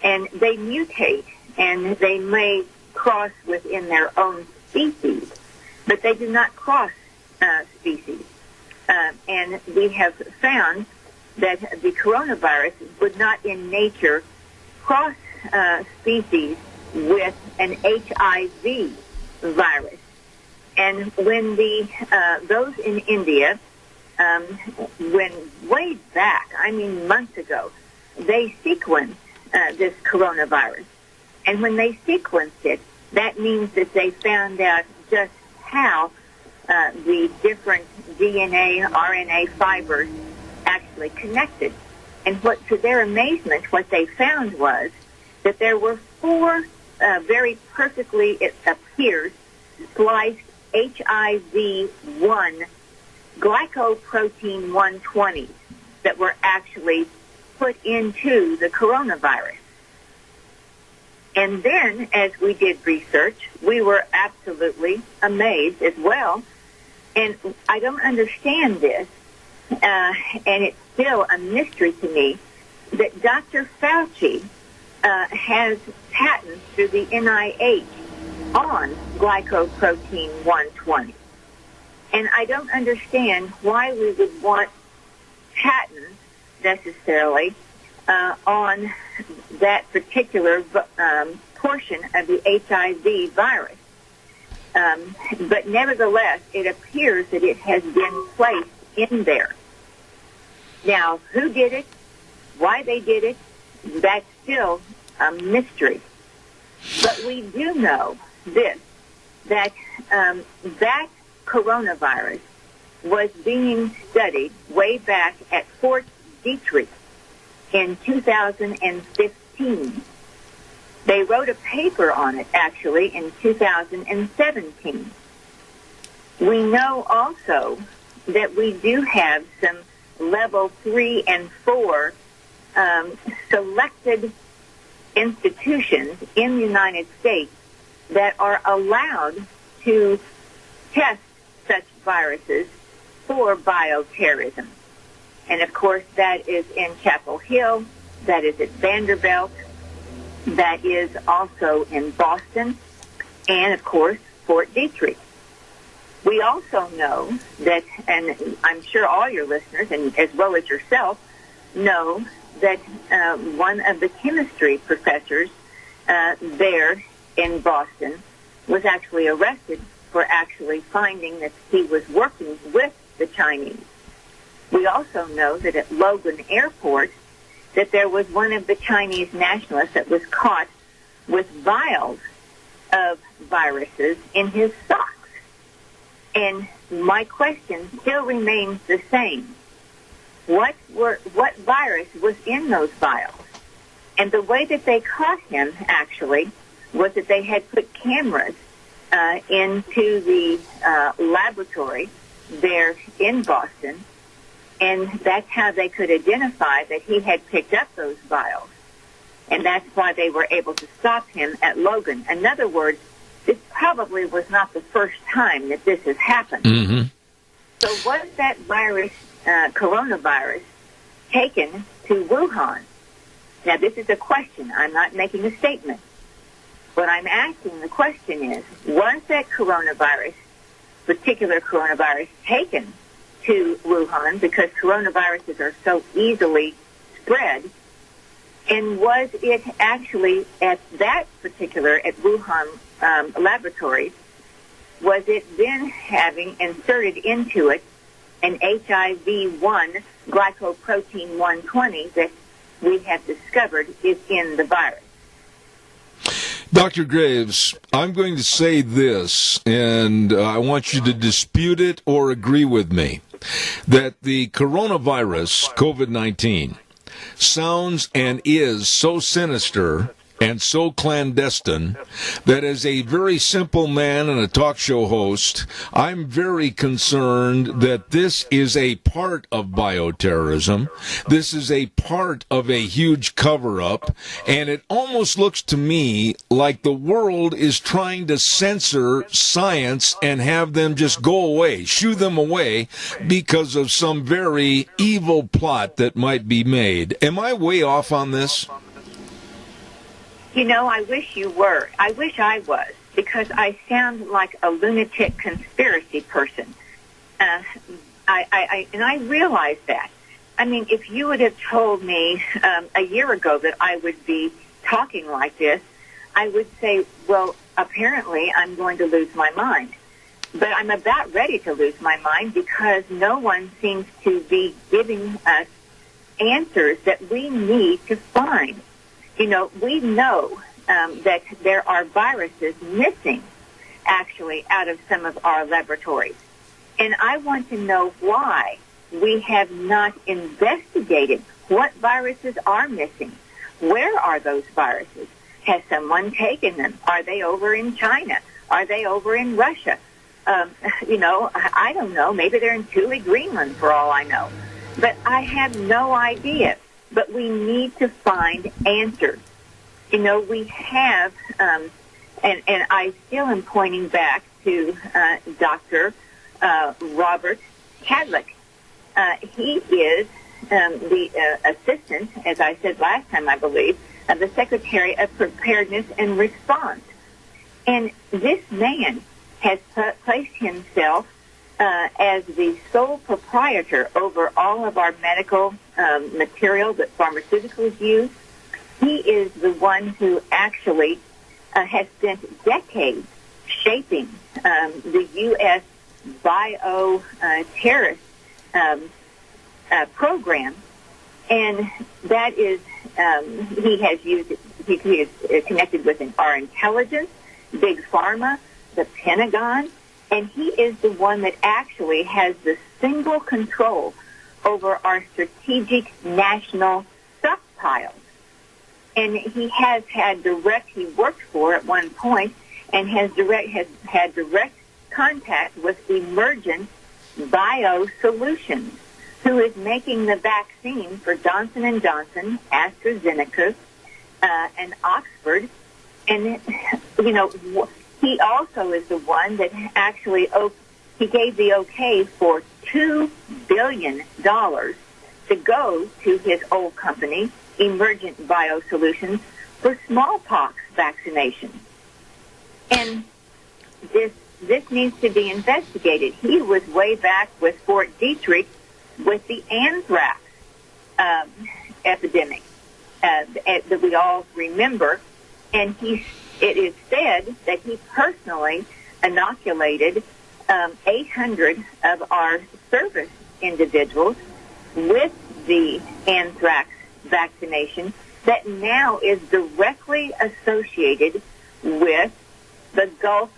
And they mutate, and they may cross within their own species, but they do not cross species. And we have found that the coronavirus would not in nature cross species with an HIV virus. And when those in India, when way back, I mean months ago, they sequenced this coronavirus. And when they sequenced it, that means that they found out just how the different DNA, RNA fibers actually connected. And to their amazement, what they found was that there were 4 very perfectly, it appears, spliced HIV-1 glycoprotein 120 that were actually put into the coronavirus. And then, as we did research, we were absolutely amazed as well. And I don't understand this, and it's still a mystery to me, that Dr. Fauci has patents through the NIH on glycoprotein 120. And I don't understand why we would want patents necessarily on that particular portion of the HIV virus. But nevertheless, it appears that it has been placed in there. Now, who did it, why they did it, that's still a mystery. But we do know this, that that coronavirus was being studied way back at Fort Detrick in 2015. They wrote a paper on it, actually, in 2017. We know also that we do have some level 3 and 4 selected institutions in the United States that are allowed to test such viruses for bioterrorism. And, of course, that is in Chapel Hill, that is at Vanderbilt, that is also in Boston, and, of course, Fort Detrick. We also know that, and I'm sure all your listeners, and as well as yourself, know that one of the chemistry professors there in Boston was actually arrested for actually finding that he was working with the Chinese. We also know that at Logan Airport that there was one of the Chinese nationalists that was caught with vials of viruses in his socks. And my question still remains the same. What virus was in those vials? And the way that they caught him, actually, was that they had put cameras into the laboratory there in Boston, and that's how they could identify that he had picked up those vials. And that's why they were able to stop him at Logan. In other words, this probably was not the first time that this has happened. Mm-hmm. So was that virus, coronavirus, taken to Wuhan? Now, this is a question. I'm not making a statement. What I'm asking the question is, was that particular coronavirus, taken to Wuhan, because coronaviruses are so easily spread, and was it actually at Wuhan laboratories, was it then having inserted into it an HIV-1 glycoprotein 120 that we have discovered is in the virus? Dr. Graves, I'm going to say this, and I want you to dispute it or agree with me, that the coronavirus, COVID-19, sounds and is so sinister and so clandestine that as a very simple man and a talk show host, I'm very concerned that this is a part of bioterrorism. This is a part of a huge cover-up, and it almost looks to me like the world is trying to censor science and have them just go away, shoo them away, because of some very evil plot that might be made. Am I way off on this? You know, I wish you were. I wish I was, because I sound like a lunatic conspiracy person. And I realize that. I mean, if you would have told me a year ago that I would be talking like this, I would say, well, apparently I'm going to lose my mind. But I'm about ready to lose my mind because no one seems to be giving us answers that we need to find. You know, we know that there are viruses missing, actually, out of some of our laboratories. And I want to know why we have not investigated what viruses are missing, Where are those viruses? Has someone taken them? Are they over in China? Are they over in Russia? I don't know. Maybe they're in Thule, Greenland, for all I know. But I have no idea. But we need to find answers. We have, and I still am pointing back to Dr. Robert Cadlick. He is the assistant, as I said last time, I believe, of the Secretary of Preparedness and Response. And this man has placed himself as the sole proprietor over all of our medical material that pharmaceuticals use. He is the one who actually has spent decades shaping the U.S. bioterrorist program, and that is he is connected with our intelligence, Big Pharma, the Pentagon, and he is the one that actually has the single control over our strategic national stockpiles. And he has had he worked for at one point, and has had direct contact with Emergent Biosolutions, who is making the vaccine for Johnson & Johnson, AstraZeneca, and Oxford. And, he also is the one that actually he gave the okay for $2 billion to go to his old company, Emergent Biosolutions, for smallpox vaccination. And this needs to be investigated. He was way back with Fort Detrick with the anthrax epidemic that we all remember. And it is said that he personally inoculated 800 of our service individuals with the anthrax vaccination that now is directly associated with the Gulf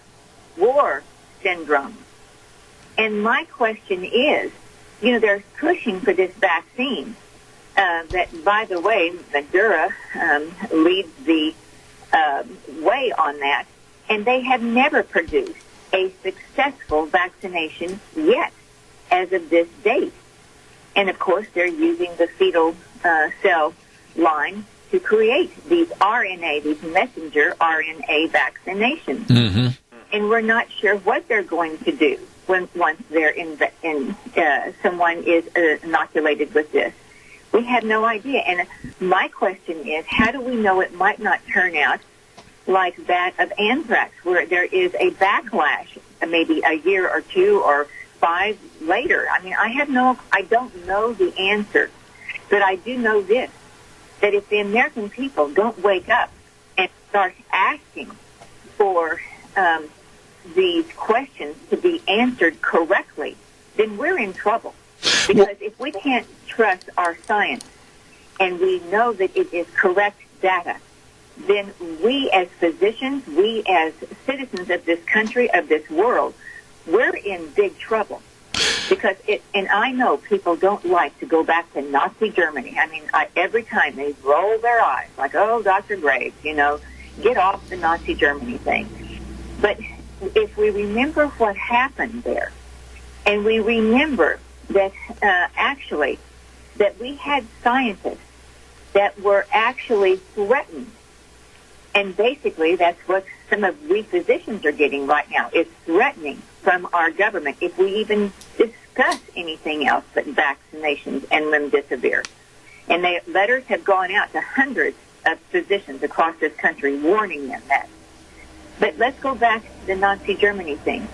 War syndrome. And my question is, they're pushing for this vaccine that, by the way, Madura leads the way on that, and they have never produced a successful vaccination yet as of this date. And, of course, they're using the fetal cell line to create these RNA, these messenger RNA vaccinations. Mm-hmm. And we're not sure what they're going to do once they're someone is inoculated with this. We have no idea. And my question is, how do we know it might not turn out like that of anthrax, where there is a backlash maybe a year or two or 5 later? I mean, I don't know the answer, but I do know this, that if the American people don't wake up and start asking for these questions to be answered correctly, then we're in trouble. Because if we can't trust our science and we know that it is correct data, then we as physicians, we as citizens of this country, of this world, we're in big trouble. Because and I know people don't like to go back to Nazi Germany. I mean, every time they roll their eyes, like, oh, Dr. Graves, get off the Nazi Germany thing. But if we remember what happened there, and we remember that actually that we had scientists that were actually threatened, and basically that's what some of we physicians are getting right now, is threatening from our government if we even discuss anything else but vaccinations and remdesivir. And letters have gone out to hundreds of physicians across this country warning them that. But let's go back to the Nazi Germany thing,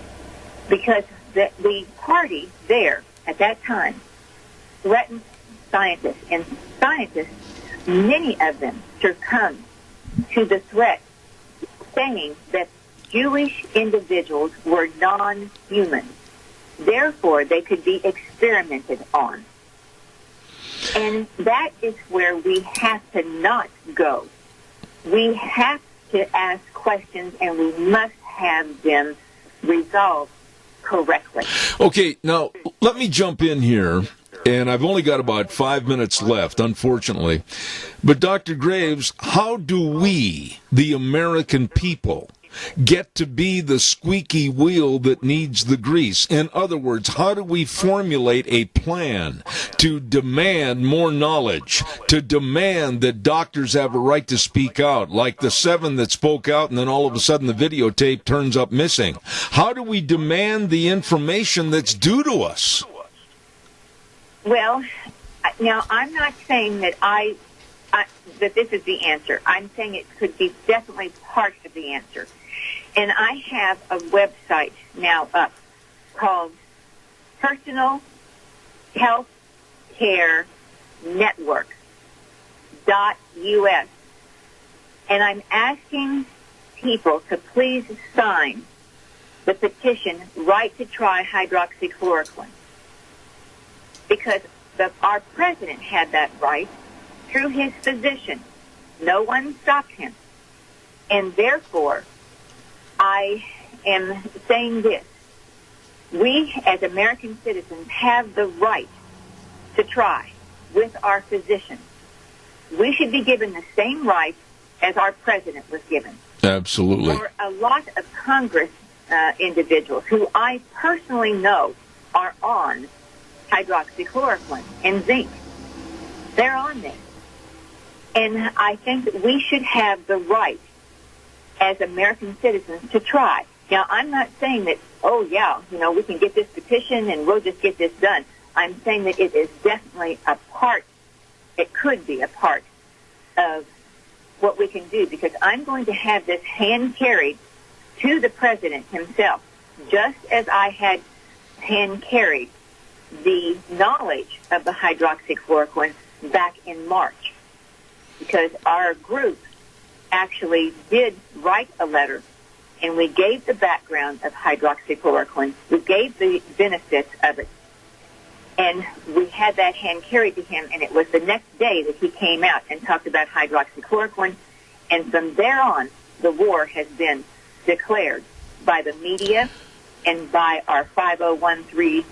because the party there at that time threatened scientists, and scientists, many of them succumbed to the threat, saying that Jewish individuals were non-human. Therefore, they could be experimented on. And that is where we have to not go. We have to ask questions, and we must have them resolved correctly. Okay, now let me jump in here And I've only got about 5 minutes left, unfortunately. But Dr. Graves, how do we, the American people, get to be the squeaky wheel that needs the grease? In other words, how do we formulate a plan to demand more knowledge, to demand that doctors have a right to speak out, like the 7 that spoke out and then all of a sudden the videotape turns up missing? How do we demand the information that's due to us? Well, now I'm not saying that that this is the answer. I'm saying it could be definitely part of the answer. And I have a website now up called Personal Health Care Network.us. And I'm asking people to please sign the petition Right to Try Hydroxychloroquine. Because our president had that right through his physician. No one stopped him. And therefore, I am saying this. We, as American citizens, have the right to try with our physicians. We should be given the same rights as our president was given. Absolutely. Or a lot of Congress individuals who I personally know are on hydroxychloroquine and zinc. They're on this. And I think that we should have the right as American citizens to try. Now, I'm not saying that, oh, yeah, we can get this petition and we'll just get this done. I'm saying that it is definitely a part, it could be a part of what we can do, because I'm going to have this hand carried to the president himself, just as I had hand carried the knowledge of the hydroxychloroquine back in March, because our group actually did write a letter, and we gave the background of hydroxychloroquine. We gave the benefits of it, and we had that hand carried to him, and it was the next day that he came out and talked about hydroxychloroquine, and from there on, the war has been declared by the media and by our 5013C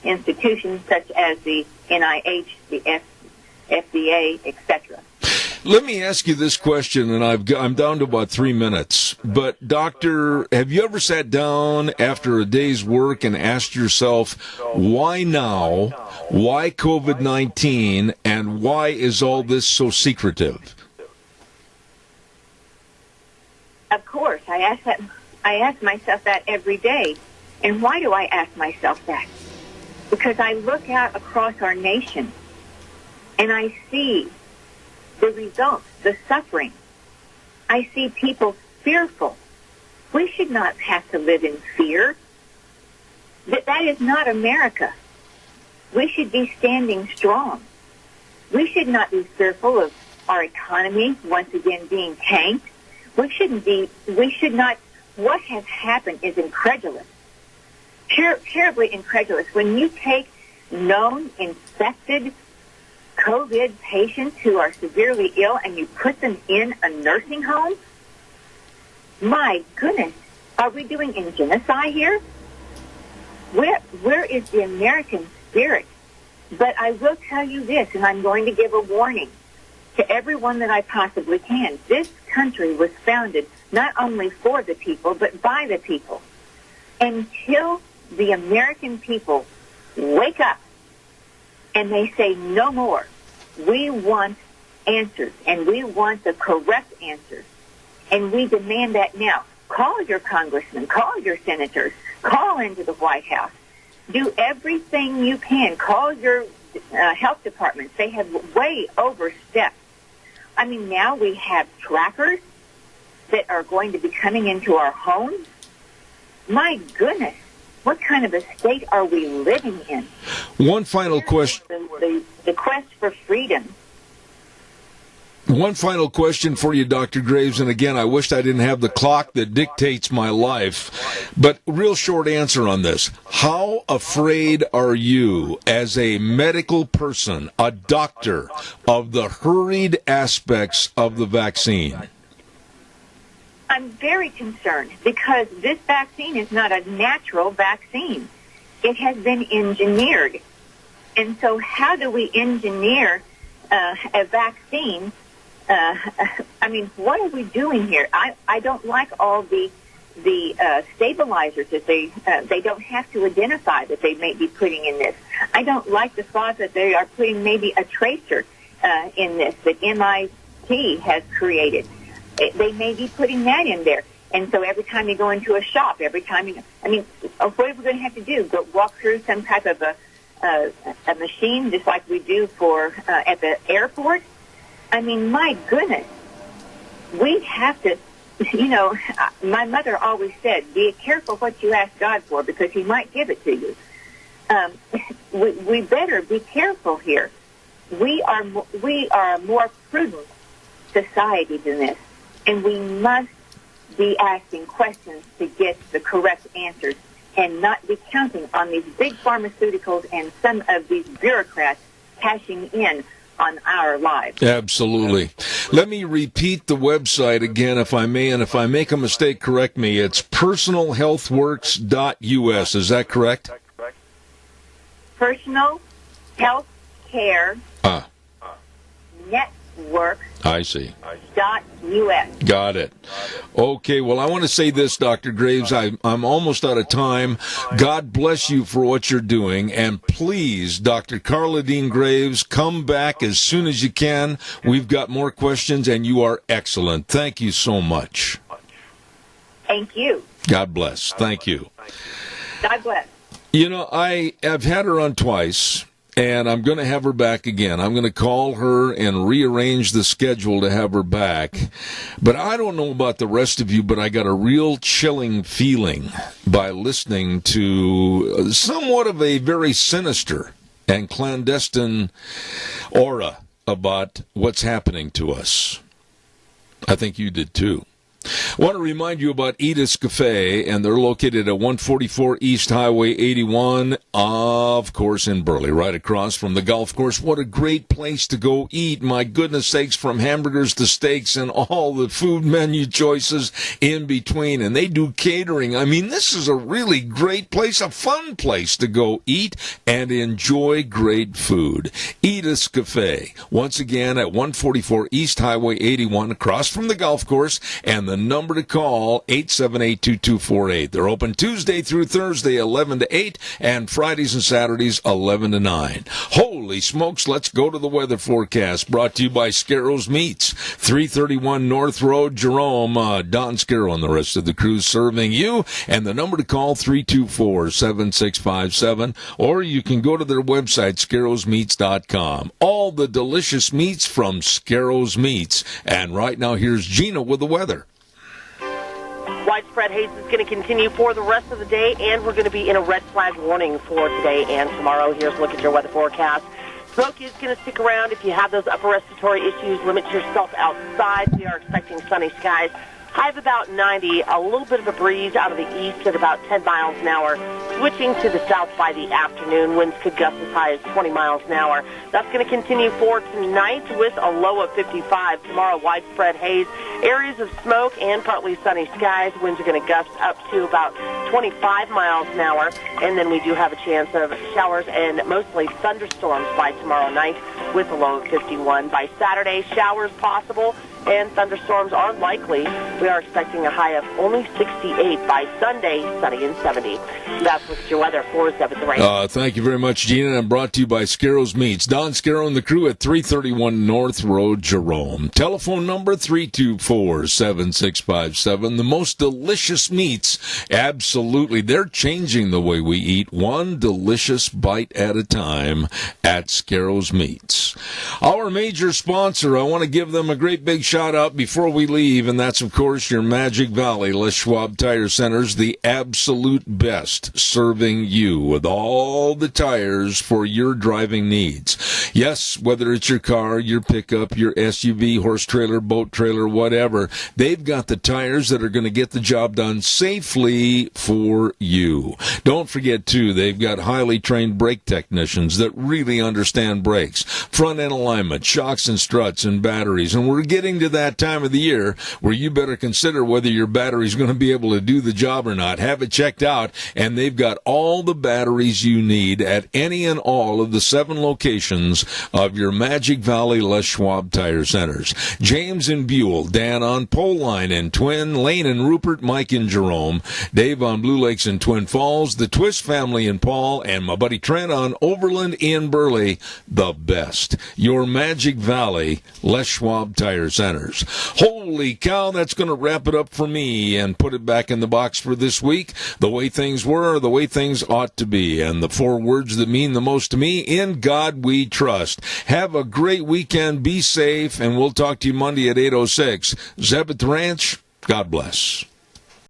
institutions such as the NIH, the FDA, etc. Let me ask you this question, and I'm down to about 3 minutes. But, Doctor, have you ever sat down after a day's work and asked yourself, why now, why COVID-19, and why is all this so secretive? Of course, I ask myself that every day. And why do I ask myself that? Because I look out across our nation, and I see the results, the suffering. I see people fearful. We should not have to live in fear. That is not America. We should be standing strong. We should not be fearful of our economy once again being tanked. We should not, what has happened is incredulous. Terribly incredulous. When you take known infected COVID patients who are severely ill and you put them in a nursing home, my goodness, are we doing genocide here? Where is the American spirit? But I will tell you this, and I'm going to give a warning to everyone that I possibly can. This country was founded not only for the people, but by the people. Until the American people wake up and they say no more, we want answers, and we want the correct answers, and we demand that now. Call your congressmen, call your senators, call into the White House. Do everything you can. Call your health departments. They have way overstepped. I mean, now we have trackers that are going to be coming into our homes. My goodness, what kind of a state are we living in? One final question. The quest for freedom. One final question for you, Dr. Graves, and again, I wish I didn't have the clock that dictates my life, but real short answer on this. How afraid are you, as a medical person, a doctor, of the hurried aspects of the vaccine? I'm very concerned because this vaccine is not a natural vaccine. It has been engineered And so how do we engineer a vaccine? I mean, what are we doing here? I don't like all the stabilizers that they don't have to identify that they may be putting in this. I don't like the thought that they are putting maybe a tracer in this that MIT has created. They may be putting that in there. And so every time you go into a shop, what are we going to have to do? Go walk through some type of a machine just like we do for at the airport? I mean, my goodness, we have to, my mother always said, be careful what you ask God for because he might give it to you. We better be careful here. We are a more prudent society than this, and we must be asking questions to get the correct answers and not be counting on these big pharmaceuticals and some of these bureaucrats cashing in on our lives. Absolutely. Let me repeat the website again, if I may, and if I make a mistake, correct me. It's personalhealthworks.us. Is that correct? Personal Health Care Network. I see. .us. Got it. Okay, well, I want to say this, Dr. Graves. I'm almost out of time. God bless you for what you're doing. And please, Dr. Carla Dean Graves, come back as soon as you can. We've got more questions, and you are excellent. Thank you so much. Thank you. God bless. Thank you. God bless. I've had her on twice. And I'm going to have her back again. I'm going to call her and rearrange the schedule to have her back. But I don't know about the rest of you, but I got a real chilling feeling by listening to somewhat of a very sinister and clandestine aura about what's happening to us. I think you did too. I want to remind you about Edith's Cafe, and they're located at 144 East Highway 81, of course, in Burley, right across from the golf course. What a great place to go eat. My goodness sakes, from hamburgers to steaks and all the food menu choices in between. And they do catering. I mean, this is a really great place, a fun place to go eat and enjoy great food. Edith's Cafe, once again at 144 East Highway 81, across from the golf course, and the number to call, 878-2248. They're open Tuesday through Thursday, 11 to 8, and Fridays and Saturdays, 11 to 9. Holy smokes, let's go to the weather forecast, brought to you by Scarrows Meats, 331 North Road, Jerome. Don Scarrow and the rest of the crew serving you, and the number to call, 324-7657, or you can go to their website, scarrowsmeats.com. All the delicious meats from Scarrows Meats. And right now, here's Gina with the weather. Widespread haze is going to continue for the rest of the day, and we're going to be in a red flag warning for today and tomorrow. Here's a look at your weather forecast. Smoke is going to stick around. If you have those upper respiratory issues, limit yourself outside. We are expecting sunny skies. High of about 90, a little bit of a breeze out of the east at about 10 miles an hour. Switching to the south by the afternoon, winds could gust as high as 20 miles an hour. That's going to continue for tonight with a low of 55. Tomorrow, widespread haze, areas of smoke, and partly sunny skies. Winds are going to gust up to about 25 miles an hour. And then we do have a chance of showers and mostly thunderstorms by tomorrow night with a low of 51. By Saturday, showers possible and thunderstorms are likely. We are expecting a high of only 68. By Sunday, sunny and 70. That's what's your weather for 7th Rain. Thank you very much, Gina. I'm brought to you by Scarrows Meats. Don Scarrow and the crew at 331 North Road, Jerome. Telephone number 324-7657. The most delicious meats. Absolutely. They're changing the way we eat, one delicious bite at a time at Scarrows Meats. Our major sponsor, I want to give them a great big shout out before we leave, and that's, of course, your Magic Valley Les Schwab Tire Centers, the absolute best, serving you with all the tires for your driving needs. Yes, whether it's your car, your pickup, your SUV, horse trailer, boat trailer, whatever, they've got the tires that are going to get the job done safely for you. Don't forget, too, they've got highly trained brake technicians that really understand brakes, front-end alignment, shocks and struts, and batteries. And we're getting to that time of the year where you better consider whether your battery's going to be able to do the job or not. Have it checked out, and they've got all the batteries you need at any and all of the 7 locations of your Magic Valley Les Schwab Tire Centers. James in Buell, Dan on Pole Line in Twin, Lane and Rupert, Mike in Jerome, Dave on Blue Lakes in Twin Falls, the Twist family in Paul, and my buddy Trent on Overland in Burley. The best. Your Magic Valley Les Schwab Tire Centers. Holy cow, that's going to wrap it up for me and put it back in the box for this week. The way things were, the way things ought to be, and the 4 words that mean the most to me: in God we trust. Have a great weekend. Be safe, and we'll talk to you Monday at 8:06. Zeb at the Ranch, God bless.